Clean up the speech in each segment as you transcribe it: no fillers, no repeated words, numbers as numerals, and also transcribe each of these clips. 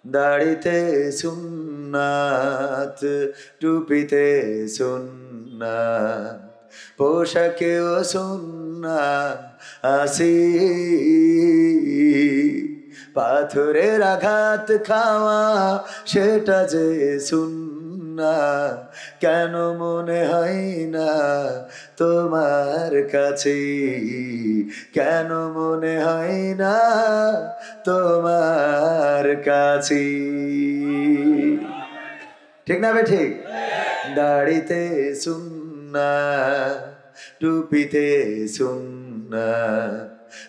দাড়িতে সুন্নাত, টুপিতে সুন্নাত, পোশাকেও সুন্নাত আসি, পাথরের আঘাত খাওয়া সেটা যে সুন্নাত, কেন মনে হয় না তোমার কাছে, কেন মনে হয় না তোমার কাছে। ঠিক না বে ঠিক? দাড়িতে সুন্নাত, টুপিতে সুন্নাত,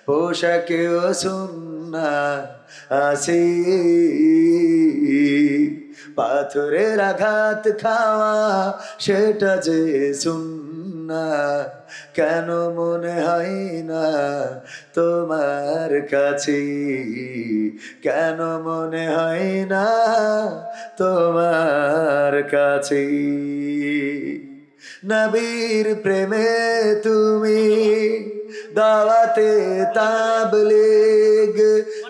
পোশাকেও সুন্নাত আসি, পাথরের আঘাত খাওয়া সেটা যে সুন্নাত, কেন মনে হয় না তোমার কাছে, কেন মনে হয় না তোমার কাছে। নবীর প্রেমে তুমি দাওয়াতে তাবলীগ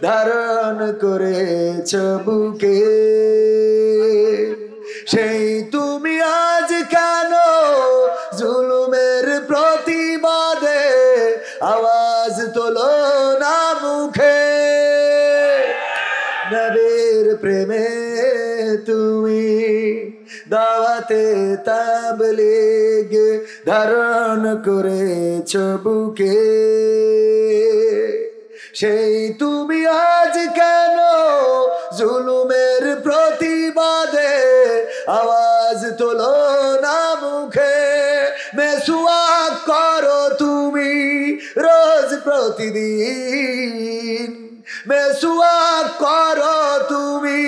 ধারণ করেছ বুকে, সেই তুমি আজ কেন জুলুমের প্রতিবাদে আওয়াজ তোলো না মুখে। নবীর প্রেমে তুমি দাওয়াতে তাবলীগ ধারণ করেছ বুকে, সেই তুমি আজ কেন জুলুমের প্রতিবাদে আওয়াজ তোলো না মুখে। মেসওয়াক করো তুমি রোজ প্রতিদিন, মেসওয়াক করো তুমি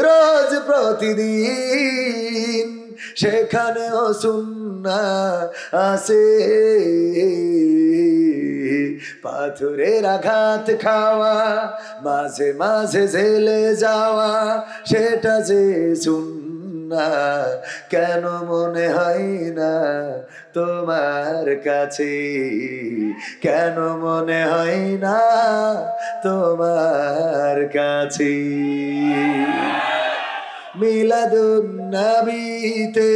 রোজ প্রতিদিন, সেখানেও সুন্নাত আছে। পাথরের আঘাত খাওয়া মাঝে মাঝে জেলে যাওয়া সেটা যে সুন্নাত, কেন মনে হয় না তোমার কাছে, কেন মনে হয় না তোমার কাছে। মিলাদুন নবীতে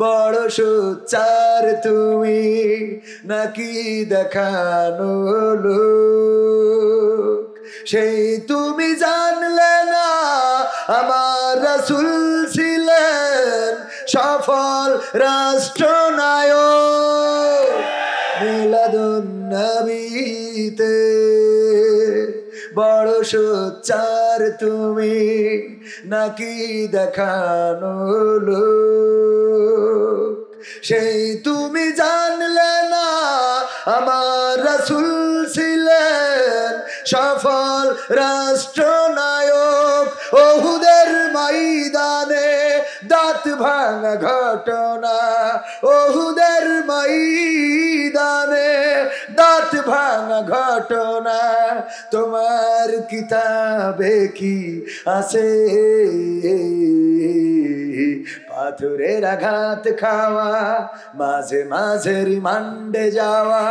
বড় সোচ্চার তুমি নাকি দেখানো লোক, সেই তুমি জানলে না আমার রাসূল ছিলেন সফল রাষ্ট্রনায়ক। মিলাদুন নবীতে বড় সোচ্চার তুমি নাকি দেখানো লোক, সেই তুমি জানলে না আমার রাসূল ছিলেন সফল রাষ্ট্রনায়ক। ওহুদের ময়দানে দাঁত ভাঙা ঘটনা, ওহুদের ময়দানে দাঁত ভাঙা ঘটনা তোমার কিতাবে কি আছে। পাথরের আঘাত খাওয়া মাঝে মাঝে রিমান্ডে যাওয়া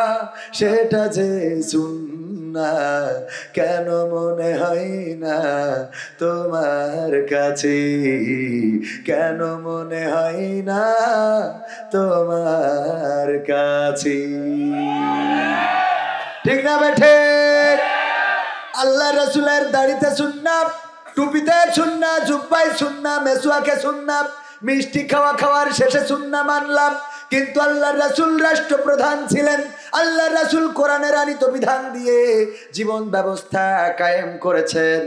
সেটা যে সুন্নাত, কেন মনে হয় না তোমার কাছে, কেন মনে হয় না তোমার কাছে। ঠিক না বেঠে? আল্লাহ রাসূলের দাড়িতে সুন্নাত, টুপিতে সুন্নাত, জুব্বায় সুন্নাত, মেসওয়াকে সুন্নাত, মিষ্টি খাওয়ার শেষে সুন্নাত মানলাম, কিন্তু আল্লাহর রাসূল রাষ্ট্রপ্রধান ছিলেন। আল্লাহর রাসূল কোরআনের আনিত বিধান দিয়ে জীবন ব্যবস্থা কায়েম করেছেন।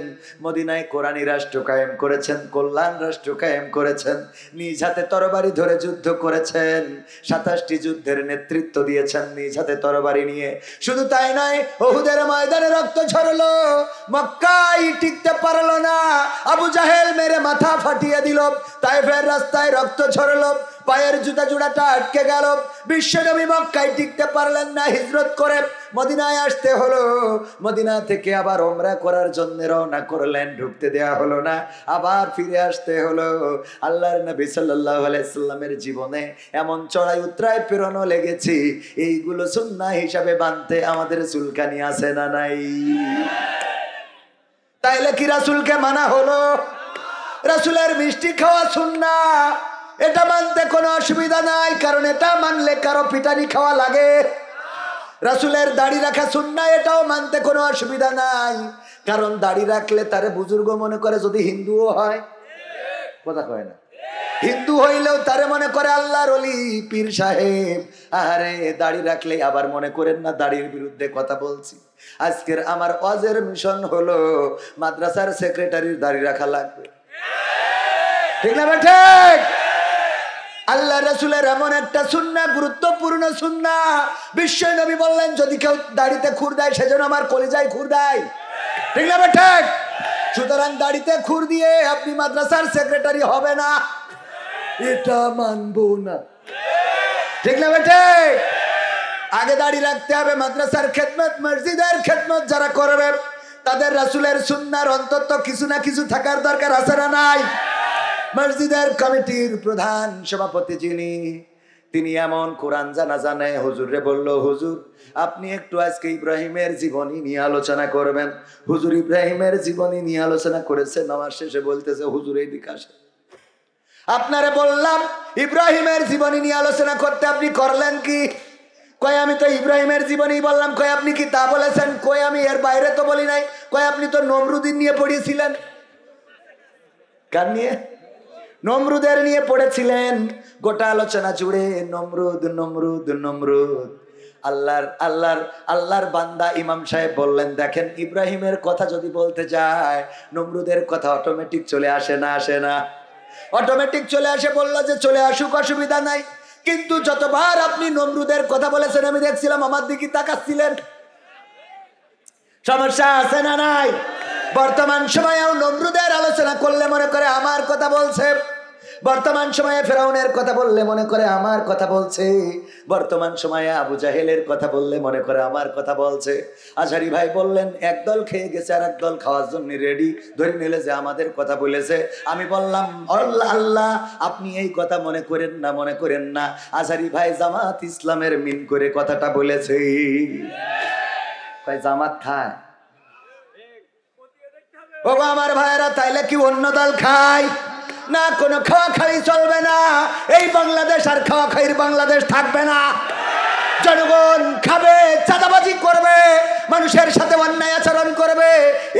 মদিনায় কোরআনী রাষ্ট্র কায়েম করেছেন, কল্যাণ রাষ্ট্র কায়েম করেছেন, নিজ হাতে তরবারি ধরে যুদ্ধ করেছেন, 27টি যুদ্ধের নেতৃত্ব দিয়েছেন নিজ হাতে তরবারি নিয়ে। শুধু তাই নয়, উহুদের ময়দানে রক্ত ঝরলো, মক্কায় টিকতে পারলো না, আবু জাহেল মেরে মাথা ফাটিয়ে দিল, তায়েফের রাস্তায় রক্ত ঝরলো, পায়ের জুতা জোড়াটা আটকে গেল, বিশ্বনবী মক্কায় টিকতে পারলেন না, হিজরত করে মদিনায় আসতে হলো। মদিনা থেকে আবার ওমরা করার জন্য রওনা করলেন, ঢুকতে দেয়া হলো না, আবার ফিরে আসতে হলো। আল্লাহর নবী সাল্লাল্লাহু আলাইহি সাল্লামের জীবনে এমন চড়াই উতরাই প্রেরণা লেগেছে, এইগুলো সুন্নাহ হিসাবে বানতে আমাদের চুলকানি আছে না নাই? তাইলে কি রাসূলকে মানা হলো? রাসূলের মিষ্টি খাওয়া সুন্নাহ, এটা মানতে কোনো অসুবিধা নাই, কারণ এটা মানলে কারো পিটানি খাওয়া লাগে। রাসূলের দাড়ি রাখা সুন্নাহ, এটাও মানতে কোনো অসুবিধা নাই, কারণ দাড়ি রাখলে তারে বুজুর্গ মনে করে, যদি হিন্দুও হয়। কথা কয় না? হিন্দু হইলেও তারে মনে করে আল্লাহর ওলি, পীর সাহেব। আরে দাড়ি রাখলে আবার মনে করেন না দাড়ির বিরুদ্ধে কথা বলছি। আজকের আমার ওয়াজের মিশন হলো মাদ্রাসার সেক্রেটারির দাড়ি রাখা লাগবে, ঠিক না ঠিক? আল্লাহ রাসূলের এমন একটা সুন্নাহ, গুরুত্বপূর্ণ সুন্নাহ, বিশ্ব নবী বললেন যদি কেউ দাড়িতে খুর দেয় সেজন্য আমার কলিজায় খুর দেয়, ঠিক না ঠিক? সুতরাং দাড়িতে খুর দিয়ে আপনি মাদ্রাসার সেক্রেটারি হবে না, এটা মানবো না, ঠিক না ঠিক? আগে দাড়ি রাখতে হবে। মাদ্রাসার খেদমত, মসজিদের খেদমত যারা করবে তাদের রাসূলের সুন্নাহর অন্তত কিছু না কিছু থাকার দরকার আছে না নাই? মসজিদের কমিটির প্রধান সভাপতি যিনি, তিনি এমন কোরআন জানা জানে, হুজুরে বলল হুজুর আপনি একটু আজকে ইব্রাহিমের জীবনী নিয়ে আলোচনা করবেন। হুজুর ইব্রাহিমের জীবনী নিয়ে আলোচনা করেছে, নামাজ শেষে বলতেছে হুজুর এই দিকে আসেন, আপনারে বললাম ইব্রাহিমের জীবনী নিয়ে আলোচনা করতে, আপনি করলেন কি? কয় আমি তো ইব্রাহিমের জীবনী বললাম। কয় আপনি কি তা বলেছেন? কয় আমি এর বাইরে তো বলি নাই। কয় আপনি তো নমরুদিন নিয়ে পড়িয়েছিলেন। কার নিয়ে? নমরুদের নিয়ে পড়েছিলেন। গোটা আলোচনা জুড়ে নমরুদ নমরুদ নমরুদ। আল্লাহর বান্দা ইমাম সাহেব বললেন দেখেন ইব্রাহিমের কথা যদি বলতে যায় নমরুদের কথা অটোমেটিক চলে আসে না? আসে না? অটোমেটিক চলে আসে। বললো যে চলে আসুক, অসুবিধা নাই, কিন্তু যতবার আপনি নমরুদের কথা বলেছেন আমি দেখছিলাম আমার দিকে তাকাচ্ছিলেন। সমস্যা আছে না নাই? বর্তমান সময়েও নমরুদের আলোচনা করলে মনে করে আমার কথা বলছে, বর্তমান সময়ে ফেরাউনের কথা বললে মনে করে আমার কথা বলছে, বর্তমান সময়ে আবু জাহেলের কথা বললে মনে করে আমার কথা বলছে। আজহারি ভাই বললেন একদল খেয়ে গেছে আর একদল খাওয়ার জন্য রেডি, ধরে নিলে যে আমাদের কথা বলেছে। আমি বললাম আল্লাহ আল্লাহ আপনি এই কথা মনে করেন না, মনে করেন না, আজহারি ভাই জামাত ইসলামের মিন করে কথাটা বলেছে। ভাই জামাত খায়? ও আমার ভাইরা, তাইলে কি অন্য দল খায় না? কোনো খাওয়া খাই চলবে না। এই বাংলাদেশ আর খাওয়া খাইর বাংলাদেশ থাকবে না। জনগণ খাবে, চাঁদাবাজি করবে, মানুষের সাথে অন্যায় আচরণ করবে,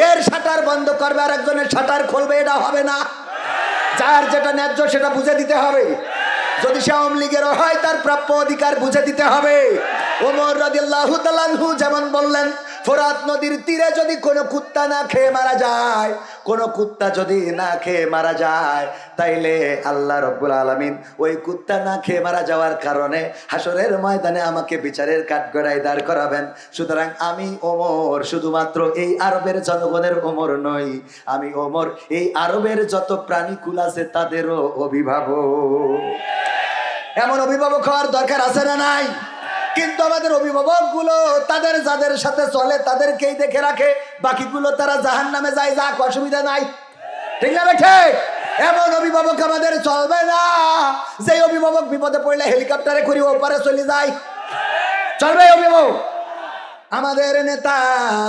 এর শাটার বন্ধ করবে আর একজনের শাটার খুলবে, এটা হবে না। যার যেটা ন্যায্য সেটা বুঝে দিতে হবে। যদি সে আওয়ামী লীগেরও হয় তার প্রাপ্য অধিকার বুঝে দিতে হবে। ওমর রাদিয়াল্লাহু তাআলা আনহু যেমন বললেন ফোরাত নদীর তীরে যদি কোনো কুত্তা না খেয়ে মারা যায়, কোনো কুত্তা যদি না খেয়ে মারা যায়, তাইলে আল্লাহ রাব্বুল আলামিন ওই কুত্তা না খেয়ে মারা যাওয়ার কারণে হাসরের ময়দানে আমাকে বিচারের কাঠগড়ায় দাঁড় করাবেন। সুতরাং আমি ওমর শুধুমাত্র এই আরবের জনগণের ওমর নই, আমি ওমর এই আরবের যত প্রাণীকুল আছে তাদেরও অভিভাবক। এমন অভিভাবক হওয়ার দরকার আছে না নাই? কিন্তু আমাদের অভিভাবক গুলো তাদের যাদের সাথে চলে তাদেরকেই দেখে রাখে, বাকিগুলো তারা জাহান্নামে যায়, যাক অসুবিধা নাই, ঠিক না ঠিক? এমন অভিভাবক আমাদের চলবে না যে অভিভাবক বিপদে পড়লে হেলিকপ্টারে করে ওপারে চলে যায়। চলবে অভিভাবক? আমাদের নেতা,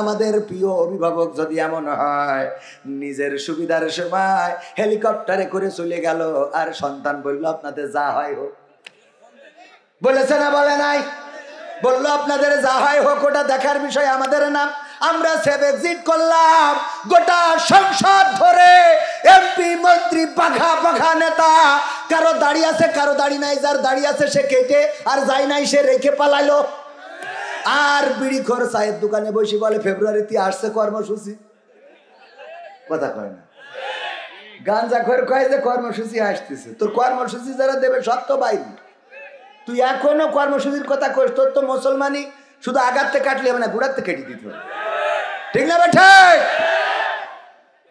আমাদের প্রিয় অভিভাবক যদি এমন হয় নিজের সুবিধার সময় হেলিকপ্টারে করে চলে গেল আর সন্তান বলল আপনাদের যা হয় হোক, বলেছে না বলে নাই? বললো আপনাদের যা হয় হোক, ওটা দেখার বিষয় আমাদের নাম। আমরা সেভ এক্সিট করলাম, গোটা সংসদ ধরে এমপি মন্ত্রী পাখা পাখা নেতা, কারো দাড়ি আছে কারো দাড়ি নাই, যার দাড়ি আছে সে কেটে আর যাই নাই সে রেখে পালাইলো। আর বিড়ি খোর চায়ের দোকানে বসে বলে ফেব্রুয়ারিতে আসছে কর্মসূচি, কথা কয় না। গাঞ্জা খোর কয় যে কর্মসূচি আসতেছে, তোর কর্মসূচি যারা দেবে সব তো বাইরে, তুই এখনো কর্মসূচির কথা কইস, তোর তো মুসলমানি শুধু আগাতে কাটলে হবে না, গুড়াতে কেটে দিতে হবে, ঠিক না ঠিক?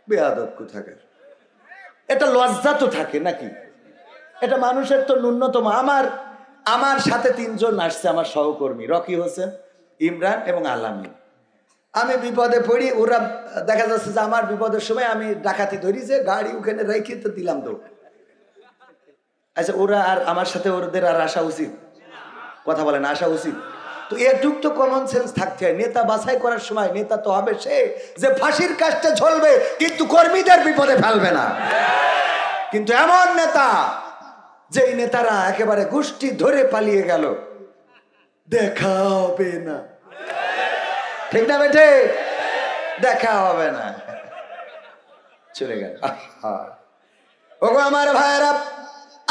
বেয়াদব কোথাকার। এটা লজ্জা তো থাকে নাকি? এটা মানুষের তো ন্যূনতম। আমার সাথে তিনজন আসছে আমার সহকর্মী, রকি হোসেন, ইমরান এবং আলামিন। আমি বিপদে পড়ি, ওরা দেখা যাচ্ছে যে আমার বিপদের সময় আমি ডাকাতি ধরি, যে গাড়ি ওখানে রেখে তো দিলাম তো। আচ্ছা ওরা আর আমার সাথে ওদের আর আসা উচিত? কথা বলেন, আসা উচিত? তো এটুক তো কমন সেন্স থাকতে হয়। নেতা বাছাই করার সময় নেতা তো হবে সে যে ফাঁসির কাজটা ঝলবে কিন্তু কর্মীদের বিপদে ফেলবে না। কিন্তু এমন নেতা যেই নেতারা একেবারে গোষ্ঠী ধরে পালিয়ে গেল, দেখা হবে না, ঠিক না বেঠে? দেখা হবে না, চলে গেল। ওগো আমার ভাইয়েরা,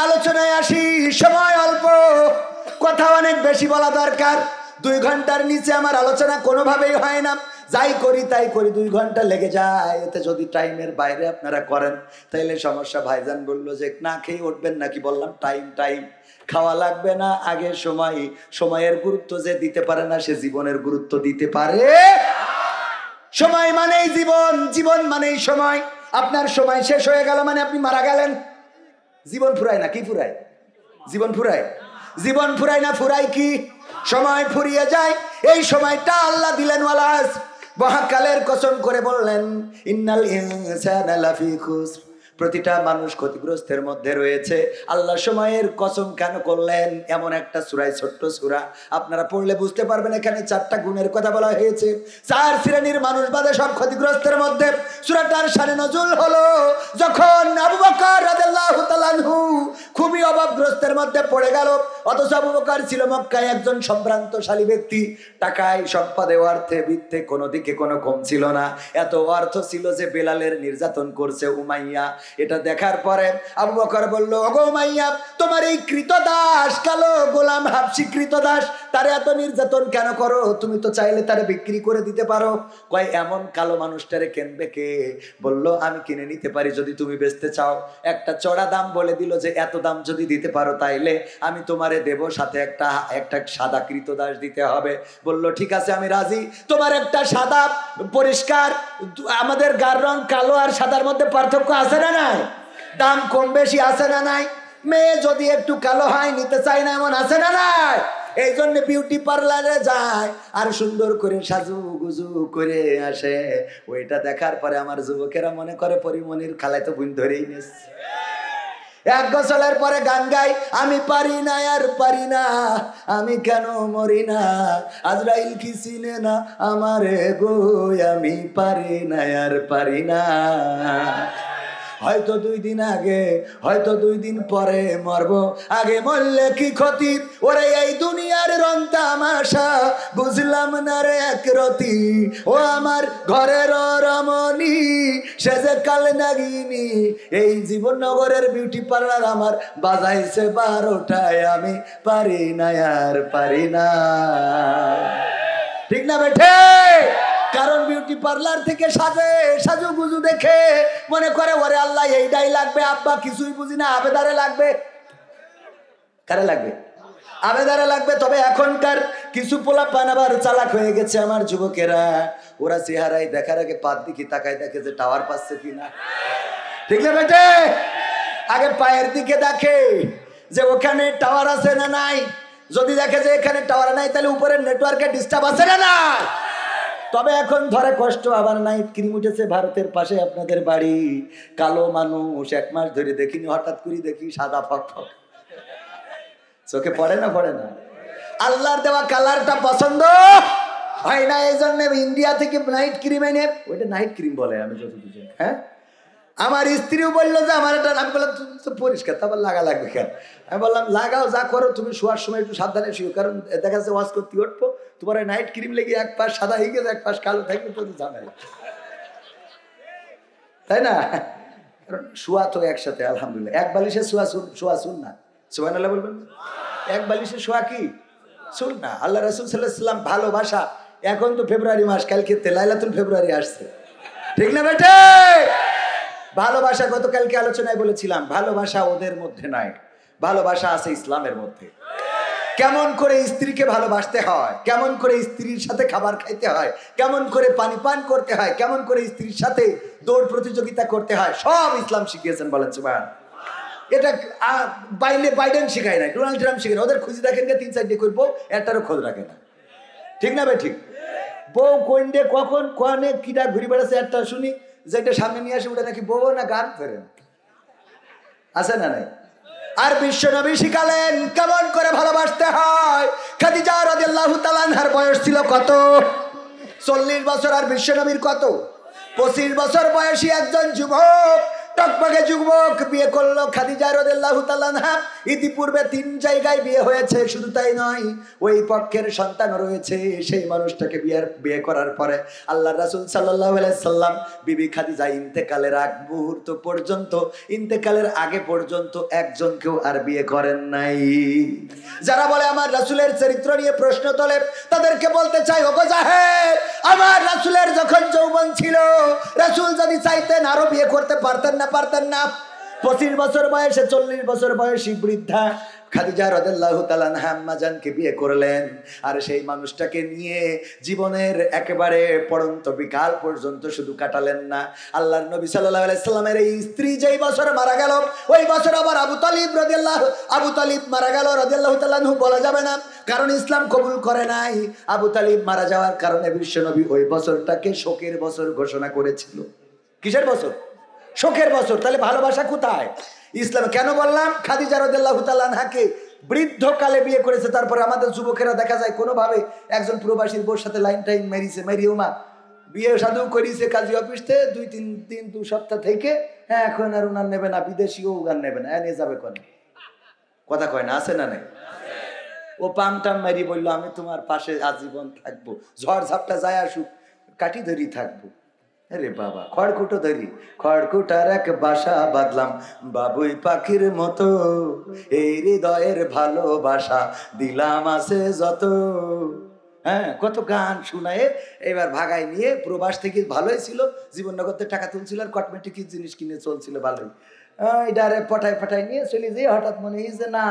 আলোচনায় আসি। সময় অল্প, কথা অনেক বেশি বলা দরকার। 2 ঘন্টার নিচে আমার আলোচনা কোনোভাবেই হয় না। যাই করি তাই করি, 2 ঘন্টা লেগে যায়। এতে যদি টাইমের বাইরে আপনারা করেন তাইলে সমস্যা। ভাইজান বললো যে না খেয়ে উঠবেন নাকি, বললাম টাইম খাওয়া লাগবে না, আগে সময়ের গুরুত্ব যে দিতে পারে না সে জীবনের গুরুত্ব দিতে পারে। সময় মানেই জীবন, জীবন মানেই সময়। আপনার সময় শেষ হয়ে গেল মানে আপনি মারা গেলেন। জীবন ফুরায় না, কি ফুরায়? জীবন ফুরায়, জীবন ফুরায় না, ফুরায় কি? সময় ফুরিয়ে যায়। এই সময়টা আল্লাহ দিলেন ওয়ালাস, মহাকালের কসম করে বললেন ইন্নাল ইনসানা লাফি খুসর, প্রতিটা মানুষ ক্ষতিগ্রস্তের মধ্যে রয়েছে। আল্লাহ সময়ের কসম কেন করলেন? এমন একটা সূরায়, ছোট্ট সূরা, আপনারা পড়লে বুঝতে পারবেন। এখানে 4টা গুণের কথা বলা হয়েছে। 4 শ্রেণীর মানুষ বাদে সব ক্ষতিগ্রস্তের মধ্যে। সূরাটার শানে নজুল হলো যখন আবু বকর রাদিয়াল্লাহু তাআলা আনহু খুবই অভাবগ্রস্তের মধ্যে পড়ে গেল। অথচ আবু বকর ছিল মক্কায় একজন সম্ভ্রান্তশালী ব্যক্তি। টাকায়, সম্পদে, অর্থে, বিত্তে কোনো দিকে কোনো কম ছিল না। এত অর্থ ছিল যে বেলালের নির্যাতন করছে উমাইয়া। এটা দেখার পরে আবু বকর বলল, ওগো উমাইয়া, তোমার এই কৃতদাস, কালো গোলাম হাবশী কৃতদাস, তারে এত নির্যাতন কেন করো? তুমি তো চাইলে তারে বিক্রি করে দিতে পারো। কয় এমন কালো মানুষটারে কিনবে কে? বলল আমি কিনে নিতে পারি যদি তুমি বেচতে চাও। একটা চড়া দাম বলে দিল যে এত দাম যদি দিতে পারো তাইলে আমি তোমারে দেব, সাথে একটা সাদা কৃতদাস দিতে হবে। বলল ঠিক আছে, আমি রাজি। তোমার একটা সাদা পরিষ্কার, আমাদের গার রং কালো আর সাদার মধ্যে পার্থক্য আছে না নাই? দাম কম বেশি আছে না নাই? মেয়ে যদি একটু কালো হয় নিতে চাই না, এমন আছে না নাই? এই জন্য বিউটি পার্লারে যায় আর সুন্দর করে সাজু গুজু করে আসে। ওইটা দেখার পরে আমার যুবকেরা মনে করে পরিমনির খালায় তো বোন ধরেই নিচ্ছে। 1 গোসলের পরে গান গাই, আমি পারি না আর পারি না, আমি কেন মরি না, আজরাইল কি চিনে না আমারে গো, আমি পারি না আর পারি না। হয়তো 2 দিন আগে, হয়তো 2 দিন পরে মরবো, আগে মরলে কি ক্ষতি? ওরে এই দুনিয়ার রং তামাশা বুঝলাম না রে একরতি, ও আমার ঘরের রমণী সেজে কাল নাগিনী, এই জীবননগরের বিউটি পার্লার আমার বাজাইছে 12টায়, আমি পারি না আর পারি না। ঠিক না বেঠে? কারণ বিউটি পার্লার থেকে সাজু গুজু দেখে মনে করে ওরে আল্লাহ এইটাই লাগবে, আব্বা কিছুই বুঝি না, আবেদারে লাগবে। কারে লাগবে? আবেদারে লাগবে। তবে এখনকার কিছু পোলাপান আবার চালাক হয়ে গেছে আমার যুবকেরা। ওরা চেহারায় দেখার আগে পাত দিকে তাকায় দেখে যে টাওয়ার পাচ্ছে কিনা। ঠিক না বেটে? আগে পায়ের দিকে দেখে যে ওখানে টাওয়ার আছে না নাই। যদি দেখে যে এখানে টাওয়ার নাই তাহলে উপরের নেটওয়ার্কে ডিস্টার্ব আছে না নাই। তবে এখন ধরে কষ্ট, আবার নাইট ক্রিম উঠেছে ভারতের পাশে আপনাদের বাড়ি। কালো মানুষ 1 মাস ধরে দেখিনি, হঠাৎ করে দেখি সাদা ফক ফক। চোখে পড়ে না? পড়ে না? আল্লাহর দেওয়া কালারটা পছন্দ হয় না, এই জন্য ইন্ডিয়া থেকে নাইট ক্রিম এনে, ওইটা নাইট ক্রিম বলে আমি যতটুকু। হ্যাঁ, আমার স্ত্রীও বললো যে আমার এটা, আমি বললাম তুমি তো পরিষ্কার, তারপর লাগা লাগবে কেন? আমি বললাম লাগাও, যা করো তুমি শোয়ার সময় একটু সাবধানে শুও, কারণ দেখা যাচ্ছে ওয়াশ করতে উঠবো, তোমার নাইট ক্রিম লেগে 1 পাশ সাদা হয়ে গেছে, 1 পাশ কালো থাকবে, তো ঝামেলা, তাই না? কারণ শোয়া তো একসাথে আলহামদুলিল্লাহ, 1 বালিশে শোয়া শুন না, সুবহানাল্লাহ বলবেন। 1 বালিশে শোয়া কি শুন না? আল্লাহ রাসূল সাল্লাল্লাহু আলাইহি ওয়াসাল্লাম ভালোবাসা। এখন তো ফেব্রুয়ারি মাস, কালকে লাইলাতুল ফেব্রুয়ারি আসছে, ঠিক না বেটে? ভালোবাসা গতকালকে আলোচনায় বলেছিলাম, ভালোবাসা ওদের মধ্যে নাই, ভালোবাসা আছে ইসলামের মধ্যে। কেমন করে স্ত্রীকে ভালোবাসতে হয়, কেমন করে স্ত্রীর সাথে খাবার খাইতে হয়, কেমন করে পানি পান করতে হয়, কেমন করে স্ত্রীর সাথে দৌড় প্রতিযোগিতা করতে হয়, সব ইসলাম শিখিয়েছেন। বলেন সুবহান। এটা বাইডেন শিখায় না, ডোনাল্ড ট্রাম্প শিখায় না। ওদের খুঁজে দেখেন 3-4 ডে করবো, একটারও খোঁজ রাখে না, ঠিক না ভাই? ঠিক। বউ কোনডে কখন কোনে কিটা ঘুরে বেড়াচ্ছে একটা শুনি, যেটা সামনে নিয়ে আসে ওটা নাকি বউ না গান ফেরেন, আছে না নাই? আর বিশ্ব নবী শিখালেন কেমন করে ভালোবাসতে হয়। খাদিজা রাদিয়াল্লাহু তাআলা আনহার বয়স ছিল কত? 40 বছর। আর বিশ্ব নবীর কত? 25 বছর বয়সী একজন যুবক, টকবকে যুবক বিয়ে করলো খাদিজা রাদিয়াল্লাহু তাআলা আনহা। ইতিপূর্বে 3 জায়গায় বিয়ে হয়েছে, শুধু তাই নয় ওই পক্ষের সন্তান রয়েছে। সেই মানুষটাকে বিয়ে করার পরে আল্লাহর রাসূল সাল্লাল্লাহু আলাইহি সাল্লাম বিবি খাদিজা ইন্তেকালের আগ মুহূর্ত পর্যন্ত, ইন্তেকালের আগে পর্যন্ত একজনকেও আর বিয়ে করেন নাই। যারা বলে আমার রাসূলের চরিত্র নিয়ে প্রশ্ন তোলে, তাদেরকে বলতে চাই, ওগো জাহেল, আমার রাসূলের যখন যৌবন ছিল, রাসূল যদি চাইতেন আরো বিয়ে করতে পারতেন না? পারতেন না? 25 বছর বয়সে 40 বছর বয়সী বৃদ্ধা খাদিজা রাদিয়াল্লাহু তাআলা আনহা আম্মা জানকে বিয়ে করলেন। আর সেই মানুষটাকে নিয়ে জীবনের একেবারে পড়ন্ত বিকাল পর্যন্ত শুধু কাটালেন না, আল্লাহর নবী সাল্লাল্লাহু আলাইহি সাল্লামের এই স্ত্রী যেই বছর মারা গেল, ওই বছর আবার আবু তালিব মারা গেল রাদিয়াল্লাহু তাআলা আনহু। বলা যাবে না, কারণ ইসলাম কবুল করে নাই। আবু তালিব মারা যাওয়ার কারণে বিশ্বনবী ওই বছরটাকে শোকের বছর ঘোষণা করেছিল। কিসের বছর? শোকের বছর। তাহলে ভালোবাসা কোথায়? ইসলাম কেন বললাম খাদিজা রাদিয়াল্লাহু তাআলা আনহাকে বৃদ্ধকালে বিয়ে করেছে। তারপরে আমাদের যুবকেরা দেখা যায় কোনোভাবে একজন প্রবাসীর বউর সাথে লাইন টাইন মেরিছে, মেরিও মা বিয়ে সাধু করিছে কাজী অফিসতে 2 সপ্তাহ থেকে, হ্যাঁ এখন আর উনার নেবে না, বিদেশিও উগান নেবে না, নিয়ে যাবে কোন কথা কয় না? আছে না নাই? ও পামটাম মারি বললো আমি তোমার পাশে আজীবন থাকবো, ঝড় ঝাপটা যায় আসুক কাটি ধরি থাকবো। আরে বাবা, খড়কুটো ধরি, খড়কুটার এক বাসা বাঁধলাম বাবুই পাখির মতো, এই হৃদয়ের ভালোবাসা দিলাম আছে যত। হ্যাঁ, কত গান শুনায় এবার ভাগাই নিয়ে প্রবাস থেকে ভালোই ছিল, জীবননগরতে টাকা তুলছিল আর কসমেটিক জিনিস কিনে চলছিল ভালোই। এটারে পটাই নিয়ে চলে যেয়ে হঠাৎ মনে হয়েছে না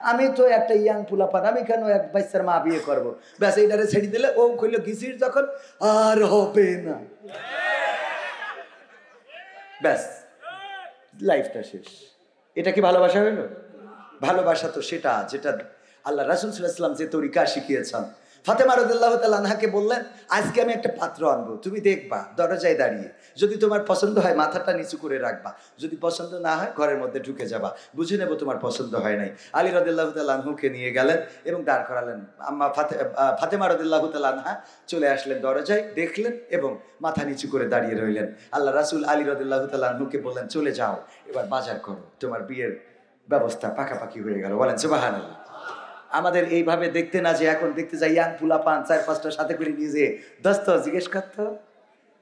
আমি তো একটা ইয়াং পুলাপান, আমি কেন এক বাচ্চার মা বিয়ে করবো। ব্যাস এইটারে ছেড়ে দিলে ও কইল গিসির যখন আর হবে না, ব্যাস লাইফটা শেষ। এটা কি ভালোবাসা হইল? ভালোবাসা তো সেটা যেটা আল্লাহ রাসূল সাল্লাল্লাহু আলাইহি ওয়াসাল্লাম যে তরিকা শিখিয়েছেন। ফাতেমা রাদিয়াল্লাহু তাআলা আনহাকে বললেন আজকে আমি একটা পাত্র আনবো, তুমি দেখবা দরজায় দাঁড়িয়ে, যদি তোমার পছন্দ হয় মাথাটা নিচু করে রাখবা, যদি পছন্দ না হয় ঘরের মধ্যে ঢুকে যাবা, বুঝে নেবো তোমার পছন্দ হয় নাই। আলী রাদিয়াল্লাহু তাআলা আনহুকে নিয়ে গেলেন এবং দাঁড় করালেন। আম্মা ফাতেমা রাদিয়াল্লাহু তাআলা আনহা চলে আসলেন দরজায়, দেখলেন এবং মাথা নিচু করে দাঁড়িয়ে রইলেন। আল্লাহ রাসূল আলী রাদিয়াল্লাহু তাআলা আনহুকে বললেন চলে যাও, এবার বাজার করো, তোমার বিয়ের ব্যবস্থা পাকাপাকি হয়ে গেল। বলেন সুবহানাল্লাহ। আমাদের এইভাবে দেখতে না, যে এখন দেখতে যাই ইয়াং পুলা পান 4-5টা সাথে করে নিয়ে যে দোস্ত জিজ্ঞেস করতো,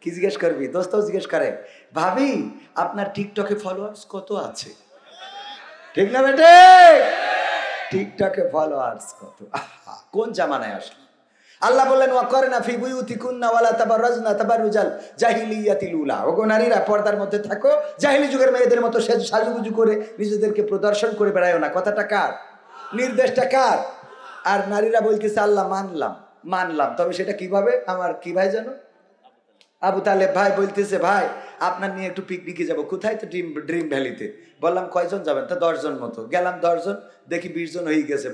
কি জিজ্ঞেস করবি? দোস্ত জিজ্ঞেস করে ভাবি আপনার টিকটকে ফলোয়ার্স কত আছে? ঠিক না বেটে? টিকটকে ফলোয়ার্স কত? কোন জামানায় আসলো? আল্লাহ বললেন ওয়াকরনা ফি বুয়ুতিকুন্না ওয়ালা তাবাররাজনা তাবাররুজাল জাহিলিয়াতিল উলা। ওগো নারীরা পর্দার মধ্যে থাকো, জাহিলি যুগের মেয়েদের মতো সাজুগুজু করে নিজেদেরকে প্রদর্শন করে বেড়ায়ও না। কথাটা কার? নির্দেশটা কার? আর নারীরা বলতেছে আল্লাহ মানলাম, তবে সেটা কিভাবে? আমার কি ভাই জানো, আবু তালেব ভাই বলতেছে ভাই আপনার নিয়ে একটু পিকনিকে যাব। কোথায়? তো ড্রিম ভ্যালিতে। বললাম কয়জন যাবেন? তা 10 জন মতো। গেলাম 10 জন, দেখি 20 জন হয়ে গেছে।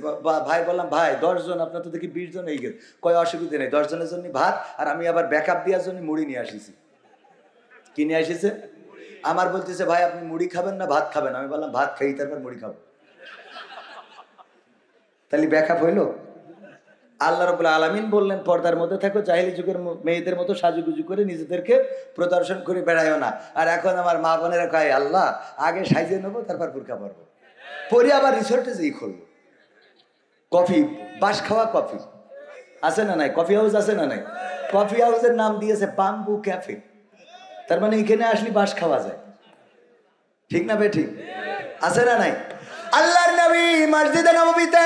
ভাই বললাম ভাই 10 জন, আপনার তো দেখি 20 জন হয়ে গেছে। কয় অসুবিধা নেই, 10 জনের জন্য ভাত, আর আমি আবার ব্যাকআপ দেওয়ার জন্য মুড়ি নিয়ে আসিছি। কি নিয়ে আসিছে? আমার বলতেছে ভাই আপনি মুড়ি খাবেন না ভাত খাবেন? আমি বললাম ভাত খাই, তারপর মুড়ি খাবো। তাহলে ব্যাকআপ হইল? আল্লাহ রাব্বুল আলামিন বললেন পর্দার মধ্যে থাকো, জাহেলি যুগের মেয়েদের মতো সাজুগুজু করে নিজেদেরকে প্রদর্শন করে বেড়াইও না। আর এখন আমার মা বোনেরা কয় আল্লাহ আগে সাইজে নেবো তারপর বুরকা পরবো, পরে আবার রিসোর্টে যেই খুলবো। কফি, বাস খাওয়া কফি আছে না নাই? কফি হাউস আছে না নাই? কফি হাউসের নাম দিয়েছে বাম্বু ক্যাফে। তার মানে এখানে আসলে বাস খাওয়া যায়। ঠিক না বে ঠিক? আছে না নাই? আল্লাহর নবী মসজিদে নববীতে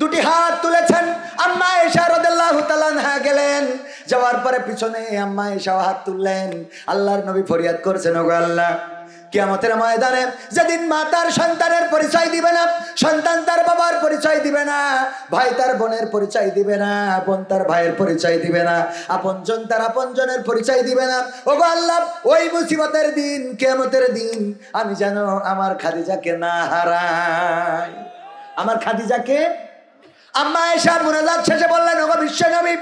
2টি হাত তুলেছেন। আম্মা আয়েশা রাদিয়াল্লাহু তাআলা আনহা গেলেন, যাওয়ার পরে পিছনে আম্মা আয়েশাও হাত তুললেন। আল্লাহর নবী ফরিয়াদ করছেন ওগো আল্লাহ, কিয়ামতের ময়দানে যেদিন মা তার সন্তানের পরিচয় দিবে না, সন্তান তার বাবার পরিচয় দিবে না, ভাই তার বোনের পরিচয় দিবে না, বোন তার ভাইয়ের পরিচয় দিবে না, আপনজন তার আপনজনের পরিচয় দিবে না, ওগো আল্লাহ ওই মুসিবতের দিন, কিয়ামতের দিন আমি যেন আমার খাদিজাকে না হারাই। আমার খাদিজাকে। আম্মা আয়েশা মুনাজাত শেষে বললেন ওগো বিশ্বনবী,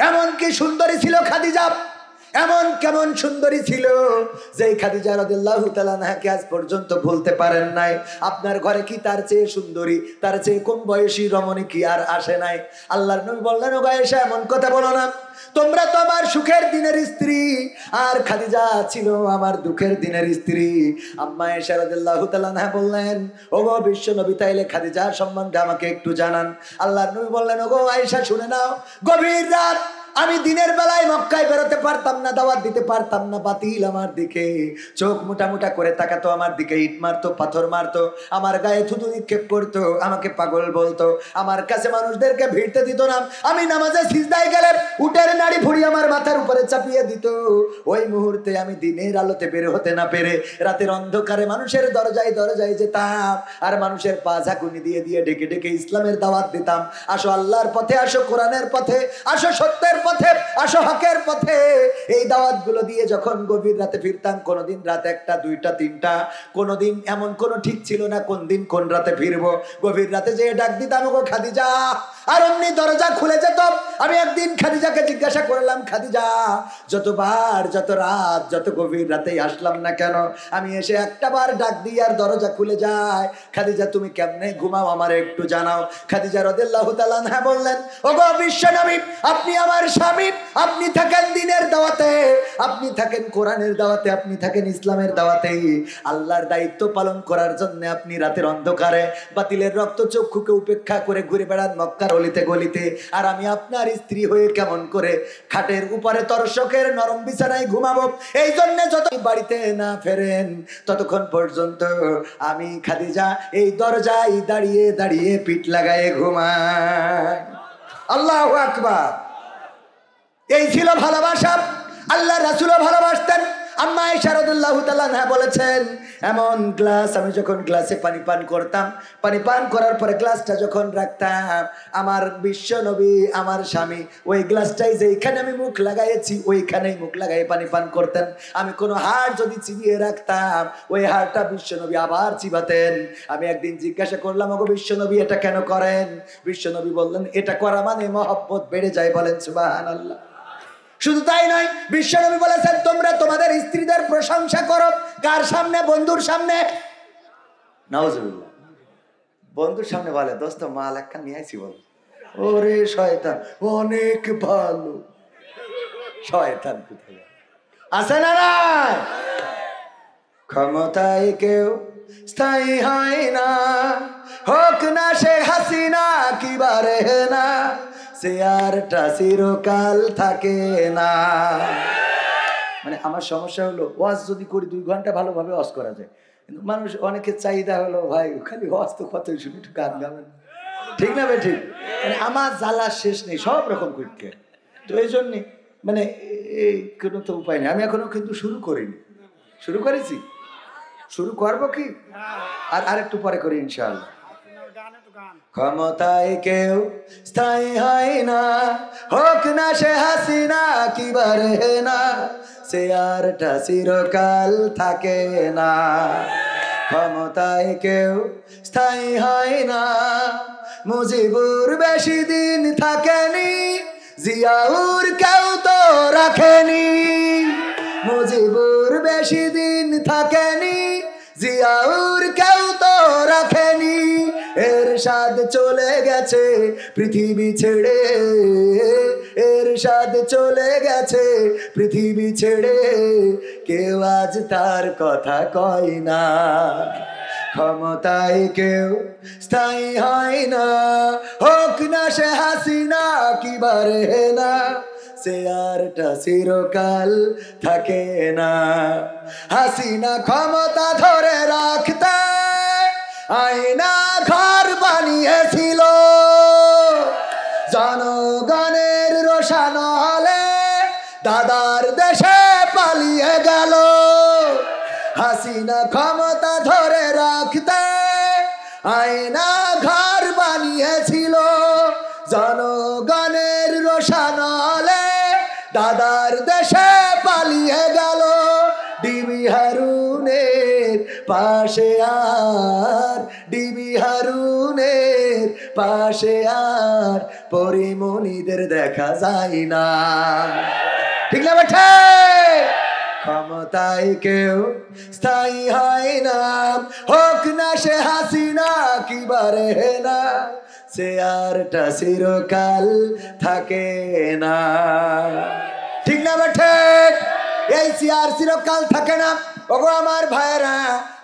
এমন কি সুন্দরী ছিল খাদিজা, এমন কেমন সুন্দরী ছিল যেই খাদিজা রাদিয়াল্লাহু তাআলা আনহাকে আজ পর্যন্ত ভুলতে পারেন নাই। আপনার ঘরে কি তার চেয়ে সুন্দরী, তার চেয়ে কম বয়সী রমণী কি আর আসে নাই? আল্লাহর নবী বললেন, ও আয়েশা এমন কথা বলো না, তোমরা তো আমার সুখের দিনের স্ত্রী, আর খাদিজা ছিল আমার দুঃখের দিনের স্ত্রী। আম্মা আয়েশা রাদিয়াল্লাহু তাআলা আনহা বললেন, ওগো বিশ্ব নবী, তাইলে খাদিজার সম্বন্ধে আমাকে একটু জানান। আল্লাহর নবী বললেন, ওগো আয়েশা শুনে নাও, গভীর রাত আমি দিনের বেলায় মক্কায় বেরোতে পারতাম না, দাওয়াত দিতে পারতাম না। বাতিল আমার দিকে চোখ মোটা মোটা করে তাকাতো, আমার দিকে ইট মারতো, পাথর মারতো, আমার গায়ে থুতু নিক্ষেপ করতো, আমাকে পাগল বলতো, আমার কাছে মানুষদেরকে ভিড়তে দিত না। আমি নামাজে সিজদায় গেলে উটের নাড়ি ভুড়ি আমার মাথার উপরে চাপিয়ে দিত। ওই মুহূর্তে আমি দিনের আলোতে বের হতে না পেরে রাতের অন্ধকারে মানুষের দরজায় দরজায় যেতাম, আর মানুষের পা ঝাঁকুনি দিয়ে দিয়ে ডেকে ডেকে ইসলামের দাওয়াত দিতাম। আসো আল্লাহর পথে, আসো কোরআনের পথে, আসো সত্যের পথে, আসো হকের পথে। এই দাওয়াত গুলো দিয়ে যখন গভীর রাতে ফিরতাম, কোনদিন রাত 1টা 2টা 3টা, কোনদিন এমন কোন ঠিক ছিল না কোন দিন কোন রাতে ফিরবো। গভীর রাতে যে ডাক দিতাম, গো খাদিজা, আর অমনি দরজা খুলে যেত। আমি একদিন খাদিজাকে জিজ্ঞাসা করলাম, খাদিজা, যতবার, যত রাত, যত গভীর রাতেই আসলাম না কেন, আমি এসে একটা বার ডাক দিই আর দরজা খুলে যায়, খাদিজা তুমি কেমনে ঘুমাও আমার একটু জানাও। খাদিজা রাদিয়াল্লাহু তাআলা আনহা বললেন, ওগো বিশ্বনবী, আপনি আমার স্বামী, আপনি থাকেন দিনের দাওয়াতে, আপনি থাকেন কোরআনের দাওয়াতে, আপনি থাকেন ইসলামের দাওয়াতে। আল্লাহর দায়িত্ব পালন করার জন্য আপনি রাতের অন্ধকারে বাতিলের রক্ত চক্ষুকে উপেক্ষা করে ঘুরে বেড়ান মক্কার অলিতে গলিতে, আর আমি আপনার স্ত্রী হয়ে কেমন করে খাটের উপরে তরশকের নরম বিছানায় ঘুমাবো? এই জন্য যত বাড়িতে না ফেরেন ততক্ষণ পর্যন্ত আমি খাদিজা এই দরজায় দাঁড়িয়ে দাঁড়িয়ে পিঠ লাগায়ে ঘুমাই। আল্লাহু আকবার। এই ছিল ভালোবাসা। আল্লাহ রাসূলও ভালোবাসতেন। আম্মা আয়েশা রাদিয়াল্লাহু তাআলা আনহা বলেছেন, এমন গ্লাস, আমি যখন গ্লাসে পানি পান করতাম, পানি পান করার পরে গ্লাসটা যখন রাখতাম, আমার বিশ্ব নবী, আমার স্বামী, ওই গ্লাসটাই যেখানে আমি মুখ লাগাইছি ওইখানেই মুখ লাগাই পানি পান করতেন। আমি কোনো হাড় যদি চিবিয়ে রাখতাম, ওই হাড়টা বিশ্ব নবী আবার চিবাতেন। আমি একদিন জিজ্ঞাসা করলাম, ওগো বিশ্ব নবী, এটা কেন করেন? বিশ্ব নবী বললেন, এটা করা মানে মহব্বত বেড়ে যায়। বলেন সুবহানাল্লাহ। শুধু তাই নয়, বিশ্বনবী বলেছেন, তোমরা তোমাদের স্ত্রীদের প্রশংসা করো। কার সামনে? বন্ধুর সামনে। নাউজুবিল্লাহ। বন্ধুর সামনে বলে, দোস্ত মাল একটা নিয়ে আইছি, বল। ওরে শয়তান, অনেক ভালো। শয়তান কোথায় আছে না? নাই। ক্ষমতায় কেউ স্থায়ী হয় না, হোক না সে হাসিনা কি বারে না, চেয়ারটা চিরকাল থাকে না। মানে আমার সমস্যা হলো, ওয়াজ যদি করি 2 ঘন্টা ভালোভাবে ওয়াজ করা যায়, কিন্তু মানুষ অনেকের চাহিদা হলো, ভাই খালি ওয়াজ তো কত, শুনি একটু গান গাবেন, ঠিক না ভাই? ঠিক। মানে আমার জ্বালা শেষ নেই, সব রকম করতে। তো এই জন্যে মানে এই কোনো তো উপায় নেই। আমি এখনো কিন্তু শুরু করিনি। শুরু করেছি, শুরু করবো কি আর একটু পরে করি ইনশাআল্লাহ। ক্ষমতায় কেউ স্থায়ী হয় না, হোক না সে হাসিনা কি বারে না, চেয়ারটা চিরকাল থাকে না। ক্ষমতায় কেউ স্থায়ী হয় না, মুজিবুর বেশি দিন থাকেনি, জিয়াউর কেউ তো রাখেনি। মুজিবুর বেশি দিন থাকেনি, জিয়াউর কেউ তো রাখেনি। এরশাদ চলে গেছে পৃথিবী ছেড়ে, এরশাদ চলে গেছে পৃথিবী ছেড়ে, কেউ আজ তার কথা কয় না। ক্ষমতায় কেউ স্থায়ী হয় না, হোক না সে হাসিনা কি বারে না, চেয়ারটা চিরকাল থাকে না। হাসিনা ক্ষমতা ধরে রাখতে আয়না ঘর বানিয়েছিল, জনগণের রোশন হলে দাদার দেশে পালিয়ে গেল। হাসিনা ক্ষমতা ধরে রাখতে আয়না ঘর বানিয়েছিল, জনগণের রোশন হলে দাদার দেশে পালিয়ে গেল। ডিবি হারুনের পাশে আর, ডিবি হারুনের পাশে আর পরিমণিদের দেখা যায় না। ঠিক না বেঠে? ক্ষমতায় কেউ স্থায়ী হয় না, হোক না সে হাসিনা কিবারে না, চেয়ারটা চিরকাল থাকে না। ঠিক না বেঠে? এই চেয়ার চিরকাল থাকে না। ওগো আমার ভাইরা,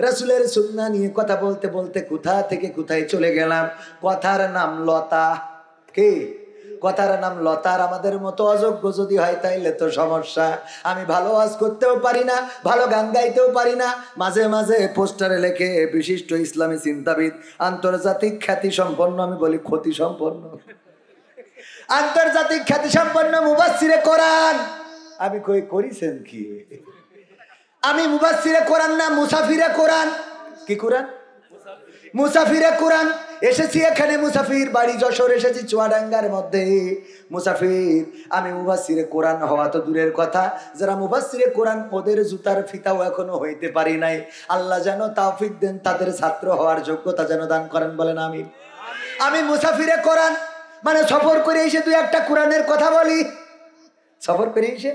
রাসূলের সুন্নাহ নিয়ে কথা বলতে বলতে কোথা থেকে কোথায় চলে গেলাম। কথার নাম লতা। কি কথার নাম? লতার আমাদের মতো অযোগ্য যদি হয় তাইলে তো সমস্যা। আমি ভালো ওয়াজ করতেও পারি না, ভালো গান গাইতেও পারি না, মাঝে মাঝে পোস্টারে লেখে বিশিষ্ট ইসলামী চিন্তাবিদ, আন্তর্জাতিক খ্যাতি সম্পন্ন, আমি বলি ক্ষতি সম্পন্ন, আন্তর্জাতিক খ্যাতি সম্পন্ন মুফাসসিরে কোরআন। আমি কই করিছেন কি? আমি মুফাসসিরে কোরআন না, মুসাফিরে কোরআন। কি কোরআন? মুসাফিরে কোরআন। এসেছি এখানে মুসাফির, বাড়ি যশোর, এসেছি চুয়াডাঙ্গার মধ্যে মুসাফির। আমি মুফাসসিরে কোরআন হওয়া তো দূরের কথা, যারা মুফাসসিরে কোরআন ওদের জুতার ফিতাও এখনো হইতে পারি নাই। আল্লাহ যেন তৌফিক দেন, তাদের ছাত্র হওয়ার যোগ্যতা যেন দান করেন, বলেন আমিন। আমি মুসাফিরে কোরআন মানে সফর করে এসে দুই একটা কোরআনের কথা বলি, সফর করে এসে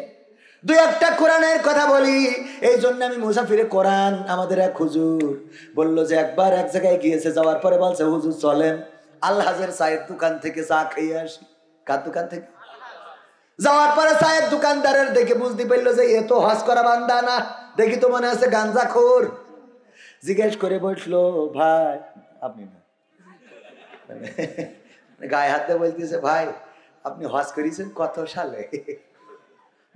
দুই একটা কোরআনের কথা বলি, এই জন্য আমি মুসাফিরে কোরআন। আমাদের এক হুজুর বললো যে একবার এক জায়গায় গিয়েছে, যাওয়ার পরে বলছে হুজুর চলেন আলহাজের চায়ের দোকান থেকে চা খেয়ে আসি। কার দোকান থেকে? যাওয়ার পরে চায়ের দোকানদারের দেখে বুঝতে পারলো যে এ তো হজ করা বান্দা না, দেখি তো মনে আছে গাঞ্জাখোর। জিজ্ঞেস করে বসলো, ভাই আপনি না, গায়ে হাতে বলতেছে, ভাই আপনি হজ করেছেন কত সালে?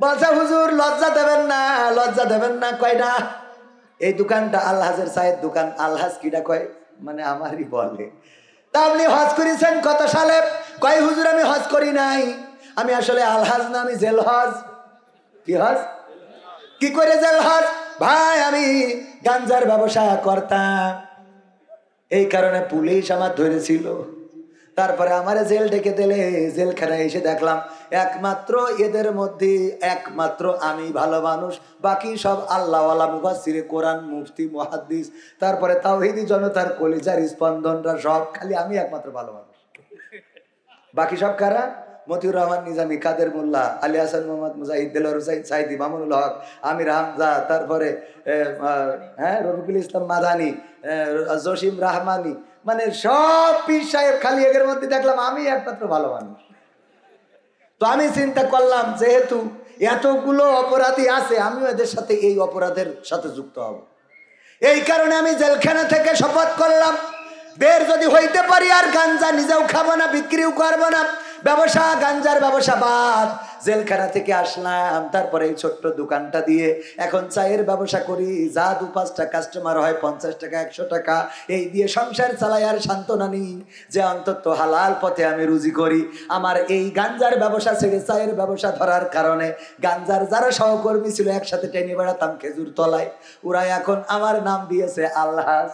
বলছে হুজুর লজ্জা দেবেন না, লজ্জা দেবেন না। কয় না, এই দোকানটা আলহাজের চায়ের দোকান। আলহাজ কিটা কয় মানে আমারই বলে। তা আপনি হজ করেছেন কত সালে? কয় হুজুর আমি হজ করি নাই, আমি আসলে আলহাজ না, আমি জেল হজ। কি হজ? কি করে জেল হজ? ভাই আমি গাঞ্জার ব্যবসা করতাম, এই কারণে পুলিশ আমার ধরেছিল, তারপরে আমার জেল ডেকে দিলে, জেলখানায় এসে দেখলাম একমাত্র এদের মধ্যে একমাত্র আমি ভালো মানুষ, বাকি সব আল্লাহওয়ালা মুফাসসিরে কোরআন, মুফতি, মুহাদ্দিস, তারপরে তাওহীদি জনতার কলিজার স্পন্দনরা সব, খালি আমি একমাত্র ভালো মানুষ। বাকি সব কারা? মতিউর রহমান নিজামী, কাদের মোল্লা, আলী হাসান মোহাম্মদ মুজাহিদ, দেলোয়ার হুসাইন সাইদি, মামুনুল হক, আমির হামজা, তারপরে রফিকুল ইসলাম মাদানী, জসিম রাহমানি, মানে সব পীর সাহেব, খালি এর মধ্যে দেখলাম আমি একমাত্র ভালো মানুষ। তো আমি চিন্তা করলাম যেহেতু এতগুলো অপরাধী আছে, আমিও এদের সাথে এই অপরাধের সাথে যুক্ত হব। এই কারণে আমি জেলখানা থেকে শপথ করলাম, বের যদি হইতে পারি আর গাঞ্জা নিজেও খাবো না, বিক্রিও করবো না, ব্যবসা গাঞ্জার ব্যবসা বাদ। জেলখানা থেকে আসলাম, তারপরে এই ছোট্ট দোকানটা দিয়ে এখন চায়ের ব্যবসা করি, যা 2-5টা কাস্টমার হয় 50 টাকা 100 টাকা, এই দিয়ে সংসার চালাই। আর সান্ত্বনা নিই যে অন্তত হালাল পথে আমি রুজি করি। আমার এই গাঞ্জার ব্যবসা ছেড়ে চায়ের ব্যবসা ধরার কারণে গাঞ্জার যারা সহকর্মী ছিল একসাথে টেনে বেড়াতাম খেজুর তলায়, ওরা এখন আমার নাম দিয়েছে আলহাজ।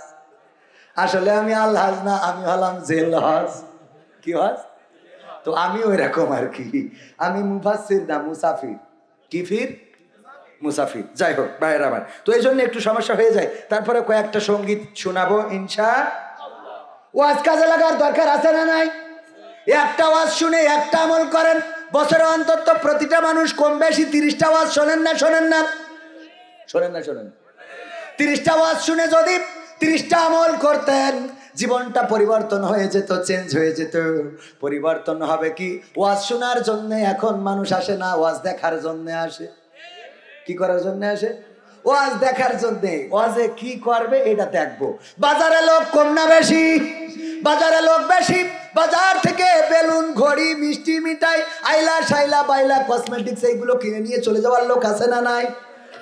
আসলে আমি আলহাজ না, আমি হলাম জেল হজ। কি হজ? তো আমি ওই রকম আর কি, আমি মুফাসসির না মুসাফির। কি ফির? মুসাফির। যাই হোক ভাইয়ের আমার, তো এই জন্য একটু সমস্যা হয়ে যায়। তারপরে কয়েকটা সঙ্গীত শোনাবো ইনশাআল্লাহ। ওয়াজ কাজে লাগার দরকার আছে না নাই? একটা ওয়াজ শুনে একটা আমল করেন, বছরে অন্তত প্রতিটা মানুষ কম বেশি 30টা ওয়াজ শোনেন না? শোনেন না? শোনেন না? শোনেন। 30টা ওয়াজ শুনে যদি 30টা আমল করতেন, জীবনটা পরিবর্তন হয়ে যেত, চেঞ্জ হয়ে যেত। পরিবর্তন হবে কি? ওয়াজ শোনার জন্য এখন মানুষ আসে না, ওয়াজ দেখার জন্য আসে। কি করার জন্য আসে? ওয়াজ দেখার জন্য। ওয়াজে কি করবে এটা দেখবো। বাজারে লোক কম না বেশি? বাজারে লোক বেশি। বাজার থেকে বেলুন, ঘড়ি, মিষ্টি, মিঠাই, আইলা শাইলা বাইলা কসমেটিক্স এইগুলো কিনে নিয়ে চলে যাওয়ার লোক আছে না নাই?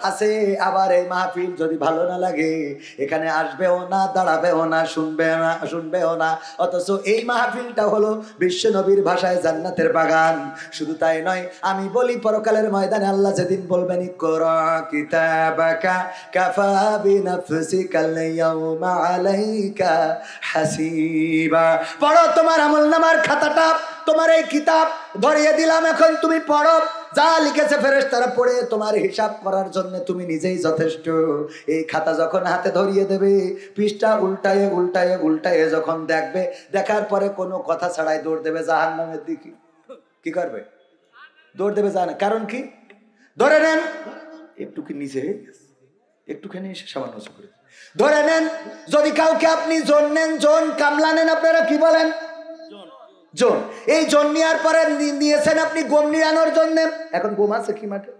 আছে। আবার এই মাহফিল যদি ভালো না লাগে এখানে আসবেও না, দাঁড়াবেও না, শুনবেও না। অথচ এই মাহফিলটা হলো বিশ্ব নবীর ভাষায় জান্নাতের বাগান। শুধু তাই নয়, আমি বলি পরকালের ময়দানে আল্লাহ যেদিন বলবেন ইকরা কিতাবাকা কাফা বিনাফসিকাল ইয়াউমা আলাইকা হাসিবা। পড়ো তোমার আমলনামার খাতাটা, তোমার এই কিতাব ধরিয়ে দিলাম, এখন তুমি পড়ো। যা লিখেছে ফেরেশতারা পড়ে তোমার হিসাব করার জন্য তুমি নিজেই যথেষ্ট। এই খাতা যখন হাতে ধরিয়ে দেবে, পৃষ্ঠা উল্টায়ে উল্টায়ে উল্টায়ে যখন দেখবে, দেখার পরে কোনো কথা ছাড়াই দৌড় দেবে জাহান্নামের দিকে। কি করবে? দৌড় দেবে জাহান্নাম। কারণ কি? ধরে নেন একটুকি নিচে একটুখানি এসে সামান্য করে ধরে নেন, যদি কাউকে আপনি জন নেন, জন কামলা নেন, আপনারা কি বলেন? জন। এই জন নেওয়ার পরে নিয়েছেন আপনি গম নিরানোর জন্য। এখন গম আছে কি মাঠে?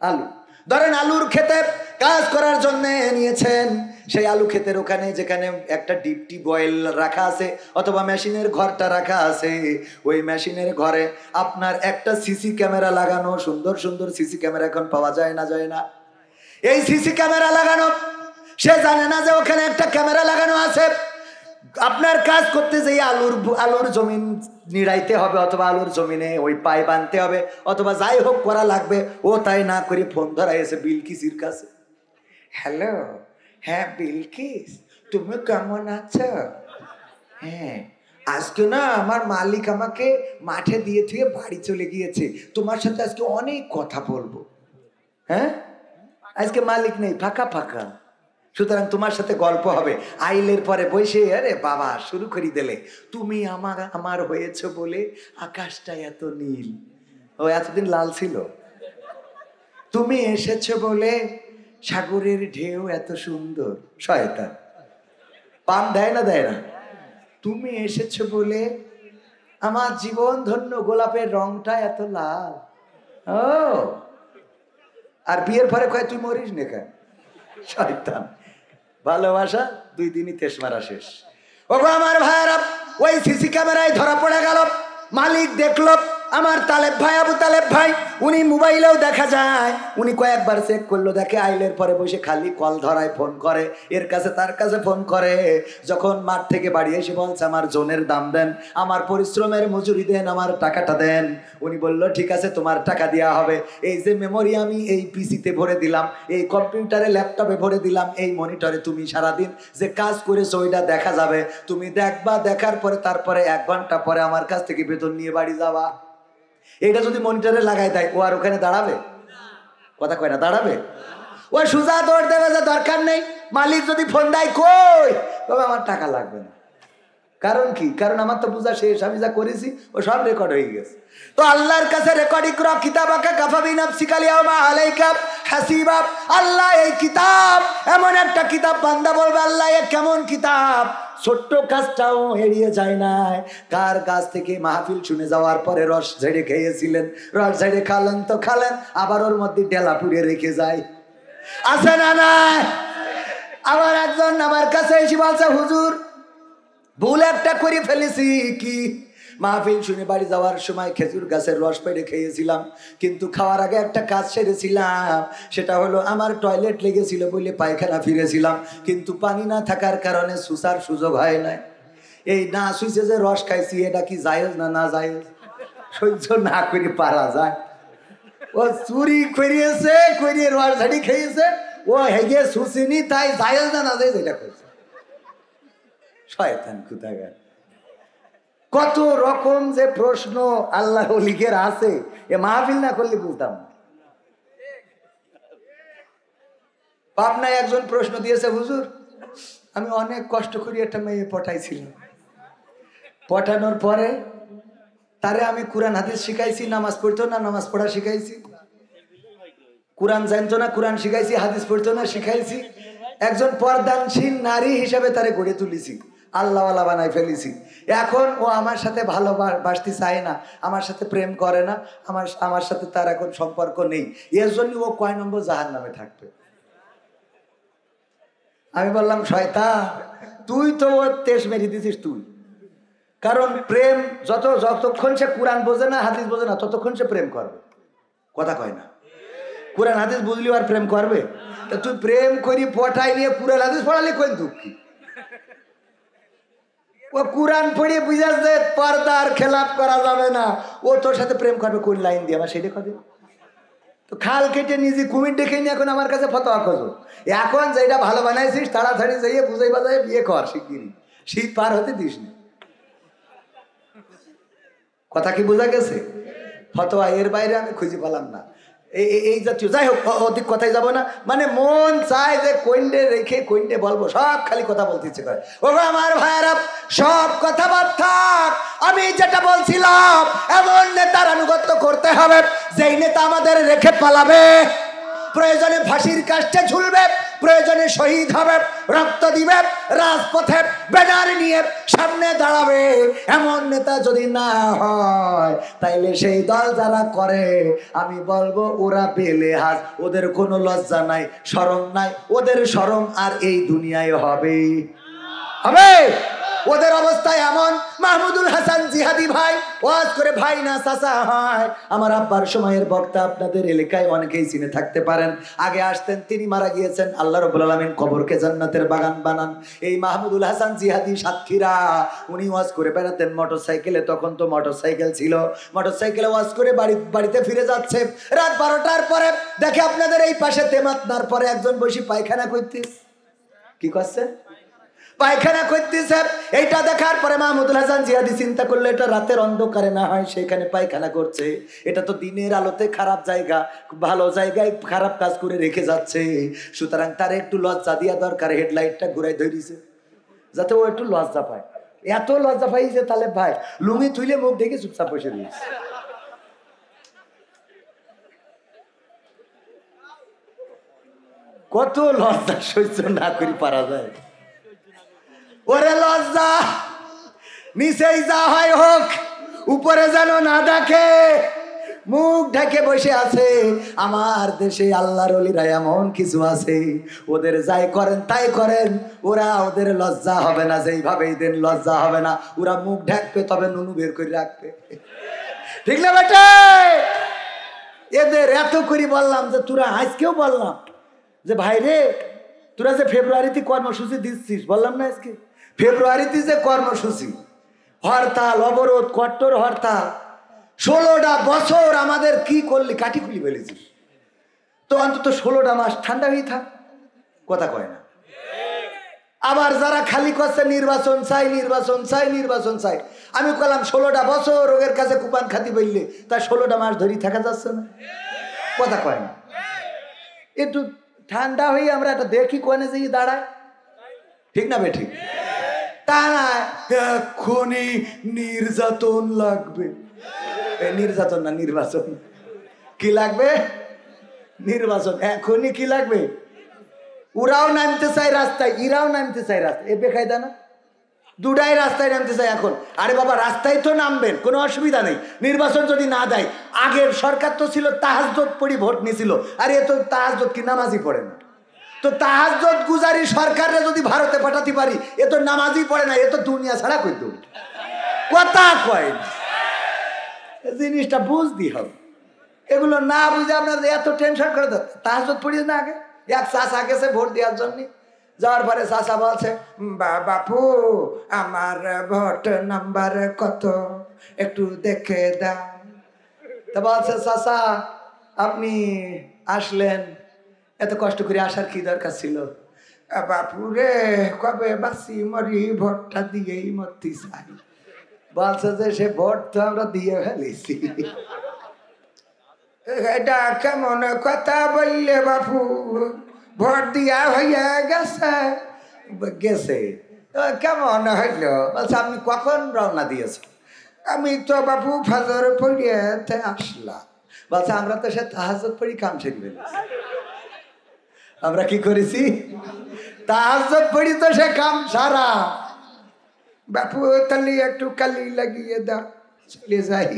আলু। ধরেন আলুর ক্ষেতে কাজ করার জন্য নিয়েছেন, সেই আলু ক্ষেতের ওখানে যেখানে একটা ডিপ টিপ অয়েল রাখা আছে অথবা মেশিনের ঘরটা রাখা আছে, ওই মেশিনের ঘরে আপনার একটা সিসি ক্যামেরা লাগানো, সুন্দর সুন্দর সিসি ক্যামেরা এখন পাওয়া যায় না, যায় না? এই সিসি ক্যামেরা লাগানো, সে জানে না যে ওখানে একটা ক্যামেরা লাগানো আছে। আপনার কাজ করতে যেয়ে আলুর জমিন নিড়াইতে হবে অথবা আলুর জমিনে ওই পাইপ আনতে হবে অথবা যাই হোক করা লাগবে, ও তাই না করে ফোন ধরাইছে বিলকিসের কাছে। হ্যালো, হ্যাঁ বিলকিস, তুমি কেমন আছো? হ্যাঁ, আজকে না আমার মালিক আমাকে মাঠে দিয়ে থুয়ে বাড়ি চলে গিয়েছে, তোমার সাথে আজকে অনেক কথা বলবো। হ্যাঁ, আজকে মালিক নেই, ফাঁকা ফাঁকা, সুতরাং তোমার সাথে গল্প হবে। আইলের পরে বসে আরে বাবা শুরু করি দিলে, তুমি আমার হয়েছে বলে আকাশটা এত নীল, ও এতদিন লাল ছিল। তুমি এসেছো বলে সাগরের ঢেউ এত সুন্দর। শয়তান পাম দেয় না, দেয় না? তুমি এসেছো বলে আমার জীবন ধন্য গোলাপের রংটা এত লাল। ও, আর বিয়ের পরে কয় তুই মরিস না কেন? শয়তান। ভালোবাসা 2 দিনই তেজ মারা শেষ। ওগো আমার ভাইরা, ওই সিসি ক্যামেরায় ধরা পড়ে গেল। মালিক দেখলো আমার তালেব ভাই, আবু তালেব ভাই, উনি মোবাইলেও দেখা যায়, উনি কয়েকবার চেক করলো, দেখে আইলের পরে বসে খালি কল ধরায়, ফোন করে এর কাছে তার কাছে ফোন করে। যখন মাঠ থেকে বাড়ি এসে বলছে আমার জোনের দাম দেন, আমার পরিশ্রমের মজুরি দেন, আমার টাকাটা দেন, উনি বলল ঠিক আছে তোমার টাকা দেওয়া হবে। এই যে মেমোরি আমি এই পিসিতে ভরে দিলাম, এই কম্পিউটারে ল্যাপটপে ভরে দিলাম, এই মনিটরে তুমি সারাদিন যে কাজ করেছো ওইটা দেখা যাবে, তুমি দেখবা, দেখার পরে তারপরে 1 ঘন্টা পরে আমার কাছ থেকে বেতন নিয়ে বাড়ি যাবা। এটা যদি মনিটরে লাগাই দেয়, ও আর ওখানে দাঁড়াবে? কথা কয় না, দাঁড়াবে? ও সুজা দৌড় দেবে, যে দরকার নেই। মালিক যদি ফোন দেয়, কই, তবে আমার টাকা লাগবে না। কারণ কি? কারণ আমার তো বুঝা শেষ, আমি যা করেছি ও সব রেকর্ড হয়ে গেছে। তো আল্লাহর কাছে রেকর্ডিং করা কিতাবাকা কাফা বিনাফসিকা আল-ইয়াওমা আলাইকা হাসিবা। আল্লাহ এই কিতাব এমন একটা কিতাব, বান্দা বলবে আল্লাহ এ কেমন কিতাব, ছোট্ট কাজটাও এড়িয়ে যায় না। কার কাছ থেকে মাহফিল শুনে যাওয়ার পরে রস ঝেড়ে খেয়েছিলেন, রস ঝেড়ে খালেন তো খালেন, আবার ওর মধ্যে ডেলা পুড়ে রেখে যায়, আছে না নাই? আবার একজন আমার কাছে এসে বলছে হুজুর ভুল একটা করে ফেলেছি। কি? মাহফিল শুনে বাড়ি যাওয়ার সময় খেজুর গাছের রস পেড়ে খেয়েছিলাম, কিন্তু খাওয়ার আগে একটা কাজ সেরেছিলাম, সেটা হলো আমার টয়লেট লেগেছিল বলে পায়খানা ফিরেছিলাম, কিন্তু পানি না থাকার কারণে সুসার সুযোগ হয় না। এই না সুইছে যে রস খাইছি, এটা কি জায়েজ না না জায়েজ? সহ্য না করে পারা যায়? ও চুরি করিয়েছে, করিয়ে রস ঝাড়ি খেয়েছে, ও হেগে সুসিনি, তাই জায়েজ না না জায়েজ এটা করছে। শয়তান কোথাকার। কত রকম যে প্রশ্ন আল্লাহ ওলিদের আছে, এ মাহফিল না করলে বুঝতাম না। পাবনায় একজন প্রশ্ন দিয়েছে, হুজুর আমি অনেক কষ্ট করে একটা মেয়ে পটাইছিলাম, পটানোর পরে তারে আমি কোরআন হাদিস শিখাইছি, নামাজ পড়তো না, নামাজ পড়া শিখাইছি, কোরআন জানতো না, কোরআন শিখাইছি, হাদিস পড়তো না, শিখাইছি, একজন পর্দানশীল নারী হিসাবে তারে গড়ে তুলেছি, আল্লাহওয়ালা বানাই ফেলেছি। এখন ও আমার সাথে ভালোবাসতে চায় না, আমার সাথে প্রেম করে না, আমার সাথে তার এখন সম্পর্ক নেই, এর জন্য ও কয় নম্বর জাহান্নামে থাকবে। আমি বললাম শয়তান, তুই তো ওর তেজ মেরে দিছিস তুই। কারণ প্রেম যতক্ষণ সে কোরআন বোঝে না, হাদিস বোঝে না, ততক্ষণ সে প্রেম করবে। কথা কয় না? কোরআন হাদিস বুঝলি আর প্রেম করবে? তা তুই প্রেম করি পটাই নিয়ে কোরআন হাদিস পড়ালি কোন দুঃখী? ও কোরআন পড়িয়ে বুঝাস যে পর্দার খেলাপ করা যাবে না, ও তোর সাথে প্রেম করবে কোন লাইন দিয়ে? আমার সেটা কথা। তো খাল কেটে নিজে কুমির ডেকে নিয়ে এখন আমার কাছে ফতোয়া খোঁজো। এখন যেটা ভালো বানাইছিস তাড়াতাড়ি যাইয়ে বুঝাই বাজাই বিয়ে কর শিগগিরি, শীত পার হতে দিস না। কথা কি বোঝা গেছে? ফতোয়া এর বাইরে আমি খুঁজে পেলাম না। এই জাতীয়, যাই হোক অধিক কথাই যাব না। মানে মন চায় যে কোয়েন্টে রেখে কোয়েন্টে বলবো, সব খালি কথা বলতে ইচ্ছে করে। ও আমার ভাইয়েরা, সব কথা বাদ থাক, আমি যেটা বলছিলাম, এমন নেতার আনুগত্য করতে হবে যেই নেতা আমাদের রেখে পালাবে, প্রয়োজনে ফাঁসির কাস্টে ঝুলবে, প্রয়োজনে শহীদ হবে, রক্ত দিবে, রাজপথে ব্যানার নিয়ে সামনে দাঁড়াবে। এমন নেতা যদি না হয়, তাইলে সেই দল যারা করে, আমি বলবো ওরা বেলে হাজ, ওদের কোনো লজ্জা নাই, শরম নাই। ওদের শরম আর এই দুনিয়ায় হবে? ওদের অবস্থা এমন। মাহমুদুল হাসান জিহাদি ভাই ওয়াজ করে, ভাই না চাচা হয়, আমার আব্বার সময়ের বক্তা, আপনাদের এলাকায় অনেকেই চিনে থাকতে পারেন। আগে আসতেন, তিনি মারা গিয়েছেন, আল্লাহ রাব্বুল আলামিন কবরকে জান্নাতের বাগান বানান। এই মাহমুদুল হাসান জিহাদি সাতক্ষীরা, উনি ওয়াজ করে বেড়াতেন মোটরসাইকেলে। তখন তো মোটরসাইকেল ছিল, মোটরসাইকেলে ওয়াজ করে বাড়িতে ফিরে যাচ্ছে রাত 12টার পরে। দেখে আপনাদের এই পাশে তেমাতনার পরে একজন বসে পায়খানা করতেছে। কি করছে? পায়খানা করতেছে। এইটা দেখার পরে মাহমুদুল হাসান জিহাদি চিন্তা করলে, এটা রাতের অন্ধকারে না হয় সেখানে পায়খানা করছে, এটা তো দিনের আলোতে খারাপ জায়গা, ভালো জায়গায় খারাপ কাজ করে রেখে যাচ্ছে, সুতরাং তার একটু লজ্জা দিয়া দরকার। হেডলাইটটা ঘুরাই ধরিছে যাতে ও একটু লজ্জা পায়। এত লজ্জা পাইছে তাহলে ভাই লুঙ্গি তুইলে মুখ দেখে চুপচাপ বসে দিয়েছে। কত লজ্জা সহ্য না করি পারা যায়? ওরে লজ্জা, নিচেই যা হয় হোক, উপরে যেন না দেখে, মুখ ঢেকে বসে আছে। আমার দেশে আল্লাহর ওলিরা এমন কিছু আছে, ওদের যাই করেন তাই করেন, ওদের লজ্জা হবে না, যেইভাবেই দেন লজ্জা হবে না। ওরা মুখ ঢাকবে, তবে নুনু বের করে রাখবে, ঠিক না বেটা? এদের এত করে বললাম যে তোরা, আজকেও বললাম যে ভাই রে, তোরা যে ফেব্রুয়ারিতে কর্মসূচি দিচ্ছিস, বললাম না আজকে ফেব্রুয়ারিতে যে কর্মসূচি, হরতাল অবরোধ, কট্টর হরতাল, 16টা বছর আমাদের কি করলি? কাটি খুলি ফেলেছিস। তো অন্তত 16টা মাস ঠান্ডা হয়ে থাক, কথা কয় না। আবার যারা খালি করছে নির্বাচন চাই, নির্বাচন চাই, নির্বাচন চাই, আমি বললাম 16টা বছর ওদের কাছে কুপান খাতি বললে তার 16টা মাস ধরে থাকা যাচ্ছে না, কথা কয় না। একটু ঠান্ডা হয়ে আমরা একটা দেখি কোনে যে দাঁড়ায়, ঠিক না বেঠিক? তা না এক্ষুনি নির্যাতন লাগবে। নির্যাতন না, নির্বাচন। কি লাগবে? নির্বাচন। এখনই কি লাগবে? ওরাও নামতে চায় রাস্তায়, ইরাও নামতে চায় রাস্তায়। এ বেকায়দা না? দুটাই রাস্তায় নামতে চায় এখন। আরে বাবা, রাস্তায় তো নামবেন, কোনো অসুবিধা নেই। নির্বাচন যদি না দেয়, আগের সরকার তো ছিল তাহাজ্জুদ পড়ি ভোট নিয়েছিল, আর এ তো তাহাজ্জুদ কি নামাজই পড়ে না। তো তাহাজ্জুদ গুজারি সরকারে যদি ভারতে পাঠাতে পারি, এ তো নামাজই পড়ে না, এ তো দুনিয়া ছাড়া কই তো কথা কয়। জিনিসটা বুঝতে হবে, এগুলো না বুঝে আপনার এত টেনশন করে দেন। তাহাজ্জুদ পড়ি না, আগে এক চাষা গেছে ভোট দেওয়ার জন্য, যাওয়ার পরে চাষা বলছে, বাপু আমার ভোট নাম্বার কত, একটু দেখে দাও। তা বলছে, চাষা আপনি আসলেন, এত কষ্ট করে আসার কি দরকার ছিল? বাপু রে, কবে বাসি মরি, ভোটটা দিয়েই মরতে চাই। বলছে যে সে ভোট তো আমরা দিয়ে ফেলেছি। এটা কেমন কথা বললে বাপু, ভোট দিয়া হইয়া গেছে। গেছে কেমন হইল? বলছে আপনি কখন রওনা দিয়েছেন? আমি তো বাপু ফজর পড়িয়ে আসলাম। বলছে আমরা তো সে তাহাজ্জুদ পড়ি কাম সেরে ফেলেছি। আমরা কি করেছি? তাহাজ্জুদ পড়ি তো সে কাম সারা। বাপু তাহলে একটু কালি লাগিয়ে দাও, চলে যাই।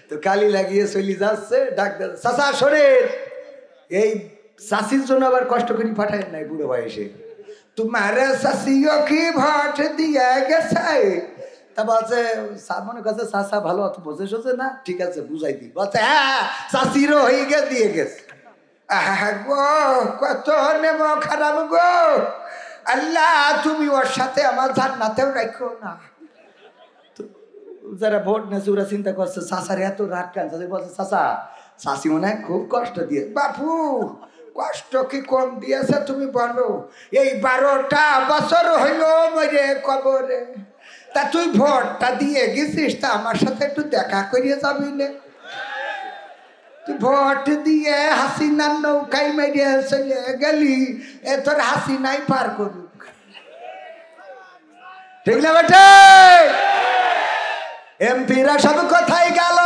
তো কালি লাগিয়ে চলে যাচ্ছে, ডাক্তার চাচা শোনেন, এই চাষির জন্য আবার কষ্ট করে পাঠায় নাই বুড়ো বয়সে। তোমার চাষিও কি ভোট দিয়ে গেছে? তা বলছে, মনে করছে চাষা ভালো অত বোঝে সোঝে না, ঠিক আছে বুঝাই দি। বলছে হ্যাঁ, চাষিরও হয়ে গেছে, দিয়ে গেছে। গো কত নেব খারাপ গো, আল্লাহ তুমি ওর সাথে আমার জান্নাতেও রাখো না। যারা ভোট নেছে ওরা চিন্তা করছে চাষার এত রাত কেন? বলছে চাষা, চাষি মনে হয় খুব কষ্ট দিয়ে। বাপু কষ্ট কি কম দিয়েছে তুমি বলো? এই 12টা বছর হইল মরে কবরে, তা তুই ভোটটা দিয়ে গেছিস, তা আমার সাথে একটু দেখা করিয়ে যাবি না? তুই ভোট দিয়ে হাসিনার নৌকায় মেরিয়ে চলে গেলি, এ তোর হাসিনাই পার করুক। ঠিক না বেটে? এমপিরা সব কোথায় গেল,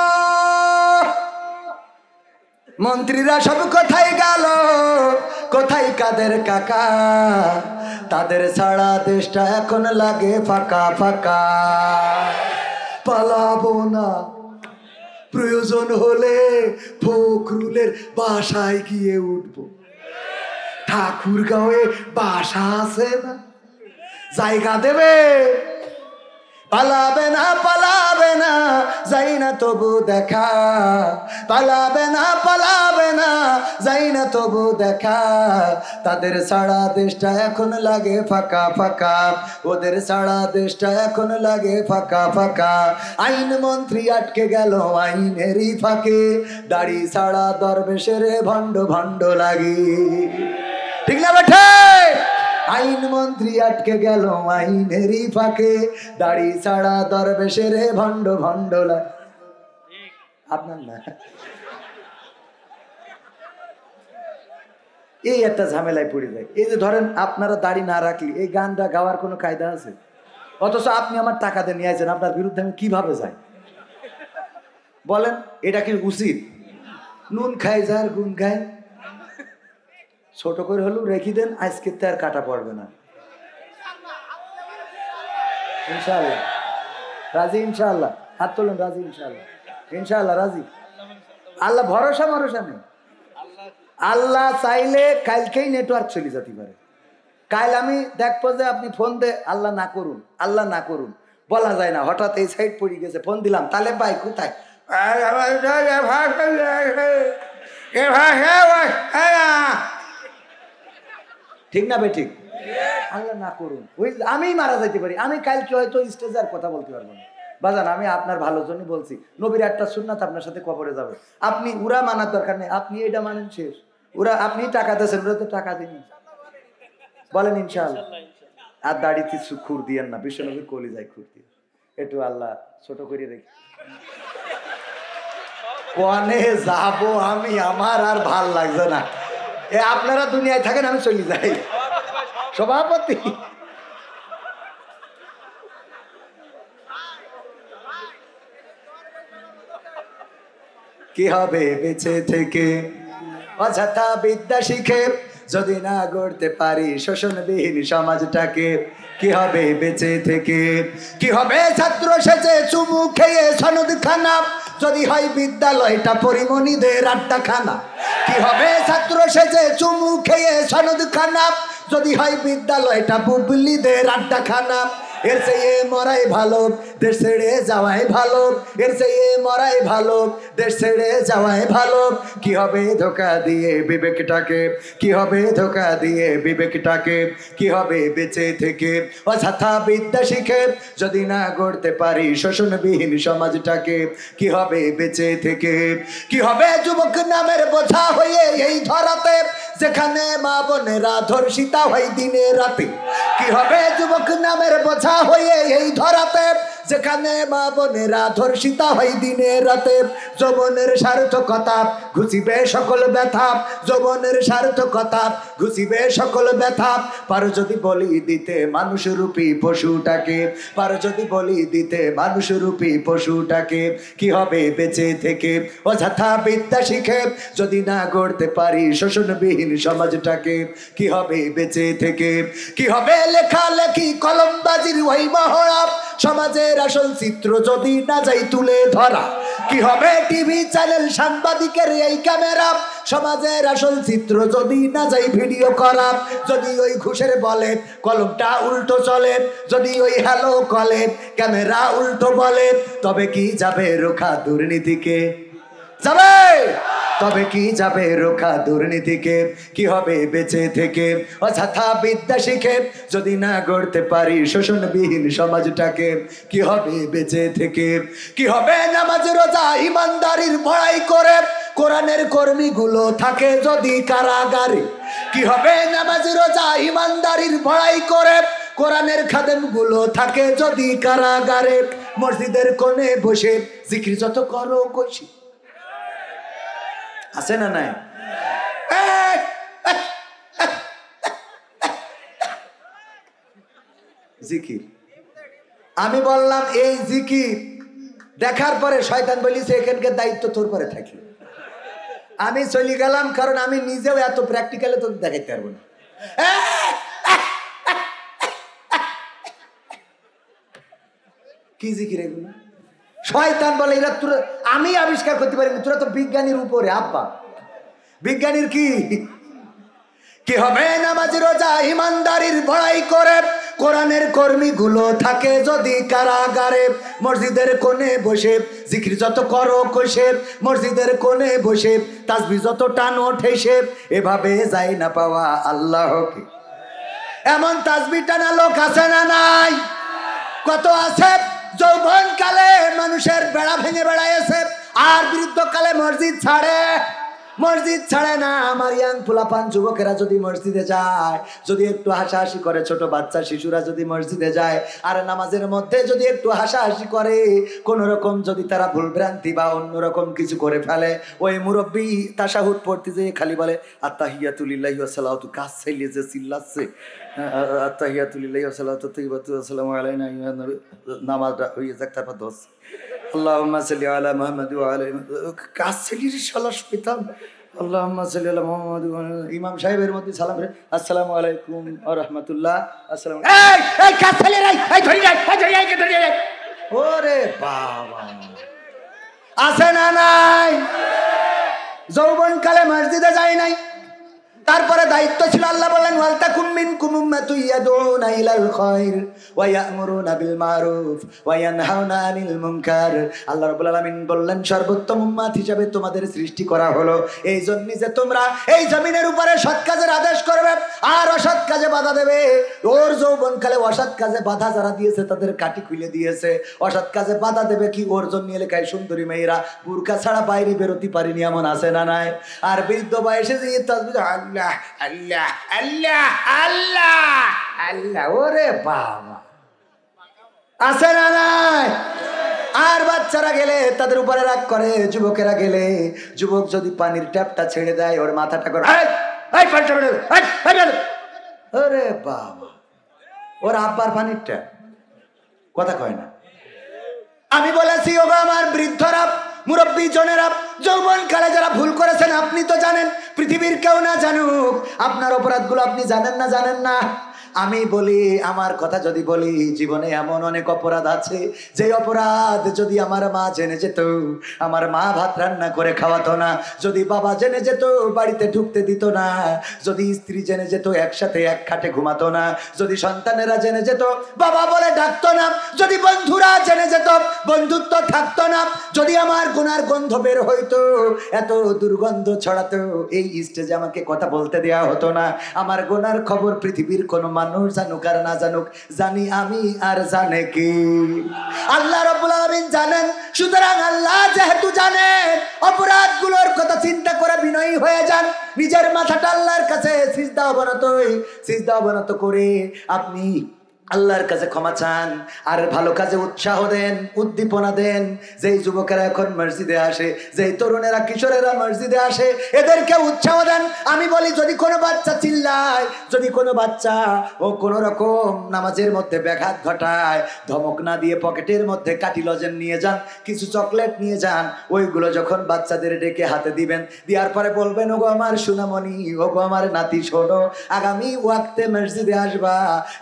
মন্ত্রীরা সব কোথায় গেল, কোথায় কাদের কাকা? তাদের ছাড়া দেশটা এখন লাগে ফাঁকা ফাঁকা। পালাবো না, প্রয়োজন হলে ফখরুলের বাসায় গিয়ে উঠবো। ঠাকুরগাঁওয়ে বাসা আছে না, জায়গা দেবে। পালাবে না, পালাবে না, যাই না তবু দেখা। পালাবে না, পালাবে না, যাই না তবু দেখা। তাদের ছাড়া দেশটা এখন লাগে ফাঁকা ফাঁকা, ওদের ছাড়া দেশটা এখন লাগে ফাঁকা ফাঁকা। আইন মন্ত্রী আটকে গেল আইনেরই ফাঁকে, দাড়ি ছাড়া দরবেশের ভণ্ড ভণ্ড লাগে। ঠিক না বেঠে? আইন মন্ত্রী আটকে গেল আইনেরই ফাঁকে, দাড়ি ছাড়া দরবেশের ভণ্ড ভণ্ড লাগে। আপনার না, এই একটা ঝামেলায় পড়ে যায়। এই যে ধরেন আপনারা দাড়ি না রাখলে এই গানটা গাওয়ার কোনো কায়দা আছে? অথচ আপনি আমার টাকা দিয়ে নিয়ে আসেন, আপনার বিরুদ্ধে আমি কিভাবে যাই বলেন? এটা কি উচিত? নুন খায় যার গুণ খায়। ছোট করে হলেও রেখে দেন, আজকে তো আর কাটা পড়বে না ইনশাআল্লাহ। রাজি ইনশাআল্লাহ? হাত তোলেন। রাজি ইনশাআল্লাহ? ইনশাআল্লাহ রাজি? আল্লাহ ভরসা ভরসা নেই। আল্লাহ চাইলে কালকেই নেটওয়ার্ক চলে যেতে পারে। কাল আমি দেখবো যে আপনি ফোন দে, আল্লাহ না করুন, আল্লাহ না করুন, বলা যায় না। হঠাৎ এই সাইড পড়ে গেছে, ফোন দিলাম, তাহলে ভাই কোথায়? ঠিক না বে? ঠিক। আল্লাহ না করুন, ওই আমি মারা যাইতে পারি, আমি কালকে হয়তো স্টেজে আর কথা বলতে পারবো না। বাজান আমি আপনার ভালোর জন্য বলছি, নবীর একটা সুন্নাত আপনার সাথে কবরে যাবে। আপনি উরা মানার দরকার নেই, আপনি এটা মানেন শেষ। ওরা আপনি টাকা দিয়েছেন, ওরা তো টাকা দিন। বলেন ইনশাআল্লাহ? আর দাড়িতে খুর দিয়েন না, বিশ্বনবীর কলি যায় খুর দিয়ে। একটু আল্লাহ ছোট করে রেখে কোয়ানে যাবো আমি, আমার আর ভাল লাগছে না। এ আপনারা দুনিয়ায় থাকেন, আমি চলে যাই। সভাপতি কি হবে বেঁচে থেকে অযথা বিদ্যা শিখে, যদি না গড়তে পারি শোষণবিহীন সমাজটাকে? কি হবে বেঁচে থেকে? কি হবে ছাত্র সেজে চুমু খেয়ে সনদ খানা, যদি হয় বিদ্যালয়টা পরিমণিদের আড্ডাখানা? কি হবে ছাত্র সেজে চুমু খেয়ে সনদ খানা, যদি হয় বিদ্যালয়টা বুবলিদের আড্ডাখানা? এর চেয়ে মরাই ভালো, দেশ ছেড়ে যাওয়াই ভালো। এর চেয়ে মরাই ভালো, দেশ ছেড়ে যাওয়াই ভালো। কি হবে ধোকা দিয়ে বিবেকটাকে? কি হবে ধোকা দিয়ে বিবেকটাকে? কি হবে বেঁচে থেকে অযথা বিদ্যা শিখে, যদি না গড়তে পারি শোষণবিহীন সমাজটাকে? কি হবে বেঁচে থেকে? কি হবে যুবক নামের বোঝা হয়ে এই ধরাতে, যেখানে মা বোনেরা ধর্ষিতা হয় দিনে রাতে? কি হবে যুবক নামের বোঝা হয়ে এই ধরাতে, যেখানে মা বোনেরা ধর্ষিতা হয় দিনে রাতে? যৌবনের সার্থকতা ঘুচিবে সকল ব্যথা, যৌবনের সার্থকতা ঘুচিবে সকল ব্যথা। পারো যদি বলি দিতে মানুষরূপী পশুটাকে, পারো যদি বলি দিতে মানুষরূপী পশুটাকে? কি হবে বেঁচে থেকে অযথা বিদ্যা শিখে, যদি না গড়তে পারি শোষণবিহীন সমাজটাকে? কি হবে বেঁচে থেকে? কি হবে লেখালেখি কলমবাজির ওই মহড়া, সমাজের আসল চিত্র যদি না যাই তুলে ধরা? কি হবে টিভি চ্যানেল সাংবাদিকের এই ক্যামেরা, সমাজের আসল চিত্র যদি না যাই ভিডিও করা? যদি ওই ঘুষের বলে কলমটা উল্টো চলে, যদি ওই হ্যালো কলে ক্যামেরা উল্টো বলে, তবে কি যাবে রোখা দুর্নীতিকে? যাবে? তবে কি যাবে রোখা দুর্নীতিকে? কি হবে বেঁচে থেকে অযথা বিদ্যা শিখে, যদি না গড়তে পারি শোষণবিহীন সমাজটাকে? কি হবে বেঁচে থেকে? কি হবে নামাজ রোজা ইমানদারির বড়াই করে, কোরআনের কর্মীগুলো থাকে যদি কারাগারে? কি হবে নামাজ রোজা ইমানদারির বড়াই করে, কোরআনের খাদেমগুলো থাকে যদি কারাগারে? মসজিদের কোণে বসে জিকির যত করো খুশি, আছে না নাই? জিকির আমি বললাম এই জিকির দেখার পরে শয়তান বলিছে এখানকার দায়িত্ব তোর পরে থাকি। আমি চলে গেলাম, কারণ আমি নিজেও এত প্র্যাকটিক্যালে তোকে দেখাইতে পারবো না। কি জিকির এগুলো? শয়তান বলে এরা তোরা, আমি আবিষ্কার করতে পারিনি, তোরা তো বিজ্ঞানীর উপরে। আব্বা বিজ্ঞানীর কি কি হবে? নামাজি রোজা ইমানদারির বড়াই করে কোরআনের কর্মীগুলো থাকে যদি কারাগারে, মসজিদের কোণে বসে জিকির যত করো কষে, মসজিদের কোণে বসে তাসবিহ যত টানো ঠেসে, এভাবে যায় না পাওয়া আল্লাহকে। এমন তাসবিহ টানা লোক আছে না নাই? কত আছে। যৌবন কালে মানুষের বেড়া ভেঙে বেড়াইছে, আর বৃদ্ধকালে মসজিদ ছাড়ে না। আমার ইয়াং পোলাপান যুবকেরা যদি মসজিদে যায়, যদি একটু হাসাহাসি করে, ছোট বাচ্চা শিশুরা যদি মসজিদে যায় আর নামাজের মধ্যে যদি একটু হাসাহাসি করে, কোন রকম যদি তারা ভুলভ্রান্তি বা অন্যরকম কিছু করে ফেলে, ওই মুরব্বী তাশাহুদ পড়তে যেয়ে খালি বলে আত্তাহিয়াতু লিল্লাহি ওয়া সালাতু, কাজ চাইলে যে চিল্লাচ্ছে আত্তাহিয়াতু লিল্লাহি ওয়া সালাতু তাইয়্যিবাতু ওয়া সালামু আলাইনা ইয়া নবী, নামাজটা হয়ে যাক, তারপর দোষ আল্লাহুম্মা সাল্লি আলা মুহাম্মাদ ওয়া আলা কাজ চাইলে শালা শয়তান আল্লাহুম্মা সাল্লি আলা মুহাম্মাদ ওয়া আলা। ইমাম সাহেবের মধ্যে সালাম রে, আসসালামু আলাইকুম ওয়া রাহমাতুল্লাহ, আসসালামু এই কাজ চাইলে রে, এই ধরি রে। ওরে বাবা, আছে না নাই? যৌবন কালে মসজিদে যায় নাই, তারপরে দায়িত্ব ছিল। আল্লাহ বলেন ওয়ালতাকুম মিনকুম উম্মাতুন ইয়াদউনা ইলাল খায়র ওয়া ইয়া'মুরুনা বিল মারুফ ওয়া ইয়ানহাউনা আনিল মুনকার। আল্লাহ রাব্বুল আলামিন বললেন সর্বোত্তম উম্মত হিসেবে তোমাদের সৃষ্টি করা হলো এই জন্য যে তোমরা এই জমিনের উপরে সৎ কাজের আদেশ করবে আর অসৎ কাজে বাধা দেবে। ওর যৌবনকালে অসৎ কাজে বাধা যারা দিয়েছে তাদের কাটি খুলে দিয়েছে। অসৎ কাজে বাধা দেবে কি? ওর জন্য এলাকায় সুন্দরী মেয়েরা বুরকা ছাড়া বাইরে বেরোতে পারেনি, এমন আছে না নাই? আর বৃদ্ধ বয়সে যে তাসবিহ আল্লাহ আল্লাহ আল্লাহ আল্লাহ আল্লাহ, ওরে বাবা, আছে না নাই? আর বাচ্চারা গেলে তাদের উপরে রাগ করে, যুবকেরা গেলে, যুবক যদি পানির ট্যাপটা ছেড়ে দেয় ওর মাথাটা করে ওরে বাবা, ওর আব্বার পানির ট্যাপ, কথা কয় না। আমি বলেছি ওগো আমার বৃদ্ধরা, মুরব্বী জনেরা, যৌবন কালে যারা ভুল করেছেন আপনি তো জানেন, পৃথিবীর কেউ না জানুক আপনার অপরাধগুলো আপনি জানেন না। আমি বলি, আমার কথা যদি বলি, জীবনে এমন অনেক অপরাধ আছে যে অপরাধ যদি আমার মা জেনে যেত, আমার মা ভাত রান্না করে খাওয়াতো না, যদি বাবা জেনে যেত বাড়িতে ঢুকতে দিত না, যদি স্ত্রী জেনে যেত একসাথে এক খাটে ঘুমাতো না, যদি সন্তানেরা জেনে যেত বাবা বলে ডাকতো না, যদি বন্ধুরা জেনে যেত বন্ধুত্ব থাকতো না, যদি আমার গুনার গন্ধ বের হইতো, এত দুর্গন্ধ ছড়াতো, এই স্টেজে আমাকে কথা বলতে দেয়া হতো না। আমার গুনার খবর পৃথিবীর কোনো মানুষ জানুক আর না জানুক, জানি আমি আর জানে কি আল্লাহ রাব্বুল আলামিন জানেন। সুতরাং আল্লাহ যেহেতু জানেন, অপরাধগুলোর কথা চিন্তা করে বিনয়ী হয়ে যান, নিজের মাথাটা আল্লাহর কাছে সিজদা অবনত করে আপনি আল্লাহর কাছে ক্ষমা চান আর ভালো কাজে উৎসাহ দেন, উদ্দীপনা দেন। যেই যুবকেরা এখন মসজিদে আসে, যেই তরুণেরা কিশোরেরা মসজিদে আসে, এদেরকে উৎসাহ দেন। আমি বলি, যদি কোনো বাচ্চা চিল্লায়, যদি কোনো বাচ্চা ও কোনো রকম নামাজের মধ্যে ব্যাঘাত ঘটায়, ধমক না দিয়ে পকেটের মধ্যে কাটি লজেন নিয়ে যান, কিছু চকলেট নিয়ে যান, ওইগুলো যখন বাচ্চাদের ডেকে হাতে দিবেন, দেওয়ার পরে বলবেন ওগো আমার সোনামণি, ওগো আমার নাতি, শোনো আগামী ওয়াক্তে মসজিদে আসবা,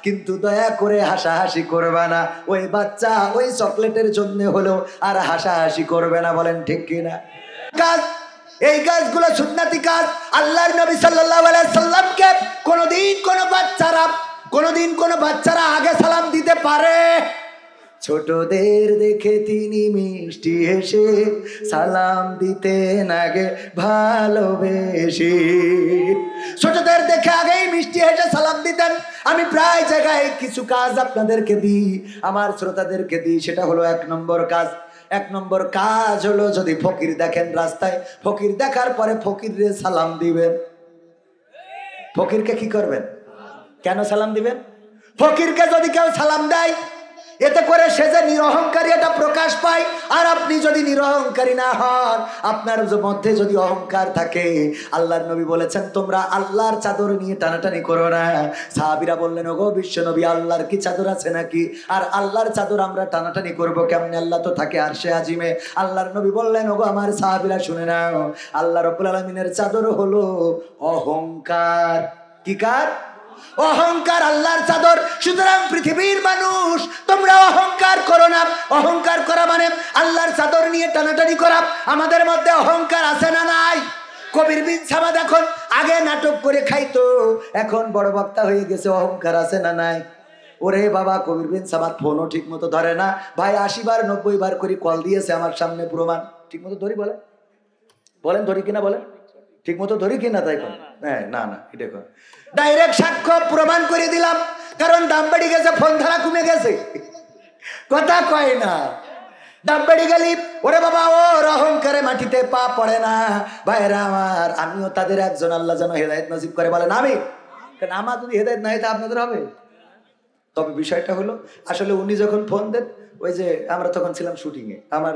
কিন্তু দয়া করে হাসাহাসি করবে না। ওই বাচ্চা ওই চকলেটের জন্য হলো আর হাসাহাসি করবে না, বলেন ঠিক কিনা? কাজ, এই কাজগুলো সুন্নতি কাজ। আল্লাহর নবী সাল্লাল্লাহু আলাইহি সাল্লামকে কোনোদিন কোনো বাচ্চারা আগে সালাম দিতে পারে? ছোটদের দেখে তিনি মিষ্টি হেসে সালাম দিতেন আগে ভালোবেসে। ছোটদের দেখে আগেই মিষ্টি হেসে সালাম দিতেন। আমি প্রায় জায়গায় কিছু কাজ আপনাদেরকে দিই, আমার শ্রোতাদেরকে দিই, সেটা হলো এক নম্বর কাজ হলো, যদি ফকির দেখেন রাস্তায়, ফকির দেখার পরে ফকিরে সালাম দিবেন। ফকিরকে কি করবেন? কেন সালাম দিবেন? ফকিরকে যদি কেউ সালাম দেয়, এতে করে সে যে নিরহংকারী এটা প্রকাশ পায়। আর আপনি যদি নিরহংকারী না হন, আপনার মধ্যে যদি অহংকার থাকে, আল্লাহর নবী বলেছেন তোমরা আল্লাহর চাদর নিয়ে টানাটানি করো না। সাহাবীরা বললেন ওগো বিশ্ব নবী, আল্লাহর কি চাদর আছে নাকি? আর আল্লাহর চাদর আমরা টানাটানি করবো কেমনে? আল্লাহ তো থাকে আরশে আজিমে। আল্লাহর নবী বললেন ওগো আমার সাহাবীরা শুনে নাও, আল্লাহ রাব্বুল আলামিনের চাদর হলো অহংকার। কি কার? অহংকার আল্লাহর চাদর। সুতরাং পৃথিবীর মানুষ তোমরা অহংকার করো না। অহংকার করা মানে আল্লাহর চাদর নিয়ে টানাটানি করা। আমাদের মধ্যে অহংকার আছে না নাই? কবির বিন সামাদ এখন আগে নাটক করে খাইতো, এখন বড় বক্তা হয়ে গেছে। অহংকার আছে না নাই? ওরে বাবা, কবির বিন সামাদ ফোনও ঠিক মতো ধরে না ভাই। 80 বার 90 বার করে কল দিয়েছে আমার সামনে, প্রমাণ ঠিক মতো ধরি। বলেন ধরি কিনা, বলেন ঠিক মতো ধরি কিনা? তাই হ্যাঁ, না এটা কর ডাইরেক্ট সাক্ষ্য প্রমাণ করে দিলাম। কারণ দাম বেড়ে গেছে, ফোন ধরা কমে গেছে, কথা কয় না। দাম বেড়ে গেলি ওরে বাবা, ওর অহংকারে মাটিতে পা পড়ে না। ভাইরা আমার, আমিও তাদের একজন। আল্লাহ যেন হেদায়েত নসিব করে। বলেন আমি। কারণ আমার যদি হেদায়েত না হয় তা আপনাদের হবে। তবে বিষয়টা হলো, আসলে উনি যখন ফোন দেন, ওই যে আমরা তখন ছিলাম শুটিংয়ে, আমার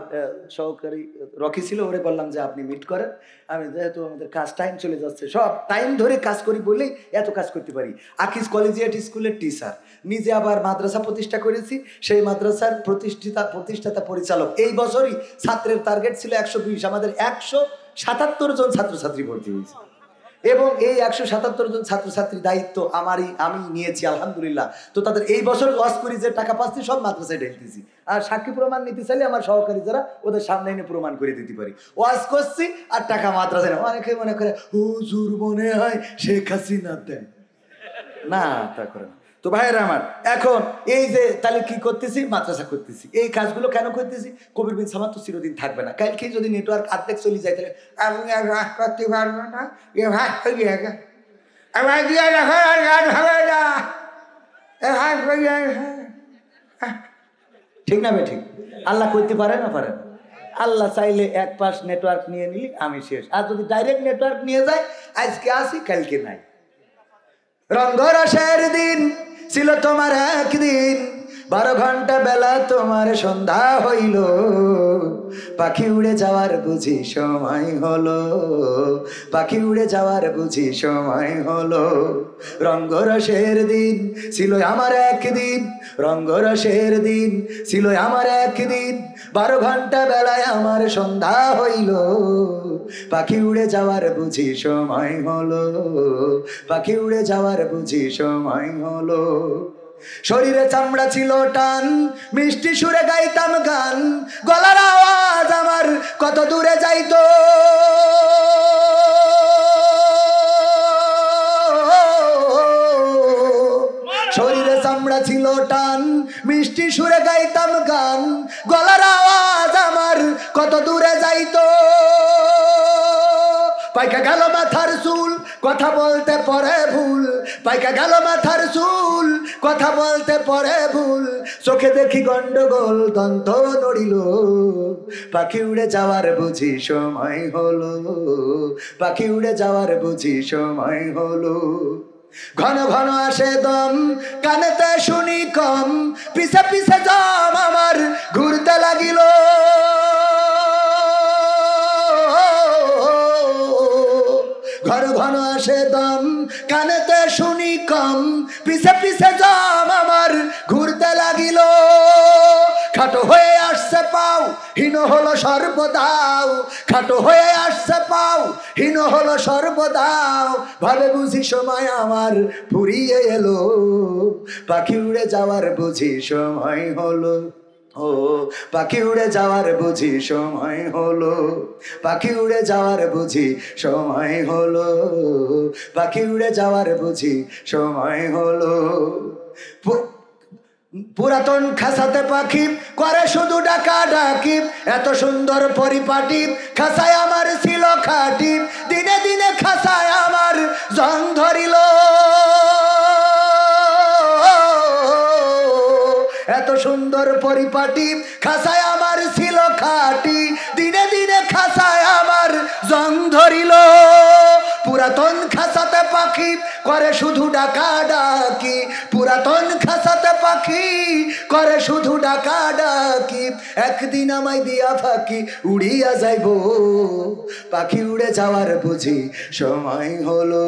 সহকারী রকি ছিল, ওরে বললাম যে আপনি মিট করেন। আমি যেহেতু আমাদের কাজ টাইম চলে যাচ্ছে, সব টাইম ধরে কাজ করি বলেই এত কাজ করতে পারি। আকিজ কলেজিয়েট স্কুলের টিচার, নিজে আবার মাদ্রাসা প্রতিষ্ঠা করেছি। সেই মাদ্রাসার প্রতিষ্ঠাতা পরিচালক। এই বছরই ছাত্রের টার্গেট ছিল 120, আমাদের 177 জন ছাত্রছাত্রী ভর্তি হয়েছে। এবং এই 177 জন ছাত্রছাত্রীর দায়িত্ব আমি নিয়েছি আলহামদুলিল্লাহ। তো তাদের এই বছর ওয়াজ করি যে টাকা পাচ্ছি সব মাদ্রাসায় ঢেলতেছি। আর সাক্ষী প্রমাণ নিতে চাইলে আমার সহকারী যারা, ওদের সামনে এনে প্রমাণ করে দিতে পারি। ওয়াজ করছি আর টাকা মাদ্রাসায় না। অনেকে মনে করে হুজুর মনে হয় শেখ হাসিনা দেন না, তা করে না। তো ভাইয়েরা আমার, এখন এই যে তাহলে কি করতেছি? মাদ্রাসা করতেছি। এই কাজগুলো কেন করতেছি? কবির বিন সামাদ তো চিরদিন থাকবে না। কালকে যদি নেটওয়ার্ক আর্ধেক চলে যায়, তাহলে আমি আর রাগ করতে পারবো না। এ ভাই ঠিক না বে? ঠিক। আল্লাহ করতে পারে না? পারে না। আল্লাহ চাইলে এক পাশ নেটওয়ার্ক নিয়ে নিলি আমি শেষ। আর যদি ডাইরেক্ট নেটওয়ার্ক নিয়ে যায়, আজকে আসি কালকে নাই। রঙ্গরসের দিন ছিল তোমার একদিন, 12 ঘন্টা বেলা তোমার সন্ধ্যা হইল। পাখি উড়ে যাওয়ার বুঝি সময় হলো, পাখি উড়ে যাওয়ার বুঝি সময় হলো। রঙ্গরসের দিন ছিল আমার একদিন, রঙ্গরসের দিন ছিল আমার একদিন, 12 ঘন্টা বেলায় আমার সন্ধ্যা হইল। পাখি উড়ে যাওয়ার বুঝি সময় হলো, পাখি উড়ে যাওয়ার বুঝি সময় হলো। শরীরে চামড়া ছিল টান, মিষ্টি সুরে গাইতাম গান, গলার আওয়াজ আমার কত দূরে যাইতো। শরীরে চামড়া ছিল টান, মিষ্টি সুরে গাইতাম গান, গলার আওয়াজ আমার কত দূরে যাইতো। পাইকা গেল মাথার চুল, কথা বলতে পরে ভুল, পাইকা গেল মাথার চুল, কথা বলতে পরে ভুল। চোখে দেখি গন্ডগোল, দন্ত নড়িল। পাখি উড়ে যাওয়ার বুঝি সময় হলো, পাখি উড়ে যাওয়ার বুঝি সময় হলো। ঘন ঘন আসে দম, কানেতে শুনি কম, পিছে পিছে জম আমার ঘুরতে লাগিল। ঘন ঘন আসে দম, কানেতে শুনি কম, পিছে পিছে জম আমার ঘুরতে লাগিল। খাটো হয়ে আসছে পাও, হীন হলো সর্বদাও, খাটো হয়ে আসছে পাও, হীন হলো সর্বদাও। ভাবে বুঝি সময় আমার ফুরিয়ে এলো, পাখি উড়ে যাওয়ার বুঝি সময় হলো। ও পাখি উড়ে যাওয়ার বুঝি সময় হলো, পাখি উড়ে যাওয়ার বুঝি সময় হলো, পাখি উড়ে যাওয়ার বুঝি সময় হলো। পুরাতন খাসাতে পাখি করে শুধু ডাকা ডাকি, এত সুন্দর পরিপাটি খাসায় আমার ছিল খাটি। দিনে দিনে খাসায় আমার জং ধরিল, এত সুন্দর পরিপাটি খাসায় আমার ছিল খাটি। দিনে দিনে খাসায় আমার জং ধরিল। পুরাতন খাসাতে পাখি করে শুধু ডাকা ডাকি, পুরাতন খাসাতে পাখি করে শুধু ডাকা ডাকি, একদিন আমায় দিয়া ফাঁকি উড়িয়া যাইব, পাখি উড়ে যাওয়ার বুঝি সময় হলো,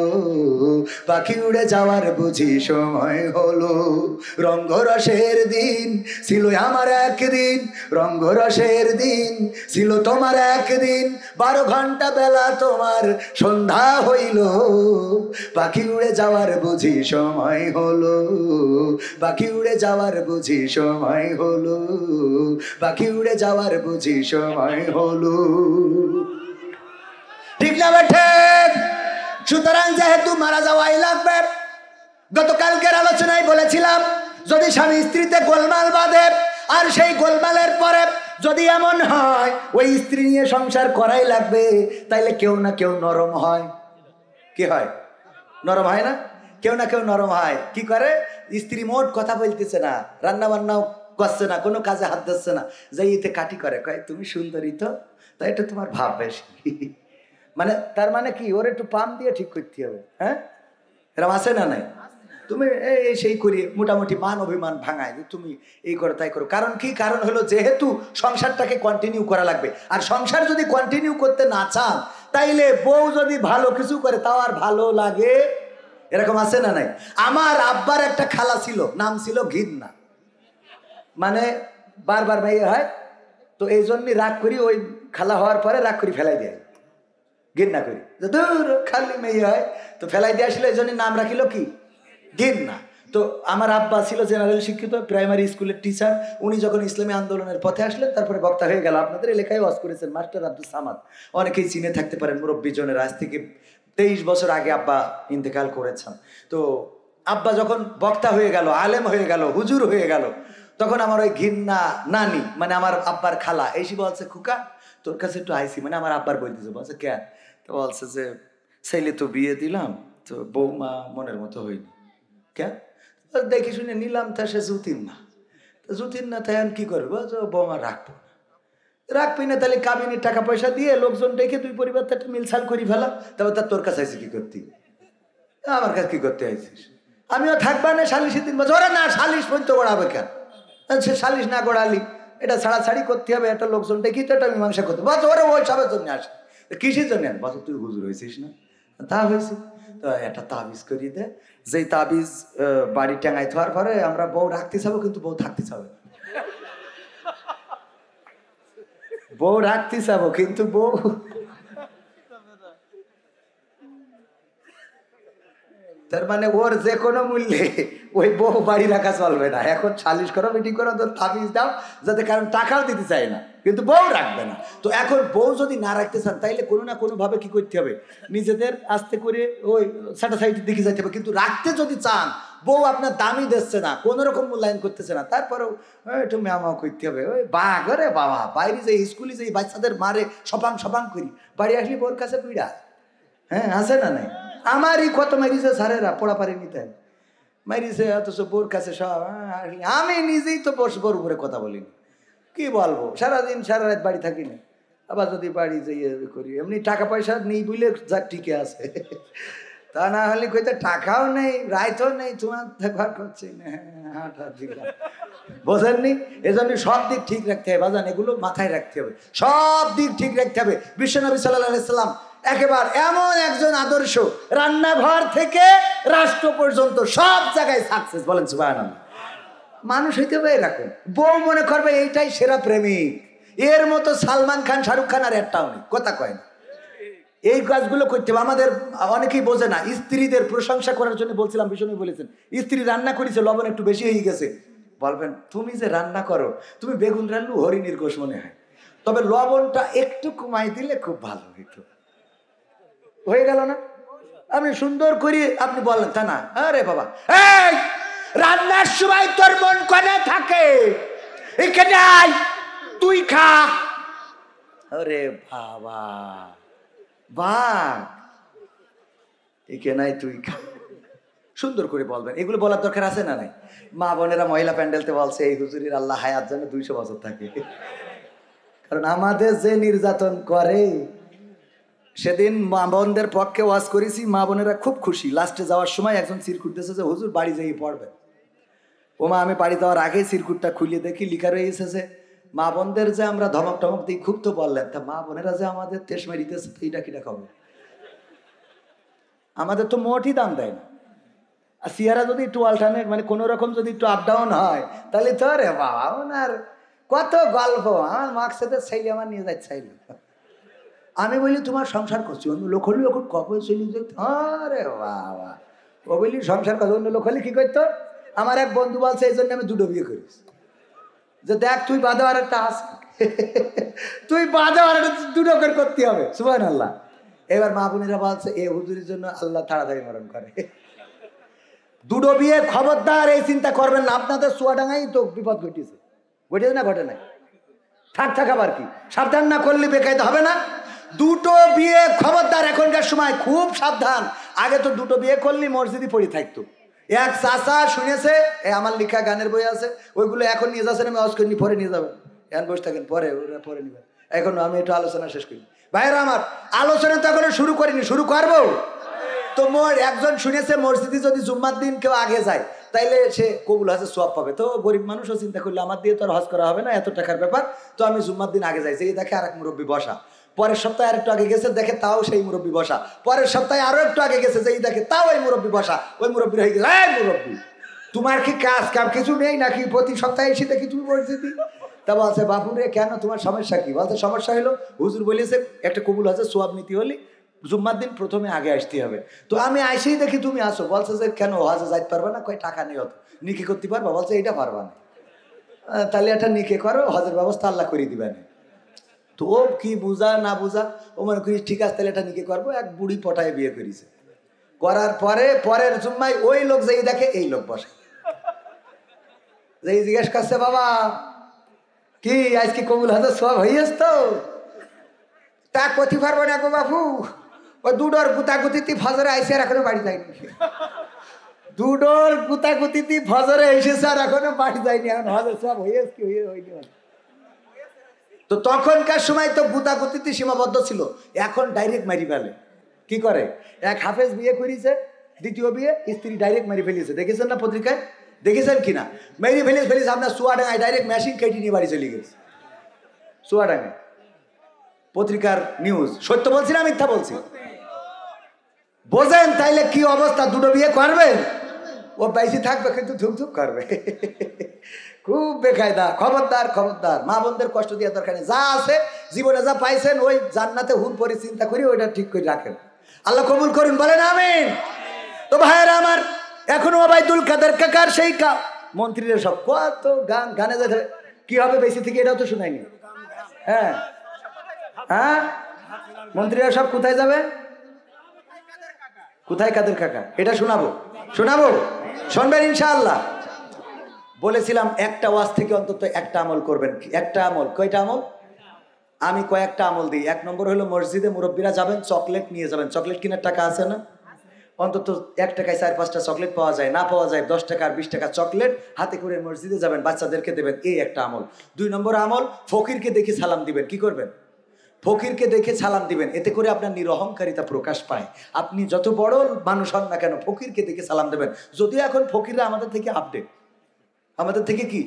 পাখি উড়ে যাওয়ার বুঝি সময় হলো। রঙ্গরসের দিন ছিল আমার একদিন, রঙ্গরসের দিন ছিল তোমার একদিন, 12 ঘন্টা বেলা তোমার সন্ধ্যা হইল, পাখি উড়ে যাওয়ার বুঝি সময় হলো, পাখি উড়ে যাওয়ার বুঝি সময় হলো, পাখি উড়ে যাওয়ার বুঝি সময় হলো। ঠিক না বেঠে? সুতরাং যেহেতু মারা যাওয়াই লাগবে, গতকালকের আলোচনায় বলেছিলাম যদি স্বামী স্ত্রীতে গোলমাল বাঁধে আর সেই গোলমালের পরে যদি এমন হয় ওই স্ত্রী নিয়ে সংসার করাই লাগবে, তাইলে কেউ না কেউ নরম হয়। কি হয়? নরম হয় না? কেউ না কেউ নরম হয়। কি করে? স্ত্রী মোট কথা বলতেছে না, রান্না বান্নাও করছে না, কোনো কাজে হাত দিচ্ছে না, যাই এতে কাটি করে, কয় তুমি সুন্দরী তো, তাই এটা তোমার ভাব বেশি। মানে তার মানে কি, ওর একটু পাম দিয়ে ঠিক করতে হবে। হ্যাঁ, এরকম আছে না নাই? তুমি এই সেই করি মোটামুটি মান অভিমান ভাঙায় যে তুমি এই করো তাই করো। কারণ কি? কারণ হলো যেহেতু সংসারটাকে কন্টিনিউ করা লাগবে, আর সংসার যদি কন্টিনিউ করতে না চান তাইলে বউ যদি ভালো কিছু করে তাও আর ভালো লাগে। এরকম আছে না নাই? আমার আব্বার একটা খালা ছিল, নাম ছিল ঘিন্না, মানে বারবার মেয়ে হয় তো এই জন্যই রাগ করি, ওই খালা হওয়ার পরে রাগ করি ফেলাই দেয়, ঘিন্না করি, দূর খালি মেয়ে হয় তো ফেলাই দিয়ে আসলে এই জন্য নাম রাখিল কি? ঘিন্না। তো আমার আব্বা ছিল জেনারেল শিক্ষিত, প্রাইমারি স্কুলের টিচার। উনি যখন ইসলামী আন্দোলনের পথে আসলেন তারপরে বক্তা হয়ে গেল। আপনাদের এলাকায় ওয়াজ করেছেন মাস্টার আব্দুল সামাদ, অনেকেই চিনে থাকতে পারেন, মুরব্বী জনের। আজ থেকে 23 বছর আগে আব্বা ইন্তেকাল করেছেন। তো আব্বা যখন বক্তা হয়ে গেল, আলেম হয়ে গেল, হুজুর হয়ে গেল, তখন আমার ওই ঘিন্না নানি মানে আমার আব্বার খালা এসে বলছে, খুকা তোর কাছে একটু আইসি, মানে আমার আব্বার বলতেছে। বলছে কেন? তো বলছে যে ছেলে তো বিয়ে দিলাম, তো বৌমা মনের মতো হয়নি। কেন? দেখি শুনে নিলাম, তা সে জুতির না, জুতির না তাই কি করবো? বৌমা রাখবো না, রাখবি না তাহলে কাবিনের টাকা পয়সা দিয়ে লোকজন ডেকে দুই পরিবার একটা মিলছাল করি ফেলা। তবে তার তোর কাছে আইসি কি করতি? আমার কাছে কি করতে আইসিস? আমিও থাকবা না সালিশে 3 বছর। ওরা না সালিশ পর্যন্ত গড়াবে কেন? সে সালিশ না গড়ালি এটা ছাড়াছাড়ি করতে হবে, একটা লোকজন ডেকে তো একটা মীমাংসা করতে। বস ওরা ওই সবের জন্য আসে, কিসের জন্য? বস তুই হুজুর হয়েছিস না? তা হয়েছে তো একটা তাবিজ করিয়ে দে, যেই তাবিজ বাড়ি টাঙাই থার পরে আমরা বউ রাখতে চাবো কিন্তু বউ থাকতে চাবে, বউ রাখতে চাবো কিন্তু বউ। তার মানে ওর যে কোনো মূল্যে ওই বউ বাড়ি রাখা চলবে না। এখন সালিশ করো, মিটিং করো, তো তাবিজ দাও, যাতে কারণ টাকাও দিতে চায় না কিন্তু বউ রাখবে না। তো এখন বউ যদি না রাখতে চান তাইলে কোনো না কোনো ভাবে কি করতে হবে? নিজেদের আস্তে করে ওই স্যাটাসাইটের দিকে যাইতে হবে। কিন্তু রাখতে যদি চান, বউ আপনার দামই দিচ্ছে না, কোনো রকম মূল্যায়ন করতেছে না, তারপরেও একটু ম্যামাও করতে হবে। ওই বাঘ রে বাবা, বাইরে যে স্কুলে যে বাচ্চাদের মারে সপাং সপাং করি, বাড়ি আসলে বউর কাছে পিড়া। হ্যাঁ, আছে না নাই? আমারই কত মারিছে সারেরা, পড়া পারি নিতে মারিছে, অথচ বোর কাছে সব। আমি নিজেই তো বোর উপরে কথা বলিনি, কি বলবো? সারাদিন সারা রাত বাড়ি থাকি না, আবার যদি বাড়ি যাইয়ে করি এমনি টাকা পয়সা নেই বুঝলে যাক ঠিকই আছে, তা না হলে কইতে টাকাও নেই, রাইতও নেই, তোমার ঘর করছে না। বোঝেননি? এজন্য সব দিক ঠিক রাখতে হবে বাজান, এগুলো মাথায় রাখতে হবে, সব দিক ঠিক রাখতে হবে। বিশ্বনবী সাল্লাল্লাহু আলাইহি সাল্লাম একেবারে এমন একজন আদর্শ, রান্নাঘর থেকে রাষ্ট্র পর্যন্ত সব জায়গায় সাকসেস। বলেন সুবহানাল্লাহ। মানুষ হইতে হবে এরকম, বউ মনে করবে এইটাই সেরা প্রেমিক, এর মতো সালমান খান শাহরুখ খান আর একটাও নেই, কথা কয় না। এই কাজগুলো করতে হবে। আমাদের অনেকেই বোঝে না, স্ত্রীদের প্রশংসা করার জন্য বলছিলাম, বিষ্ণু বলেছেন স্ত্রী রান্না করেছে, লবণ একটু বেশি হয়ে গেছে, বলবেন তুমি যে রান্না করো, তুমি বেগুন রান্নু হরিণীর গোশ মনে হয়, তবে লবণটা একটু কমাই দিলে খুব ভালো হইতো। হয়ে গেল না? আপনি সুন্দর করে আপনি বললেন, তা না, আরে বাবা এই রান্নার সময় তোর মন কোনে থাকে, এখানে আয় তুই খা। আরে বাবা বাঘ, এখানে তুই খা, সুন্দর করে বলবেন। এগুলো বলার দরকার আছে না নাই? মা বোনেরা মহিলা প্যান্ডেলতে বলছে এই হুজুরির আল্লাহ হায়াত যেন 200 বছর থাকে, কারণ আমাদের যে নির্যাতন করে। সেদিন মা বোনদের পক্ষে ওয়াজ করেছি, মা বোনেরা খুব খুশি। লাস্টে যাওয়ার সময় একজন চির করতেছে যে হুজুর বাড়ি যেয়ে পড়বেন। ওমা আমি বাড়ি যাওয়ার আগে সিরকুটটা খুলে দেখি লিখা রয়ে এসেছে মা বোনদের যে আমরা ধমক টমক দিই, খুব তো বললেন, তা মা বোনেরা যে আমাদের তেস মেরিতেছে তো এইটা কিনা খবর? আমাদের তো মোটই দাম দেয় না। আর সিয়ারা যদি একটু অল্টারনেট মানে কোনো রকম যদি একটু আপ ডাউন হয় তাহলে তো রে বাবা ওনার কত গল্প। আমার মার্কসেদের ছেলে আমার নিয়ে যাচ্ছে চাইল, আমি বলি তোমার সংসার করছি, অন্য লোক হলে এখন কবে চলে যেত। আরে বাবা, ও বলি সংসার করছে, অন্য লোক হলে কি করতো? আমার এক বন্ধু বলছে এই জন্য আমি দুটো বিয়ে করিস, যে দেখ তুই বাধা আর একটা আস, তুই বাধা আর দুটো করে করতে হবে। সুবহানাল্লাহ। এবার মা বোনেরা বলছে এ হুজুরের জন্য আল্লাহ তাড়াতাড়ি মরণ করে। দুটো বিয়ে খবরদার এই চিন্তা করবেন না, আপনাদের চুয়াডাঙ্গাই তো বিপদ ঘটেছে। ঘটেছে না ঘটে নাই? থাক আবার কি, সাবধান না করলে বেকায়দা হবে না। দুটো বিয়ে খবরদার, এখনকার সময় খুব সাবধান। আগে তো দুটো বিয়ে করলে মসজিদে পড়ে থাকতো। এক চাচা শুনেছে, আমার লেখা গানের বই আছে, ওইগুলো এখন নিয়ে যাচ্ছেন, আমি আওয়াজ করিনি, পরে নিয়ে যাবেন, এখন বসে থাকেন, পরে ওরা পরে নেবেন। এখন আমি একটু আলোচনা শেষ করি। ভাইয়েরা আমার, আলোচনা তো এখনো শুরু করিনি, শুরু করবো। তো একজন শুনেছে মসজিদে যদি জুম্মার দিন কেউ আগে যায় তাইলে সে কবুল হজের সওয়াব পাবে। তো গরিব মানুষও চিন্তা করলে আমার দিয়ে তো আর হজ করা হবে না, এত টাকার ব্যাপার, তো আমি জুম্মার দিন আগে যাই। এই দেখে আর এক মুরব্বী বসা, পরের সপ্তাহে আর একটু আগে গেছে, দেখে তাও সেই মুরব্বী বসা, পরের সপ্তাহে আরো একটু আগে গেছে, যেই দেখে তাও ওই মুরব্বী বসা। ওই মুরব্বী হয়ে গেছে, এই মুরব্বী তোমার কি কাজ কাম কিছু নেই নাকি? প্রতি সপ্তাহে এসে দেখি তুমি মসজিদে। তা বলছে বাপু রে কেন, তোমার সমস্যা কি? বলছে সমস্যা হলো হুজুর বলেছে একটা কবুল হজের সওয়াব নিতে হলে জুম্মার দিন প্রথমে আগে আসতে হবে। তো আমি আইসেই দেখি তুমি আসো। বলছে যে কেন হজে যাইতে পারবে না? কয় টাকা নেই, হতো নিকে করতে পারবা? বলছে এইটা পারবা না। তাহলে একটা নিকে করো, হজের ব্যবস্থা আল্লাহ করে দিবে না। তো ও কি বুঝা না বুঝা, ও মনে করি ঠিক আছে তাহলে এটা নিকে করবো। এক বুড়ি পটায় বিয়ে করেছে, করার পরে পরের জুম্মায় ওই লোক যেই দেখে এই লোক বসে, যেই জিজ্ঞেস করছে বাবা কি আজকে কবুল হজের সওয়াব হইয়াছ? তো তা কতি পারবো না গো বাবু, ওই দুডোর গুতাগুতিতে ফজরে আইসে আর এখনো বাড়ি যায়নি। দুডোর গুতাগুতিতে ফজরে এসেছে আর এখনো বাড়ি যায়নি, এখন হজের সওয়াব হইয়াছ কি হইনি। তো তখনকার সময় তো গুতাগুতিতে সীমাবদ্ধ ছিল, এখন ডাইরেক্ট মারি ফেলে। কি করে? এক হাফেজ বিয়ে করেছে, দ্বিতীয় বিয়ে স্ত্রী ডাইরেক্ট মারি ফেলিয়েছে, দেখেছেন না পত্রিকায়? দেখেছেন কিনা? মেরি ফেলিস আপনার চুয়াডাঙ্গায় ডাইরেক্ট মেশিন কেটে নিয়ে বাড়ি চলে গেছে। চুয়াডাঙ্গায় পত্রিকার নিউজ, সত্য বলছি না মিথ্যা বলছি? বোঝেন তাইলে কি অবস্থা? দুটো বিয়ে করবেন, ও বাইসি থাকবে কিন্তু ধুকধুক করবে। খুব বেকায়দা। খবরদার খবরদার, মা বোনদের কষ্ট দিয়ে দরকার নেই। যা আছে জীবনে যা পাইছেন ওই জান্নাতে হুর পরে চিন্তা করি ওইটা ঠিক করে রাখেন। আল্লাহ কবুল করুন, বলেন আমিন। তো ভাইয়েরা আমার, এখনো ওবায়দুল কাদের কাকার সেই মন্ত্রীরা সব কত গানে যাবে, কি হবে বেশি থেকে এটাও তো শোনায়নি। হ্যাঁ হ্যাঁ, মন্ত্রীরা সব কোথায় যাবে? কোথায় কাদের কাকা? এটা শোনাবো শুনবেন ইনশাআল্লাহ। বলেছিলাম একটা ওয়াজ থেকে অন্তত একটা আমল করবেন। একটা আমল, কয়টা আমল? আমি কয়েকটা আমল দিই। এক নম্বর হলো মসজিদে মুরব্বীরা যাবেন, চকলেট নিয়ে যাবেন। চকলেট কেনার টাকা আছে না? অন্তত 1 টাকায় 4-5টা চকলেট পাওয়া যায়, না পাওয়া যায় 10 টাকা আর 20 টাকা চকলেট হাতে করে মসজিদে যাবেন, বাচ্চাদেরকে দেবেন। এই একটা আমল। 2 নম্বর আমল, ফকিরকে দেখে সালাম দিবেন। কি করবেন? ফকিরকে দেখে সালাম দিবেন। এতে করে আপনার নিরহংকারিতা প্রকাশ পায়। আপনি যত বড় মানুষ হন না কেন, ফকিরকে দেখে সালাম দেবেন। যদিও এখন ফকিররা আমাদের থেকে আপডেট, আমাদের থেকে কি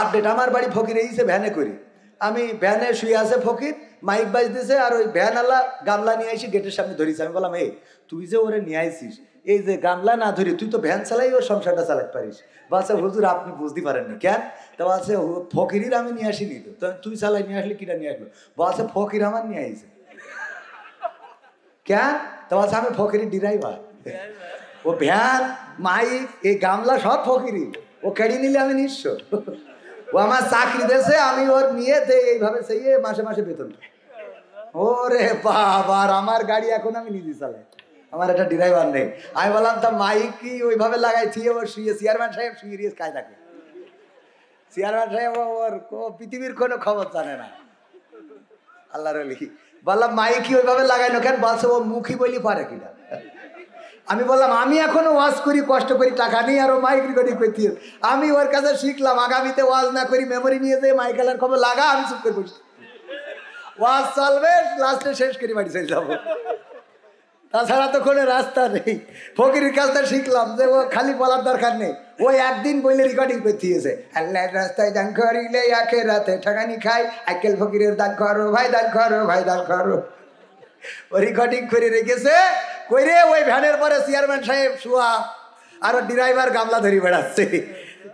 আপডেট। আমার বাড়ি ফকির এইছে, ভ্যানে করি আমি, ভ্যানে শুয়ে আছে ফকির, মাইক বাজ দিছে, আর ওই ভ্যানওয়ালা গামলা নিয়ে আসি গেটের সামনে ধরিছে। আমি বললাম এই তুই যে ওরে নিয়ে আইছিস, এই যে গামলা না ধরি তুই তো ভ্যান চালাই ওর সংসারটা চালাতে পারিস। বলছে হুজুর আপনি বুঝতে পারেননি। কেন? তো বলছে ফকির আমি নিয়ে আসিনি। তো তুই চালাই নিয়ে আসলি, কিনা নিয়ে আসলো? বলছে ফকির আমার নিয়ে আইছে। কেন? তো বলছে আমি ফকিরের ড্রাইভার, ও ভ্যান মাইক এই গামলা সব ফকিরি, ও কেড়ে নিলে আমি নিঃস্ব। ও আমার চাকরি দেশে, আমি ওর নিয়ে এইভাবে সেই মাসে মাসে বেতন। ওরে বাবা, আমার গাড়ি এখন আমি নিজে চালাই, আমার একটা ড্রাইভার নেই। আমি বললাম তা মাইক কি ওইভাবে লাগাইছি? ওর শুয়ে চেয়ারম্যান সাহেব শুয়ে রিয়েছে কায় থাকে। চেয়ারম্যান সাহেব ওর পৃথিবীর কোনো খবর জানে না। আল্লাহর ওলি। বললাম মাইক কি ওইভাবে লাগাইনো কেন? বলছে ও মুখী বলি পারে কিনা। আমি বললাম আমি এখনো ওয়াজ করি, কষ্ট করি, টাকা নেই, আর ও মাইক রেকর্ডিং করতে। আমি ওর কাছে শিখলাম, আগামীতে ওয়াজ না করি মেমোরি নিয়ে যেয়ে মাইকেলের খবর লাগা, আমি চুপ করে বসি। ওয়াজ চলবে, লাস্টে শেষ করি বাড়ি চলে যাবো। তাছাড়া তো কোনো রাস্তা নেই। ফকিরের কাজটা শিখলাম যে ও খালি বলার দরকার নেই, ওই একদিন বইলে রেকর্ডিং করতে দিয়েছে, আল্লাহর রাস্তায় দান করিলে আখের রাতে ঠাকানি খাই, আইকেল ফকিরের দান করো ভাই, দান করো ভাই, দান করো। ও রেকর্ডিং করে রেখেছে, কইরে ওই ভ্যানের পরে চেয়ারম্যান সাহেব শুয়া আর ড্রাইভার গামলা ধরে বেড়াচ্ছে।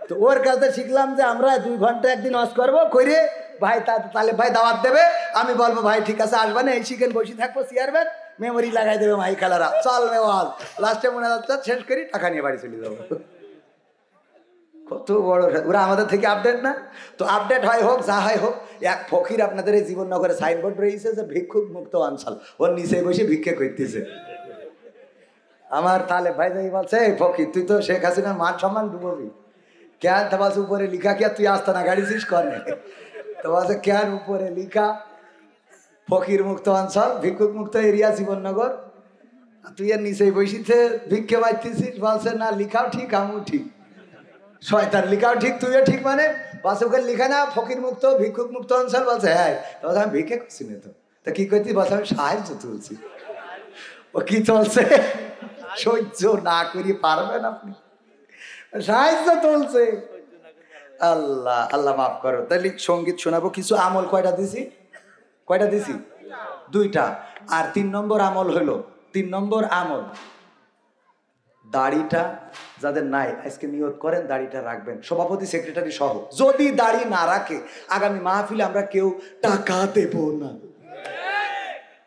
তো ওর কাছে শিখলাম যে আমরা 2 ঘন্টা একদিন ওয়াজ করবো, কইরে ভাই তাহলে ভাই দাওয়াত দেবে, আমি বলবো ভাই ঠিক আছে আসবে না, এই শিখেন বসে থাকবো, চেয়ারম্যান মেমোরি লাগাই দেবে মাই খেলারা, চল মেওয়াজ, লাস্টে মনে হচ্ছে শেষ করি টাকা নিয়ে বাড়ি চলে যাবো। কত বড় ওরা আমাদের থেকে আপডেট না? তো আপডেট হয় হোক, যা হয় হোক, এক ফকির আপনাদের এই জীবননগরে সাইনবোর্ড রয়েছে যে ভিক্ষুক মুক্ত অঞ্চল, ওর নিচে বসে ভিক্ষে করতেছে। আমার তাহলে ভাই যাই বলছে, এই ফকির তুই তো শেখ হাসিনার মান সম্মান ডুববি কেন? তো বলছে উপরে লিখা কি তুই আসতে না গাড়ি শেষ কর নে। তো বলছে কেন উপরে লিখা ফকির মুক্ত অঞ্চল, ভিক্ষুক মুক্ত এরিয়া জীবননগর, তুই এর নিচে বসিতে ভিক্ষে পাইতেছিস? বলছে না লিখাও ঠিক আমিও ঠিক, শয়তান লিখাও ঠিক তুইও ঠিক, মানে বলছে ওকে লিখা না ফকির মুক্ত ভিক্ষুক মুক্ত অঞ্চল। বলছে হ্যাঁ, বলছে আমি ভিক্ষে করছি না। তো কি করছি? বলছে আমি সাহায্য তুলছি। ও কি চলছে? সহ্য না করি পারবেন আপনি? সাহায্য তুলছে। আল্লাহ আল্লাহ মাফ করো। তাহলে সঙ্গীত শোনাবো কিছু। আমল কয়টা দিছি? কয়টা দিছি? 2টা। আর 3 নম্বর আমল হলো, 3 নম্বর আমল দাড়িটা যাদের নাই আজকে নিয়ত করেন দাড়িটা রাখবেন, সভাপতি সেক্রেটারি সহ। যদি দাড়ি না রাখে আগামী মাহফিলে আমরা কেউ টাকা দেব না,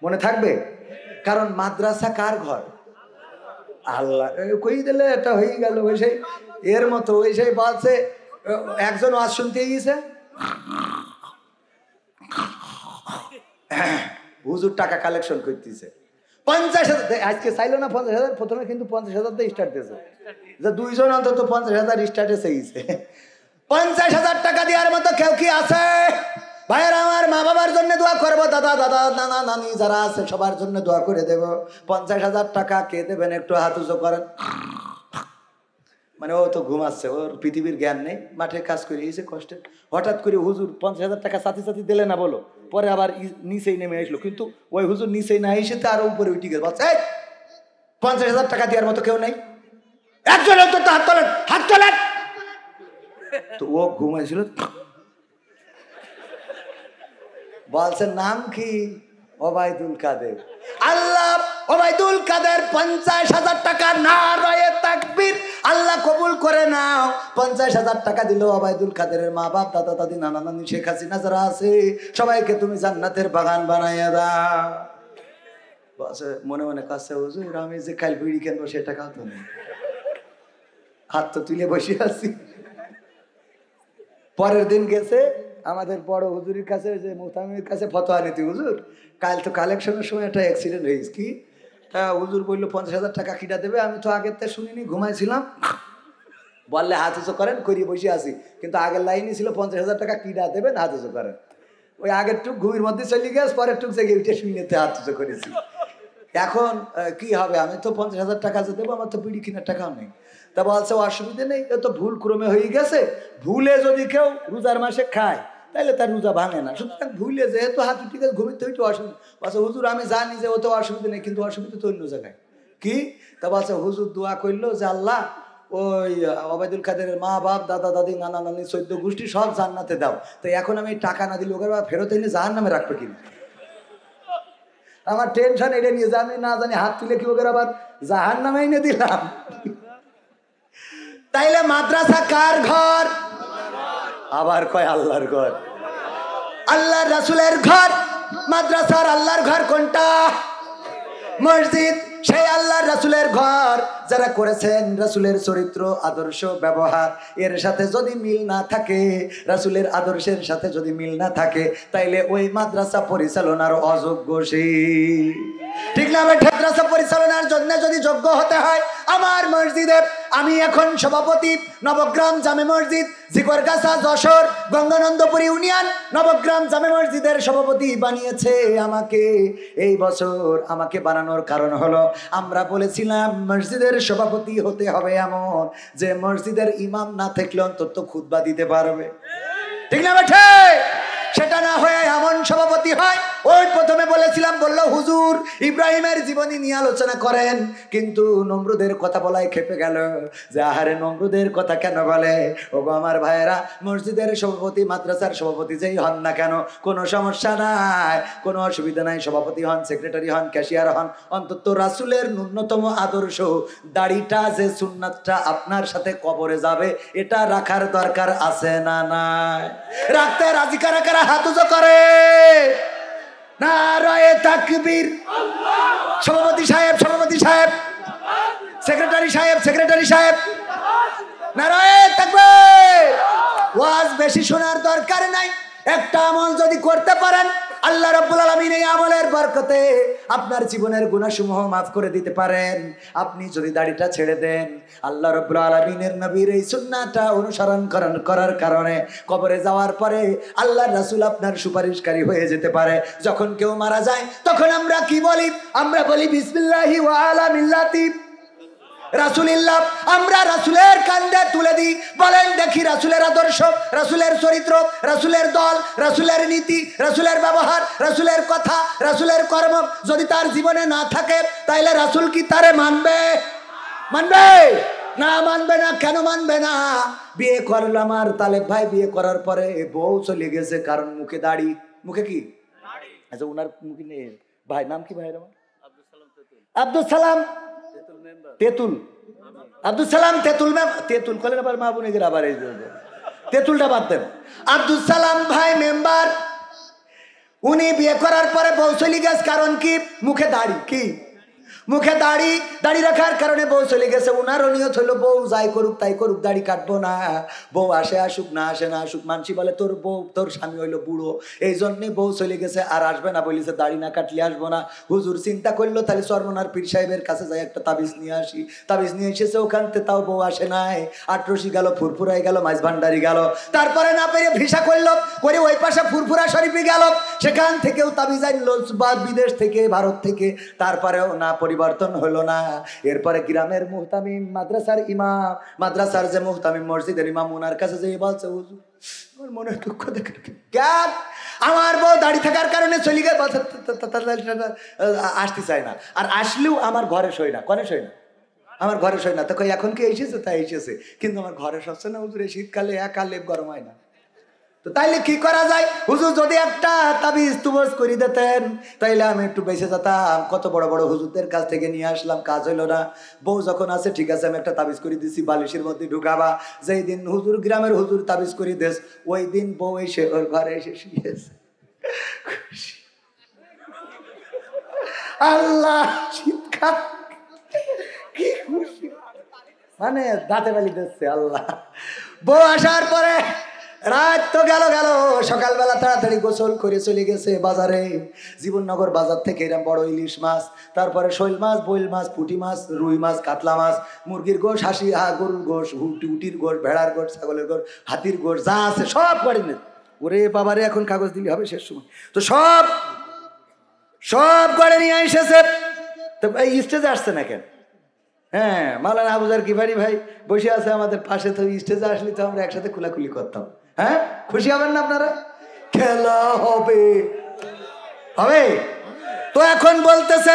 মনে থাকবে। কারণ মাদ্রাসা কার ঘর? আল্লাহ। কই দিলে এটা হয়ে গেল ওই সেই এর মতো, ওই সেই বলছে একজন ওয়াজ শুনতে গিয়েছে, হুজুর টাকা কালেকশন করতেছে 50,000। আজকে চাইলো না 50,000, প্রথমে কিন্তু 50,000 দিয়ে স্টার্ট দিয়েছে, যে 2 জন অন্তত 50,000 স্টার্টে চাইছে। 50,000 টাকা দেওয়ার মতো কেউ কি আছে? ভাইয়ের আমার, মা বাবার জন্য দোয়া করবো, দাদা দাদা নানা নানি যারা আছে সবার জন্য দোয়া করে দেব। 50,000 টাকা কে দেবেন? একটু হাত উঁচু করেন। মানে ও তো ঘুমাচ্ছে, ওর পৃথিবীর জ্ঞান নেই, মাঠে কাজ করে এসে কষ্টে। হঠাৎ করে হুজুর 50,000 টাকা সাথে সাথে দিলে না বলো, পরে আবার নিচেই নেমে আসলো, কিন্তু ওই হুজুর নিচেই না এসে আরো উপরে উঠে গেল। বলছে 50,000 টাকা দেওয়ার মতো কেউ নেই, একজন অন্তত হাত তোলেন, হাত তোলেন। তো ও ঘুমাইছিল। বলছে নাম কি? ওবায়দুল কাদের। আল্লাহ ওবায়দুল কাদের 50,000 টাকা নারায়ে তাকবীর, আল্লাহ কবুল করে নাও। 50,000 টাকা দিল ওবায়দুল কাদেরের মা বাপ, দাদা দাদি নানা নানি শেখ হাসিনা যারা আছে সবাইকে তুমি জান্নাতের বাগান বানাইয়া দাও। বলছে মনে মনে কাছে, হুজুর আমি যে কাল বিড়ি কিনবো সে টাকাও তো নেই, হাত তো তুলে বসে আছি। পরের দিন গেছে আমাদের বড় হুজুরের কাছে, যে মুহতামিমের কাছে ফতোয়া নিতে, হুজুর কাল তো কালেকশনের সময় একটা অ্যাক্সিডেন্ট হয়েছে, কি তা? হুজুর বললো 50,000 টাকা কিটা দেবে? আমি তো আগের তা শুনিনি, ঘুমাইছিলাম। বললে হাত উঁচু করেন, করিয়ে বসে আছি, কিন্তু আগের লাইনই ছিল 50,000 টাকা কিটা দেবেন, হাত উঁচু করেন। ওই আগের টুক ঘুমির মধ্যে চলে গেছে, পরের টুক জেগে উঠে শুনেতে হাত উঁচু করেছি। এখন কি হবে? আমি তো 50,000 টাকা যে দেবো, আমার তো বিড়ি কেনার টাকাও নেই। তা বলছে অসুবিধে নেই, এ তো ভুল ক্রমে হয়ে গেছে, ভুলে যদি কেউ রোজার মাসে খায় তাহলে তার রোজা ভাঙে না, সুতরাং ভুলে যেহেতু হাত উঠে গেছে ঘুমিতে হইতে অসুবিধা। বলছে হুজুর আমি জানি যে ও তো অসুবিধা নেই, কিন্তু অসুবিধা তো অন্য জায়গায়। কি? তা বলছে হুজুর দোয়া করলো যে আল্লাহ ওই ওবায়দুল কাদেরের মা বাপ দাদা দাদি নানা নানি 14 গোষ্ঠী সব জান্নাতে দাও। তো এখন আমি টাকা না দিলে ওকে ফেরত এনে জাহান্নামে রাখবে কিনা? আমার টেনশন এটা নিয়ে, যে আমি না জানি হাত তুলে কি ওকে আবার জাহান্নামে এনে দিলাম। তাইলে মাদ্রাসা কার ঘর? আবার কয় আল্লাহর ঘর, আল্লাহর রাসূলের ঘর। মাদ্রাসার আল্লাহর ঘর কোনটা? মসজিদ। সেই আল্লাহর রাসূলের ঘর যারা করেছেন, রাসূলের চরিত্র আদর্শ ব্যবহার এর সাথে যদি মিল না থাকে, রাসূলের আদর্শের সাথে যদি মিল না থাকে, তাইলে ওই মাদ্রাসা পরিচালনার অযোগ্য সে। ঠিক না? মাদ্রাসা পরিচালনার জন্য যদি যোগ্য হতে হয়, আমার মসজিদে আমি এখন সভাপতি, নবগ্রাম জামে মসজিদ, জিকরগাছা যশোর গঙ্গানন্দপুর ইউনিয়ন নবগ্রাম জামে মসজিদের সভাপতি বানিয়েছে আমাকে। এই বছর আমাকে বানানোর কারণ হলো, আমরা বলেছিলাম মসজিদের সভাপতি হতে হবে এমন যে মসজিদের ইমাম না থাকলে অন্তত খুতবা দিতে পারবে। ঠিক না বেঠে? সেটা না হয়ে এমন সভাপতি হয়। ওই প্রথমে বলেছিলাম, বললো হুজুর ইব্রাহিমের জীবনী নিয়ে আলোচনা করেন, কিন্তু নমরুদের কথা বলায় খেপে গেল যে আহারে নমরুদের কথা কেন বলে। ওগো আমার ভাইয়েরা, মসজিদের সভাপতি মাদ্রাসার সভাপতি যেই হন না কেন কোনো সমস্যা নাই, কোনো অসুবিধা নাই। সভাপতি হন, সেক্রেটারি হন, ক্যাশিয়ার হন, অন্তত রাসূলের ন্যূনতম আদর্শ দাড়িটা যে সুন্নাতটা আপনার সাথে কবরে যাবে এটা রাখার দরকার আছে না নাই? রাখতে রাজি কারা কারা হাত উঁচু করে? নারায়ে তাকবীর। সভাপতি সাহেব, সভাপতি সাহেব, সেক্রেটারি সাহেব, সেক্রেটারি সাহেব, নারায়ে তাকবীর। ওয়াজ বেশি শোনার দরকার নাই, একটা আমল যদি করতে পারেন আল্লাহ রাব্বুল আলামিন এই আমলের বরকতে আপনার জীবনের গুনাহসমূহ মাফ করে দিতে পারেন। আপনি যদি দাড়িটা ছেড়ে দেন, আল্লাহ রাব্বুল আলামিনের নবীর এই সুন্নাহটা অনুসরণ করার কারণে কবরে যাওয়ার পরে আল্লাহর রাসূল আপনার সুপারিশকারী হয়ে যেতে পারে। যখন কেউ মারা যায় তখন আমরা কি বলি? আমরা বলি বিসমিল্লাহি ওয়া আলা মিল্লাতি রাসূলিল্লাহ। আমরা রাসূলের কাঁধে তুলে দিই। বলেন দেখি রাসূলের আদর্শ, রাসূলের চরিত্র, রাসূলের দল, রাসূলের নীতি, রাসূলের ব্যবহার, রাসূলের কথা, রাসূলের কর্ম যদি তার জীবনে না থাকে তাইলে রাসূল কি তারে মানবে? মানবে না? মানবে না। কেন মানবে না? বিয়ে করল আমার তালেব ভাই, বিয়ে করার পরে বউ চলে গেছে, কারণ মুখে দাড়ি। মুখে কি? আচ্ছা, উনার মুখে নেই। ভাই নাম কি ভাইয়ের আমার? আব্দুল সালাম তেতুল। আব্দুল সালাম তেতুল। তেতুল কলেন আবার মা বোনের আবার এই তেতুলটা বাদ দেন। আব্দুল সালাম ভাই মেম্বার, উনি বিয়ে করার পরে বউ চলে গেছে, কারণ কি? মুখে দাড়ি। কি? মুখে দাড়ি। দাড়ি রাখার কারণে বউ চলে গেছে। উনারও নিয়ত হলো বউ যাই করুক তাই করুক, দাড়ি কাটবো না। বউ আসে আসুক, না আসে না আসুক, মানসি বলে তোর বউ, তোর স্বামী হইলো বুড়ো, এই জন্যে বউ চলে গেছে, আর আসবে না বলেছে, দাড়ি না কাটলে আসবো না। হুজুর চিন্তা করলো তাহলে চরমনার পীর সাহেবের কাছে যাই একটা তাবিজ নিয়ে আসি। তাবিজ নিয়ে এসেছে, ওখানতে তাও বউ আসে নাই। আটরশি গেল, ফুরফুরাই গেল, মাইজ ভান্ডারি গেল। তারপরে না পেরে ভিসা করলো, করে ওই পাশে ফুরফুরা শরীফে গেল, সেখান থেকেও তাবিজ আনলো বিদেশ থেকে, ভারত থেকে, তারপরেও না পরিবর্তন হলো না। এরপরে গ্রামের মুহতামিম, মাদ্রাসার ইমাম, মাদ্রাসার যে মুহতামিম, মসজিদের ইমাম, ওনার কাছে যে বলছে হুজুর আমার মনে দুঃখ দেখে কেন আমার বউ দাড়ি থাকার কারণে চলে গেছে, আসতে চায় না, আর আসলেও আমার ঘরে শোয় না। কনে শোয় না? আমার ঘরে শোয় না। তো এখন কি এসেছে? তাই এসেছে, কিন্তু আমার ঘরে সচ্ছে না হুজুর, এই শীতকালে একা লেপ গরম হয় না। তো তাইলে কি করা যায়? হুজুর যদি একটা তাবিজ তুবজ করে দিতেন তাইলে আমি একটু বেঁচে যেতাম। কত বড় বড় হুজুরদের কাছ থেকে নিয়ে আসলাম, কাজ হইলো না। বউ যখন আছে ঠিক আছে, আমি একটা তাবিজ করে দিছি, বালিশের মধ্যে ঢুকাবা। যেই দিন হুজুর, গ্রামের হুজুর তাবিজ করে দেস, ওই দিন বউ এসে ওর ঘরে এসে শুয়েছে। আল্লাহ, চিৎকার, কি খুশি, মানে দাঁতে বালি দিচ্ছে। আল্লাহ, বউ আসার পরে রাত তো গেল, সকালবেলা তাড়াতাড়ি গোসল করে চলে গেছে বাজারে। জীবননগর বাজার থেকে এরকম বড় ইলিশ মাছ, তারপরে শৈল মাছ, বইল মাছ, পুঁটি মাছ, রুই মাছ, কাতলা মাছ, মুরগির গোশ, গরুর গোশ, উটির গোশ, ভেড়ার গোশ, ছাগলের গোশ, হাতির গোশ, যা আছে সব করে নে। ওরে বাবারে, এখন কাগজ দিলে হবে শেষ সময়। তো সব করে নিয়ে এসেছে। তো এই স্টেজে আসছে না কেন? হ্যাঁ, মাওলানা আবুজার গিফারি ভাই বসে আছে আমাদের পাশে। তো স্টেজে আসলে তো আমরা একসাথে খুলাখুলি করতাম। হ্যাঁ, খুশি হবেন না আপনারা? খেলা হবে। তো এখন বলতেছে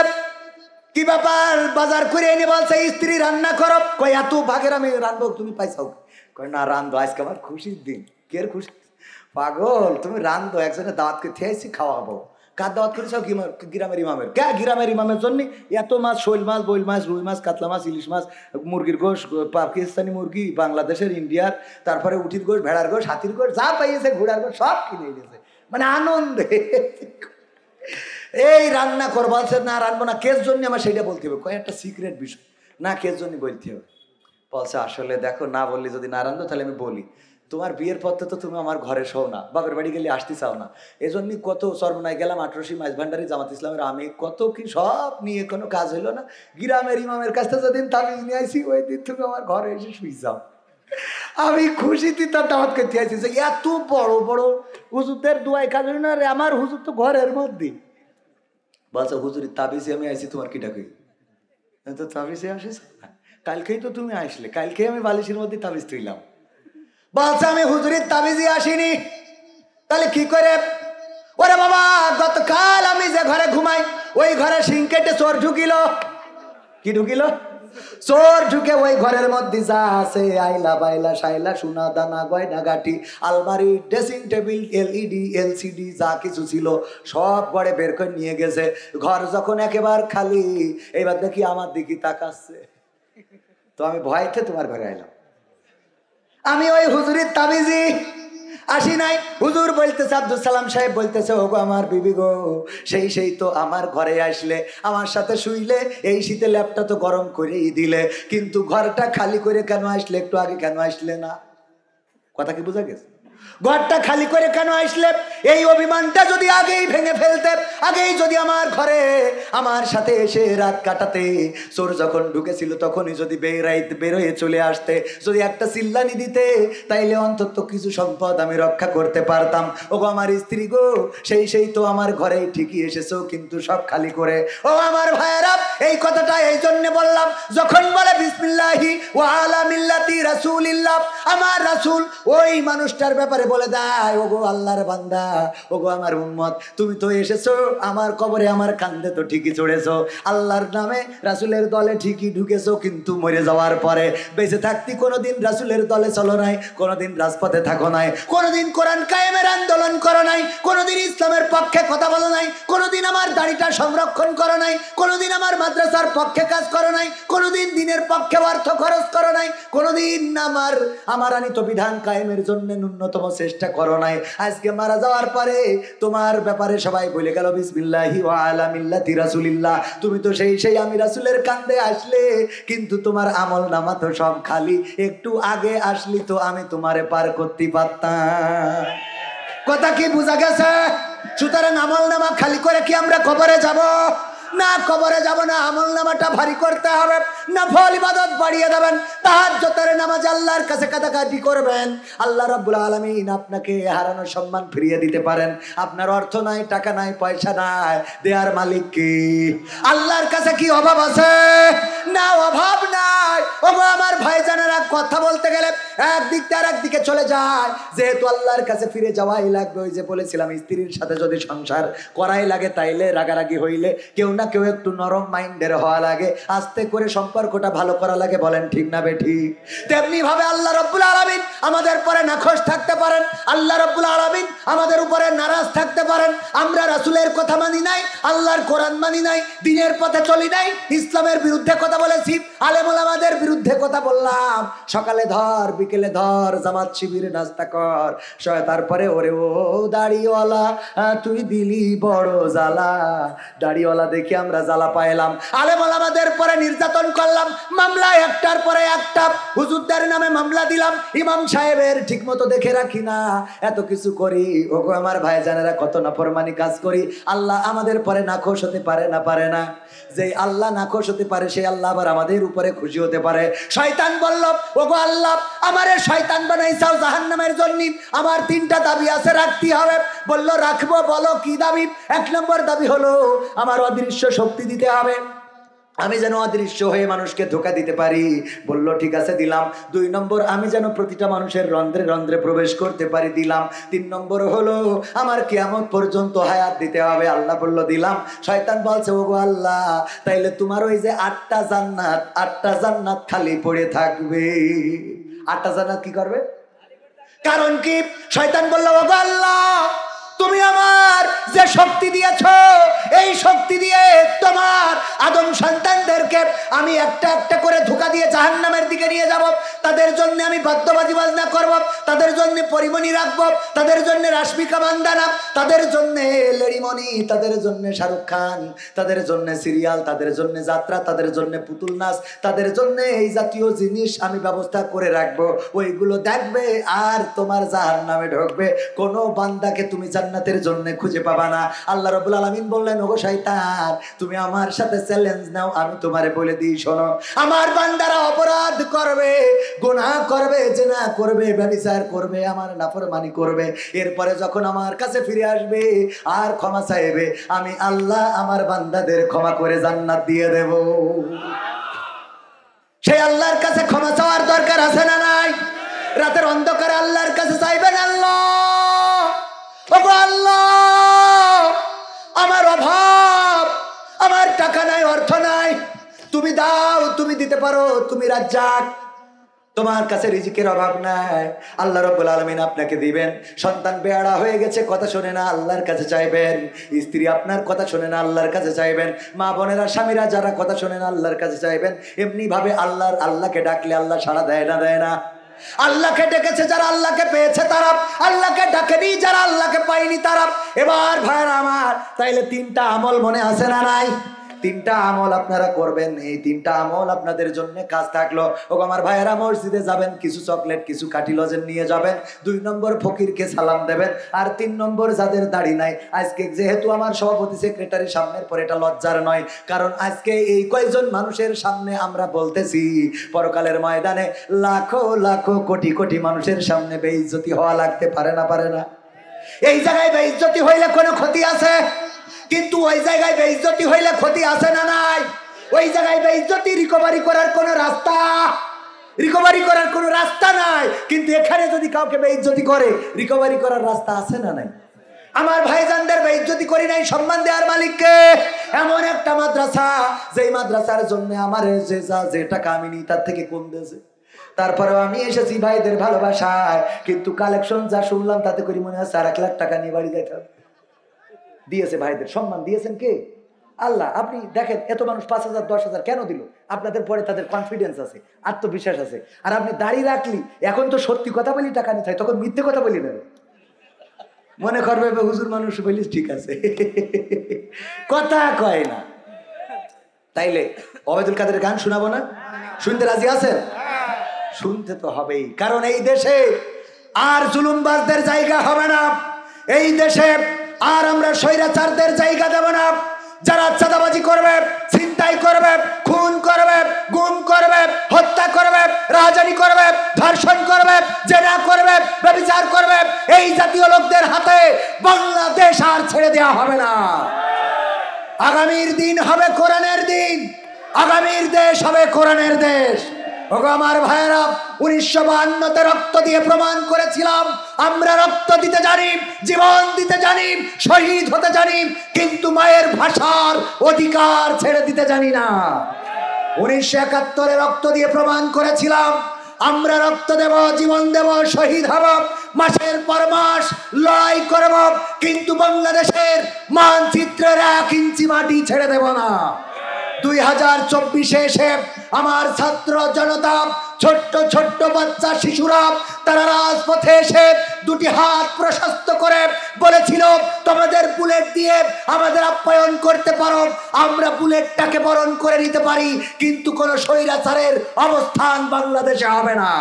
কি ব্যাপার, বাজার করে এনে বলছে স্ত্রী রান্না করো। কই এত ভাগের আমি রান্ধবো, তুমি পাইছাও? কই না, রান্ধো, আজকে আমার খুশির দিন। কের খুশি? পাগল, তুমি রান্ধো, একজনের দাওয়াতকে খেয়েছি, খাওয়াবো। কার দাওয়াত করেছ? গ্রামের ইমামের। কে? গ্রামের ইমামের জন্য এত মাছ, শৈল মাছ, বইল মাছ, রুই মাছ, কাতলা মাছ, ইলিশ মাছ, মুরগির গোশ, পাকিস্তানি মুরগি, বাংলাদেশের, ইন্ডিয়ার, তারপরে উটির গোশ, ভেড়ার গোশ, হাতির গোশ, যা পাইয়েছে, ঘোড়ার গোশ, সব কিনে এনেছে, মানে আনন্দে। এই রান্না করবো, না রানবো না, কেস জন্য আমার সেটা বলতে হবে। কয়েকটা সিক্রেট বিষয় না, কেস জন্য বলতে হবে। বলছে আসলে দেখো, না বললি যদি না রান্ধো তাহলে আমি বলি, তোমার বিয়ের পথে তো তুমি আমার ঘরে শো না, বাপের বাড়ি গেলে আসতে চাও না, এজন্যই কত চরমনায় গেলাম, আটরশি, মাইজ ভান্ডারি, জামাত ইসলামের, আমি কত কি সব নিয়ে কোনো কাজ হইলো না। গ্রামের ইমামের কাছ থেকে যেদিন তাবিজ নিয়ে আসি, ওই দিন তুমি আমার ঘরে এসে শুই যাও। আমি খুশিতে তার দাওয়াত করতে আসি যে এত বড় বড় হুজুরদের দোয়াই কাজ হইল না রে, আমার হুজুর তো ঘরের মধ্যে। বলছে হুজুরি তাবিজে আমি আইসি, তোমার কি ডাকি? তো তাবিজে আসিস? কালকেই তো তুমি আসলে, কালকেই আমি বালিশের মধ্যে তাবিজ তুইলাম। বলছে আমি হুজুরির তাবিজে আসিনি, তাহলে কি করে? ওরে বাবা, গতকাল আমি যে ঘরে ঘুমাই ওই ঘরে সিং কেটে চোর ঢুকিল। কি ঢুকিল? চোর ঢুকে ওই ঘরের মধ্যে যা আছে আইলা বাইলা সাইলা সোনা দানা গয়না গাটি আলমারি ড্রেসিং টেবিল এলইডি এলসিডি যা কিছু ছিল সব ঘরে বের করে নিয়ে গেছে। ঘর যখন একেবারে খালি, এইবার দেখি আমার দিকে তাকাচ্ছে। তো আমি ভয়তে তোমার ঘরে আইলাম। আমি ওই হুজুরের তাবিজি আসি নাই। হুজুর বলতেছে, আব্দুল সালাম সাহেব বলতেছে, ওগো আমার বিবি গো, সেই তো আমার ঘরে আসলে, আমার সাথে শুইলে, এই শীতে ল্যাপটা তো গরম করেই দিলে, কিন্তু ঘরটা খালি করে কেন আসলে? একটু আগে কেন আসলে না? কথা কি বোঝা গেছে? ঘরটা খালি করে কেন আসলে? এই অভিমানটা যদি আগেই ভেঙে ফেলতে, আগেই যদি আমার ঘরে আমার সাথে এসে রাত কাটাতে, চোর যখন ঢুকেছিল তখনই যদি বেরোয় চলে আসতে, যদি একটা চিল্লানি দিতে, তাইলে অন্তত কিছু সম্পদ আমি রক্ষা করতে পারতাম। ওগো আমার স্ত্রী গো, সেই তো আমার ঘরেই ঠিকই এসেছো, কিন্তু সব খালি করে। ও আমার ভাইয়েরা, এই কথাটা এই জন্য বললাম, যখন বলে বিসমিল্লাহি ওয়া আলা মিল্লাতি রাসূলিল্লাহ, আমার রাসূল ওই মানুষটার ব্যাপারে বলে দেয়, ওগো আল্লাহর বান্দা, ওগো আমার উম্মত, তুমি তো এসেছো আমার কবরে, আমার কান্দে তো ঠিকই চড়েছো, আল্লাহর নামে রাসূলের দলে ঠিকই ঢুকেছো, কিন্তু মরে যাওয়ার পরে বেঁচে থাকতে কোনোদিন রাসূলের দলে চলো নাই, কোনোদিন রাজপথে থাকো নাই, কোনোদিন কোরআন কায়েমের আন্দোলন করো নাই, কোনোদিন ইসলামের পক্ষে কথা বলো নাই, কোনোদিন আমার দাড়িটা সংরক্ষণ করো নাই, কোনোদিন আমার মাদ্রাসার পক্ষে কাজ করো নাই, কোনোদিন দিনের পক্ষে অর্থ খরচ করো নাই, কোনোদিন আমার আনিত বিধান কায়েমের জন্য ন্যূনতম চেষ্টা করো নাই। আজকে মারা যাওয়ার পরে তোমার ব্যাপারে সবাই বলে গেল বিসমিল্লাহি ওয়া আলা মিল্লাতি রাসূলিল্লাহ, তুমি তো সেই আমি রাসূলের কান্দে আসলে, কিন্তু তোমার আমল নামা তো সব খালি, একটু আগে আসলি তো আমি তোমারে পার করতে পারতাম। কথা কি বোঝা গেছে? সুতরাং আমল নামা খালি করে কি আমরা কবরে যাব? না, কবরে যাব না। আমল নামাটা ভারী করতে হবে, নফল ইবাদত বাড়িয়ে দেবেন, তাহাজ্জুদের নামাজ আল্লাহর কাছে কাটাকাটি করবেন। আল্লাহ রাব্বুল আলামিন আপনাকে হারানো সম্মান ফিরিয়ে দিতে পারেন। আপনার অর্থ নাই, টাকা নাই, পয়সা নাই, দেয়ার মালিক কি? আল্লাহর কাছে কি অভাব আছে? না, অভাব নাই। ওগো আমার ভাইজানেরা, কথা বলতে গেলে একদিক থেকে আরেকদিকে চলে যায়, যেহেতু আল্লাহর কাছে ফিরে যাওয়াই লাগবে। ওই যে বলেছিলাম, স্ত্রীর সাথে যদি সংসার করাই লাগে, তাইলে রাগারাগি হইলে কেউ না কেউ একটু নরম মাইন্ডের হওয়া লাগে, আস্তে করে সম্পর্কটা ভালো করা লাগে। বলেন ঠিক না বেঠিক? তেমনি ভাবে আল্লাহ রাব্বুল আলামিন আমাদের পরে নাখোশ থাকতে পারেন, আল্লাহ রাব্বুল আলামিন আমাদের উপরে নারাজ থাকতে পারেন। আমরা রাসূলের কথা মানি নাই, আল্লাহর কোরআন মানি নাই, দ্বীনের পথে চলি নাই, ইসলামের বিরুদ্ধে কথা বলেছি, আলেম ওলামাদের বিরুদ্ধে কথা বললাম। সকালে ধর, বিকেলে ধর, জামাত শিবিরে নাস্তা কর, তারপরে ওরে ও দাড়িওয়ালা তুই দিলি বড় জ্বালা, দাড়িওয়ালা দেখে আমরা জ্বালা পাইলাম। আলেম ওলামাদের পরে নির্যাতন করলাম, মামলা একটার পরে একটা, হুজুরদের নামে মামলা দিলাম, ইমাম সাহেবের ঠিক মতো দেখে রাখি না, এত কিছু করি। ওগো আমার ভাইজানেরা, কত নাফরমানি কাজ করি। আল্লাহ আমাদের পরে নাখোশ হতে পারে না? পারে না? যে আল্লাহ নাখোশ হতে পারে, সেই আল্লাহ আবার আমাদের উপরে খুশি হতে পারে। শয়তান বলল, ওগো আল্লাহ আমারে শয়তান বানাইছাও জাহান্নামের জন্য, আমার তিনটা দাবি আছে, রাখতে হবে। বলল রাখবো। বলো কি দাবি? এক নম্বর দাবি হলো আমার অদৃশ্য শক্তি দিতে হবে, আমি যেন অদৃশ্য হয়ে মানুষকে ধোঁকা দিতে পারি। বলল ঠিক আছে, দিলাম। 2 নম্বর, আমি যেন প্রতিটা মানুষের রন্ধ্রে রন্ধ্রে প্রবেশ করতে পারি, দিলাম। 3 নম্বর হলো আমার কিয়ামত পর্যন্ত হায়াত দিতে হবে। আল্লাহ বলল দিলাম। শয়তান বলছে, ওগো আল্লাহ, তাইলে তোমার ওই যে 8টা জান্নাত খালি পড়ে থাকবে। 8টা জান্নাত কি করবে? কারণ কি? শয়তান বলল, ওগো আল্লাহ, তুমি আমার যে শক্তি দিয়েছো, এই শক্তি দিয়ে তোমার আদম সন্তানদেরকে আমি একটা একটা করে ধোঁকা দিয়ে জাহান্নামের দিকে নিয়ে যাব। তাদের জন্য আমি বাদ্যবাজি বাজনা করব, তাদের জন্য পরিমণি রাখবো, তাদের জন্য রাশমিকা মান্দানা, তাদের জন্য লেডিমণি, তাদের জন্য শাহরুখ খান, তাদের জন্য সিরিয়াল, তাদের জন্য যাত্রা, তাদের জন্য পুতুল নাচ, তাদের জন্য এই জাতীয় জিনিস আমি ব্যবস্থা করে রাখবো। ওইগুলো দেখবে আর তোমার জাহান্নামে ঢুকবে। কোনো বান্দাকে তুমি জান্নাতের জন্য খুঁজে পাবা না। আল্লাহ রাব্বুল আলামিন বললেন, ওগো শয়তান, তুমি আমার সাথে চ্যালেঞ্জ নাও, আমি তোমারে বলে দিই, শোনো, আমার বান্দারা অপরাধ করবে, গুনাহ করবে, জিনা করবে, ব্যভিচার করবে, আমার নাফরমানি করবে, এরপরে যখন আমার কাছে ফিরে আসবে আর ক্ষমা চাইবে, আমি আল্লাহ আমার বান্দাদের ক্ষমা করে জান্নাত দিয়ে দেব। সেই আল্লাহর কাছে ক্ষমা চাওয়ার দরকার আছে না নাই? রাতের অন্ধকারে আল্লাহর কাছে চাইবেন, আল্লাহ ওগো আল্লাহ, আমার অভাব, আমার টাকা নাই, অর্থ নাই, তুমি দাও, তুমি দিতে পারো, তুমি রাজ্জাক, তোমার কাছে রিজিকের অভাব নাই। আল্লাহ রাব্বুল আলামিন আপনাকে দিবেন। সন্তান বেয়াড়া হয়ে গেছে, কথা শোনে না, আল্লাহর কাছে চাইবেন। স্ত্রী আপনার কথা শোনে না, আল্লাহর কাছে চাইবেন। মা বোনেরা, স্বামীরা যারা কথা শোনে না, আল্লাহর কাছে চাইবেন। এমনি ভাবে আল্লাহকে ডাকলে আল্লাহ সাড়া দেয় না, দেয় না? আল্লাহকে ডেকেছে যারা আল্লাহকে পেয়েছে তারা, আল্লাহকে ডাকেনি যারা আল্লাহকে পায়নি তারা। এবার ভাইরা আমার, তাইলে তিনটা আমল মনে আছে না নাই? তিনটা আমল আপনারা করবেন। এই তিনটা আমল আপনাদের জন্য কাজ থাকলো। ও আমার ভাইয়েরা, মসজিদে যাবেন, কিছু চকলেট, কিছু কাঠি লজেন নিয়ে যাবেন। 2 নম্বর ফকিরকে সালাম দেবেন। আর 3 নম্বর, যাদের দাড়ি নাই, আজকে যেহেতু আমার সভাপতি সেক্রেটারি সামনের পর, এটা লজ্জার নয়, কারণ আজকে এই কয়জন মানুষের সামনে আমরা বলতেছি, পরকালের ময়দানে লাখো লাখো কোটি কোটি মানুষের সামনে বেইজ্জতি হওয়া লাগতে পারে না, পারে না? এই জায়গায় বেইজ্জতি হইলে কোনো ক্ষতি আছে? কিন্তু ওই জায়গায় বেইজ্জতি হইলে ক্ষতি আছে না নাই? ওই জায়গায় বেইজ্জতি রিকভারি করার কোনো রাস্তা নাই। কিন্তু এখানে যদি কাউকে বেইজ্জতি করে, রিকভারি করার রাস্তা আছে না নাই? আমার ভাইজানদের বেইজ্জতি করি নাই, সম্মান দেওয়ার মালিককে। এমন একটা মাদ্রাসা, যেই মাদ্রাসার জন্য আমার যে টাকা আমি নিই তার থেকে কম দিয়েছে। তারপরেও আমি এসেছি ভাইদের ভালোবাসায়, কিন্তু কালেকশন যা শুনলাম তাতে করে মনে হয় 4 লাখ টাকা নিয়ে বাড়ি যাইতে হবে। দিয়েছে ভাইদের সম্মান দিয়েছেন কে? আল্লাহ। আপনি দেখেন, এত মানুষ 5,000 10,000 কেন দিল? আপনাদের পরে তাদের কনফিডেন্স আছে, আত্মবিশ্বাস আছে। আর আপনি দাঁড়িয়ে রাখলি, এখন তো সত্যি কথা বলি টাকা নিতে হয়, তখন মিথ্যে কথা বলি নেবে, মনে করবে হুজুর মানুষ বলিস, ঠিক আছে, কথা কয় না। তাইলে ওবায়দুল কাদের গান শোনাবো না? শুনতে রাজি আছেন? শুনতে তো হবেই, কারণ এই দেশে আর জুলুমবাজদের জায়গা হবে না। এই দেশে আর আমরা স্বৈরাচারদের জায়গা দেব না। যারা চাঁদাবাজি করবে, ছিনতাই করবে, খুন করবে, গুম করবে, হত্যা করবে, রাহাজানি করবে, ধর্ষণ করবে, জেনা করবে, ব্যভিচার করবে, এই জাতীয় লোকদের হাতে বাংলাদেশ আর ছেড়ে দেওয়া হবে না। আগামীর দিন হবে কোরআনের দিন, আগামীর দেশ হবে কোরআনের দেশ। ওগো আমার ভাইয়েরা, 1952-তে রক্ত দিয়ে প্রমাণ করেছিলাম আমরা রক্ত দিতে জানি, জীবন দিতে জানি, শহীদ হতে জানি, কিন্তু মায়ের ভাষার অধিকার ছেড়ে দিতে জানি না। 1971-এ রক্ত দিয়ে প্রমাণ করেছিলাম আমরা রক্ত দেব, জীবন দেব, শহীদ হব, মাসের পর মাস লড়াই করব, কিন্তু বাংলাদেশের মানচিত্রের 1 ইঞ্চি মাটি ছেড়ে দেব না। 2024-এ এসে আমার ছাত্র জনতা, ছোট্ট ছোট্ট বাচ্চা শিশুরা, তারা রাজপথে এসে 2টি হাত প্রশস্ত করে বলেছিল, তোমাদের বুলেট দিয়ে আমাদের আপ্যায়ন করতে পারো, আমরা বুলেটটাকে বরণ করে নিতে পারি, কিন্তু কোন স্বৈরাচারের অবস্থান বাংলাদেশে হবে না।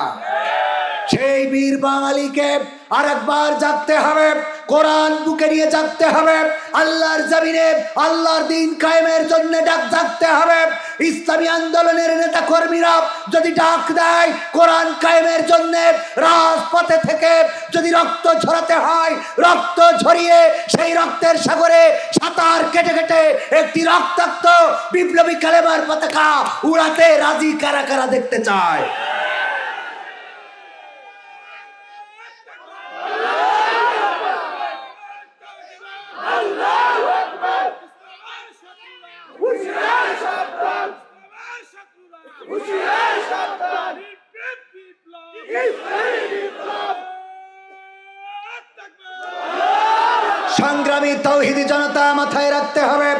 সেই বীর বাঙালিকে আরেকবার জাগতে হবে, কোরআন বুকে নিয়ে জাগতে হবে, আল্লাহর জমিনে আল্লাহর দিন কায়েমের জন্য ডাক জাগতে হবে। ইসলামী আন্দোলনের নেতা কর্মীরা যদি ডাক দেয় কোরআন কায়েমের জন্য, রাজপথে থেকে যদি রক্ত ঝরাতে হয়, রক্ত ঝরিয়ে সেই রক্তের সাগরে সাঁতার কেটে কেটে একটি রক্তাক্ত বিপ্লবী কালেমার পতাকা উড়াতে রাজি কারা কারা দেখতে চায়? সংগ্রামী তাওহীদি জনতা, মাথায় রাখতে হবে,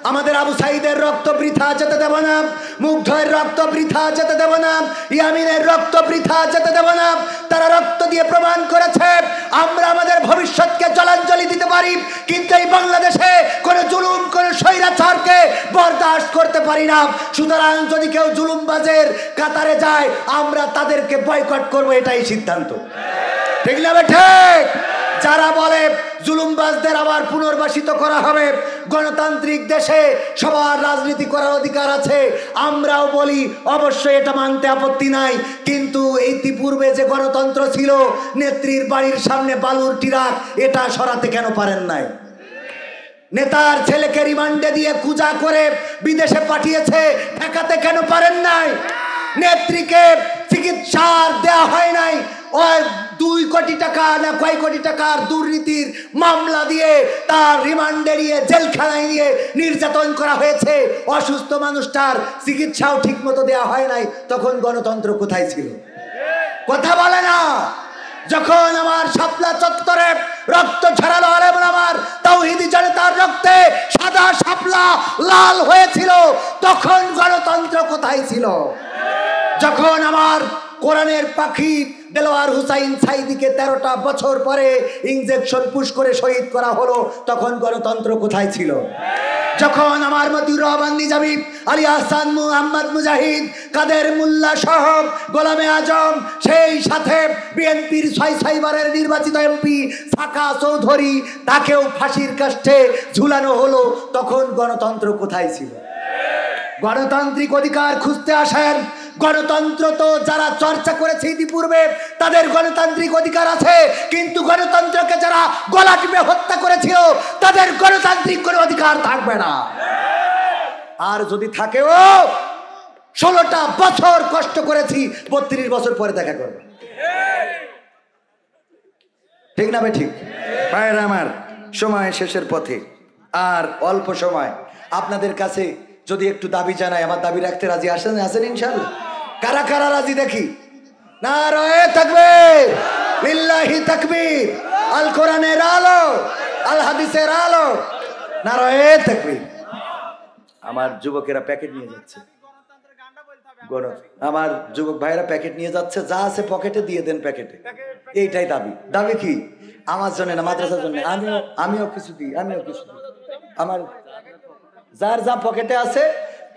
আমাদের আবু সাইদের রক্ত বৃথা যেতে দেব না, মুগ্ধের রক্ত বৃথা যেতে দেব না, ইয়ামিনের রক্ত বৃথা যেতে দেব না। তারা রক্ত দিয়ে প্রমাণ করেছে আমরা আমাদের ভবিষ্যৎকে জলাঞ্জলি দিতে পারি, কিন্তু এই বাংলাদেশে কোন জুলুম, কোন স্বৈরাচারকে বরদাস্ত করতে পারি না। সুতরাং যদি কেউ জুলুমবাজের কাতারে যায়, আমরা তাদেরকে বয়কট করব, এটাই সিদ্ধান্ত। ঠিক না? ঠিক। যারা বলে জুলুমবাজদের আবার পুনর্বাসিত করা হবে, গণতান্ত্রিক দেশে সবার রাজনীতি করার অধিকার আছে, আমরাও বলি অবশ্যই এটা মানতে আপত্তি নাই, কিন্তু ইতিপূর্বে যে গণতন্ত্র ছিল, নেত্রীর বাড়ির সামনে বালুর ট্রাক, এটা সরাতে কেন পারেন নাই? নেতার ছেলেকে রিমান্ডে দিয়ে কুজা করে বিদেশে পাঠিয়েছে, ঠেকাতে কেন পারেন নাই? নেত্রীকে চিকিৎসা দেওয়া হয় নাই, 2 কোটি কোটি টাকা না কয় কোটি টাকার দুর্নীতির মামলা দিয়ে তার রিমান্ডে নিয়ে জেলখানায় নিয়ে নির্যাতন করা হয়েছে, অসুস্থ মানুষটার চিকিৎসাও ঠিক মতো দেওয়া হয় নাই, তখন গণতন্ত্র কোথায় ছিল? কথা বলে না। যখন আমার শাপলা চত্বরে রক্ত ঝরালো আলেম আমার তাওহীদি জনতার রক্তে সাদা শাপলা লাল হয়েছিল, তখন গণতন্ত্র কোথায় ছিল? যখন আমার কোরআনের পাখি দেলোয়ার হুসাইন সাইদিকে 13টা বছর পরে ইনজেকশন পুশ করে শহীদ করা হলো, তখন গণতন্ত্র কোথায় ছিল? যখন আমার মতিউর রহমান নিজামী, আলী আহসান মুহাম্মদ মুজাহিদ, কাদের মোল্লা সহ গোলামে আজম, সেই সাথে বিএনপির 6 বারের নির্বাচিত এমপি সাকা চৌধুরী, তাকেও ফাঁসির কাষ্ঠে ঝুলানো হলো, তখন গণতন্ত্র কোথায় ছিল? গণতান্ত্রিক অধিকার খুঁজতে আসেন। গণতন্ত্র তো যারা চর্চা করেছে ইতিপূর্বে তাদের গণতান্ত্রিক অধিকার আছে, কিন্তু গণতন্ত্রকে যারা গলা টিপে হত্যা করেছিল তাদের গণতান্ত্রিক কোনো অধিকার থাকবে না। আর যদি থাকেও 16টা বছর কষ্ট করেছি, 32 বছর পরে দেখা করবে। ঠিক না ভাই? ঠিক ভাইরা আমার, সময় শেষের পথে, আর অল্প সময়। আপনাদের কাছে যদি একটু দাবি জানাই, আমার দাবি রাখতে রাজি আছেন ইনশাআল্লাহ? কারা কারা রাজি দেখি? নারায়ে তাকবীর, লিল্লাহি তাকবীর, আল কোরআনের আলো, আল হাদিসের আলো, নারায়ে তাকবীর। আমার যুবকেরা প্যাকেট নিয়ে যাচ্ছে, আমার যুবক ভাইরা প্যাকেট নিয়ে যাচ্ছে, যা আছে পকেটে দিয়ে দেন প্যাকেটে। এইটাই দাবি। দাবি কি? আমার জন্য না, মাদ্রাসার জন্য। আমিও কিছু দিই, আমার যার যা পকেটে আছে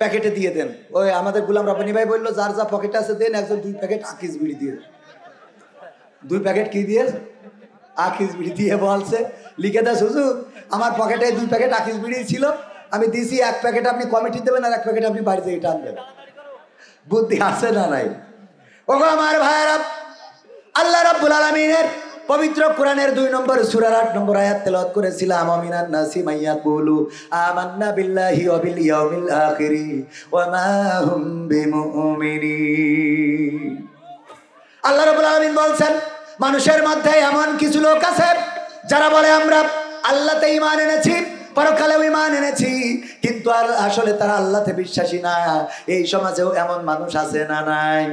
প্যাকেটে দিয়ে দেন। ওই আমাদের গোলাম রব্বানী ভাই বললো যার যা পকেটে আছে দেন, একজন 2 প্যাকেট আকিস বিড়ি দিয়ে, 2 প্যাকেট কি দিয়ে? আকিস বিড়ি দিয়ে বলছে, লিখে দেয় হুজুর আমার পকেটে 2 প্যাকেট আকিস বিড়ি ছিল, আমি দিছি, 1 প্যাকেট আপনি কমিটি দেবেন আর 1 প্যাকেট আপনি বাড়িতে এটা আনবেন। বুদ্ধি আছে না নাই? ওগো আমার ভাইয়েরা, আল্লাহ রাব্বুল আলামিনের পবিত্র কোরআনের 2 নম্বর সূরার 8 নম্বর আয়াত তেলাওয়াত করেছিলাম। আমিনান নাসি মাইয়াকুলু আমান্না বিল্লাহি ওয়া বিল ইয়াউমিল আখিরি ওয়া মা হুম বিমুমিনিন। আল্লাহ রাব্বুল আলামিন বলছেন, মানুষের মধ্যে এমন কিছু লোক আছে যারা বলে আমরা আল্লাহতে ঈমান এনেছি, পরকালেও ঈমান এনেছি, কিন্তু আর আসলে তারা আল্লাহতে বিশ্বাসী না। এই সমাজেও এমন মানুষ আছে না নাই?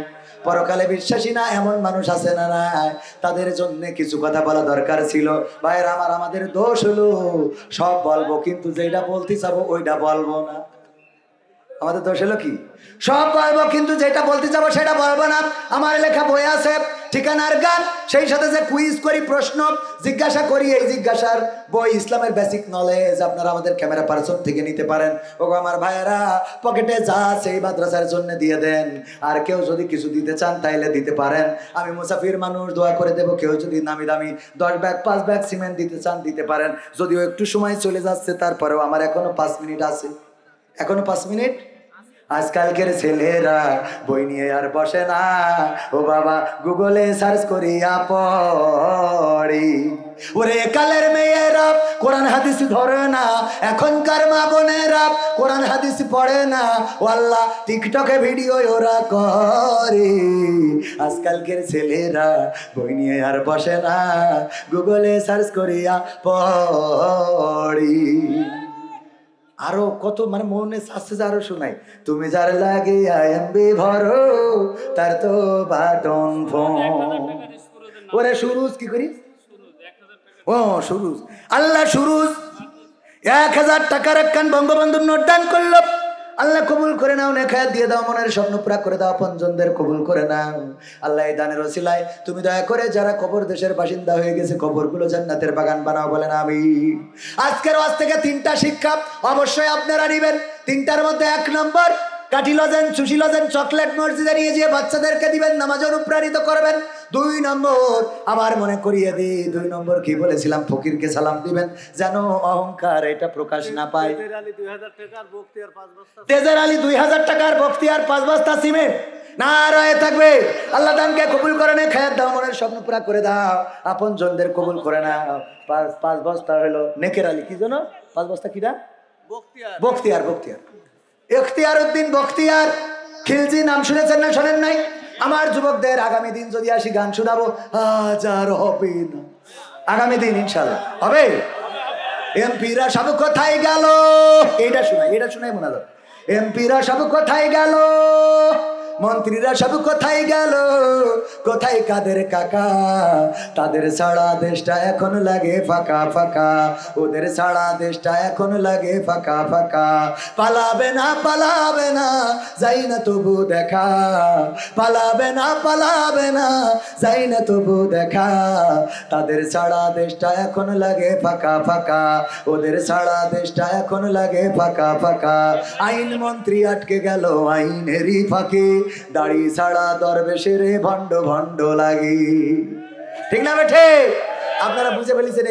পরকালে বিশ্বাসী না এমন মানুষ আছে না নাই? তাদের জন্য কিছু কথা বলা দরকার ছিল। ভাইয়ের আমার, আমাদের দোষ হলো সব বলবো, কিন্তু যেটা বলতে চাবো ওইটা বলবো না। আমাদের দোষ হলো কি? সব বলবো কিন্তু যেটা বলতে চাবো সেটা বলবো না। আমার লেখা বই আছে ঠিকানার গান, সেই সাথে যে কুইজ করি, প্রশ্ন জিজ্ঞাসা করি, এই জিজ্ঞাসার বই ইসলামের বেসিক নলেজ আপনারা আমাদের ক্যামেরা পার্সন থেকে নিতে পারেন। ওগো আমার ভাইয়েরা, পকেটে যা আছে এই মাদ্রাসার জন্য দিয়ে দেন, আর কেউ যদি কিছু দিতে চান তাইলে দিতে পারেন। আমি মুসাফির মানুষ, দোয়া করে দেবো। কেউ যদি নামি দামি 10 ব্যাগ 5 ব্যাগ সিমেন্ট দিতে চান দিতে পারেন। যদিও একটু সময় চলে যাচ্ছে, তারপরেও আমার এখনো 5 মিনিট আছে, এখনো 5 মিনিট। আজকালকের ছেলেরা বই নিয়ে আর বসে না, ও বাবা গুগলে সার্চ করিয়া পড়ি। ওরে কালের মেয়েরা কোরআন হাদিস ধরে না, এখনকার মা বোনেরা কোরআন হাদিস পড়ে না, ও আল্লাহ টিকটকে ভিডিও ওরা করে। আজকালকের ছেলেরা বই নিয়ে আর বসে না, গুগলে সার্চ করিয়া পড়ি। আরো কত মানে মনে আসছে, আরো শোনাই। তুমি যার লাগে আইএমবি ভরো, তার তো বাটন ফোন। ওরে সুরুজ কি করি? ও সুরুজ, আল্লাহ সুরুজ 1000 টাকার একখান বঙ্গবন্ধুর নোট দান করলো। আল্লাহ কবুল করে নাও, নেখায়াত দিয়ে দাও, মনের স্বপ্ন পুরা করে দাও, আপনজনদের কবুল করে নাও। আল্লাহ এই দানের ওসিলায় তুমি দয়া করে যারা কবর দেশের বাসিন্দা হয়ে গেছে, কবরগুলো জান্নাতের বাগান বানাও, বলেন আমিন। আজকের ওয়াজ থেকে 3টা শিক্ষা অবশ্যই আপনারা নেবেন। 3টার মধ্যে 1 নম্বর, কাঠি লজেন, সুশি লজেন, চকলেট মসজিদে নিয়ে যেয়ে বাচ্চাদেরকে দিবেন, নামাজে অনুপ্রাণিত করবেন। 2 নম্বর, আবার মনে করিয়ে দিই, 2 নম্বর কি বলেছিলাম? ফকিরকে সালাম দিবেন, যেন অহংকার এটা প্রকাশ না পায়। তেজের আলী 2000 টাকার বক্তি আর 5 বস্তা সিমেন্ট। নারায়ে তাকবীর। আল্লাহ দানকে কবুল করে নে, খায়াত দাও, মনের স্বপ্ন পুরা করে দাও, আপন জনদের কবুল করে নাও। 5 বস্তা হলো নেকের আলী, কি জানো 5 বস্তা কিটা? বখতিয়ার, এখতিয়ার উদ্দিন বখতিয়ার খিলজি, নাম শুনেছেন না শোনেন নাই? আমার যুবকদের আগামী দিন যদি আসি গান শোনাবো, আজ আর হবে না, আগামী দিন ইনশাল্লাহ হবে। এমপিরা সব কোথায় গেল, এটা শোনাই মনে হলো। এমপিরা সব কোথায় গেল, মন্ত্রীরা সব কোথায় গেল, কোথায় কাদের কাকা, তাদের ছাড়া দেশটা এখন লাগে ফাঁকা ফাঁকা, ওদের ছাড়া দেশটা এখন লাগে ফাঁকা ফাঁকা। পালাবে না যাই না তবু দেখা, পালাবে না যাই না তবু দেখা, তাদের ছাড়া দেশটা এখন লাগে ফাঁকা ফাঁকা, ওদের ছাড়া দেশটা এখন লাগে ফাঁকা ফাঁকা। আইন মন্ত্রী আটকে গেল আইনেরই ফাঁকে, দাড়ি ছাড়া দরবেশের ভণ্ড ভণ্ড লাগে। ঠিক না বেঠে? আপনারা বুঝে ফেলেছেন।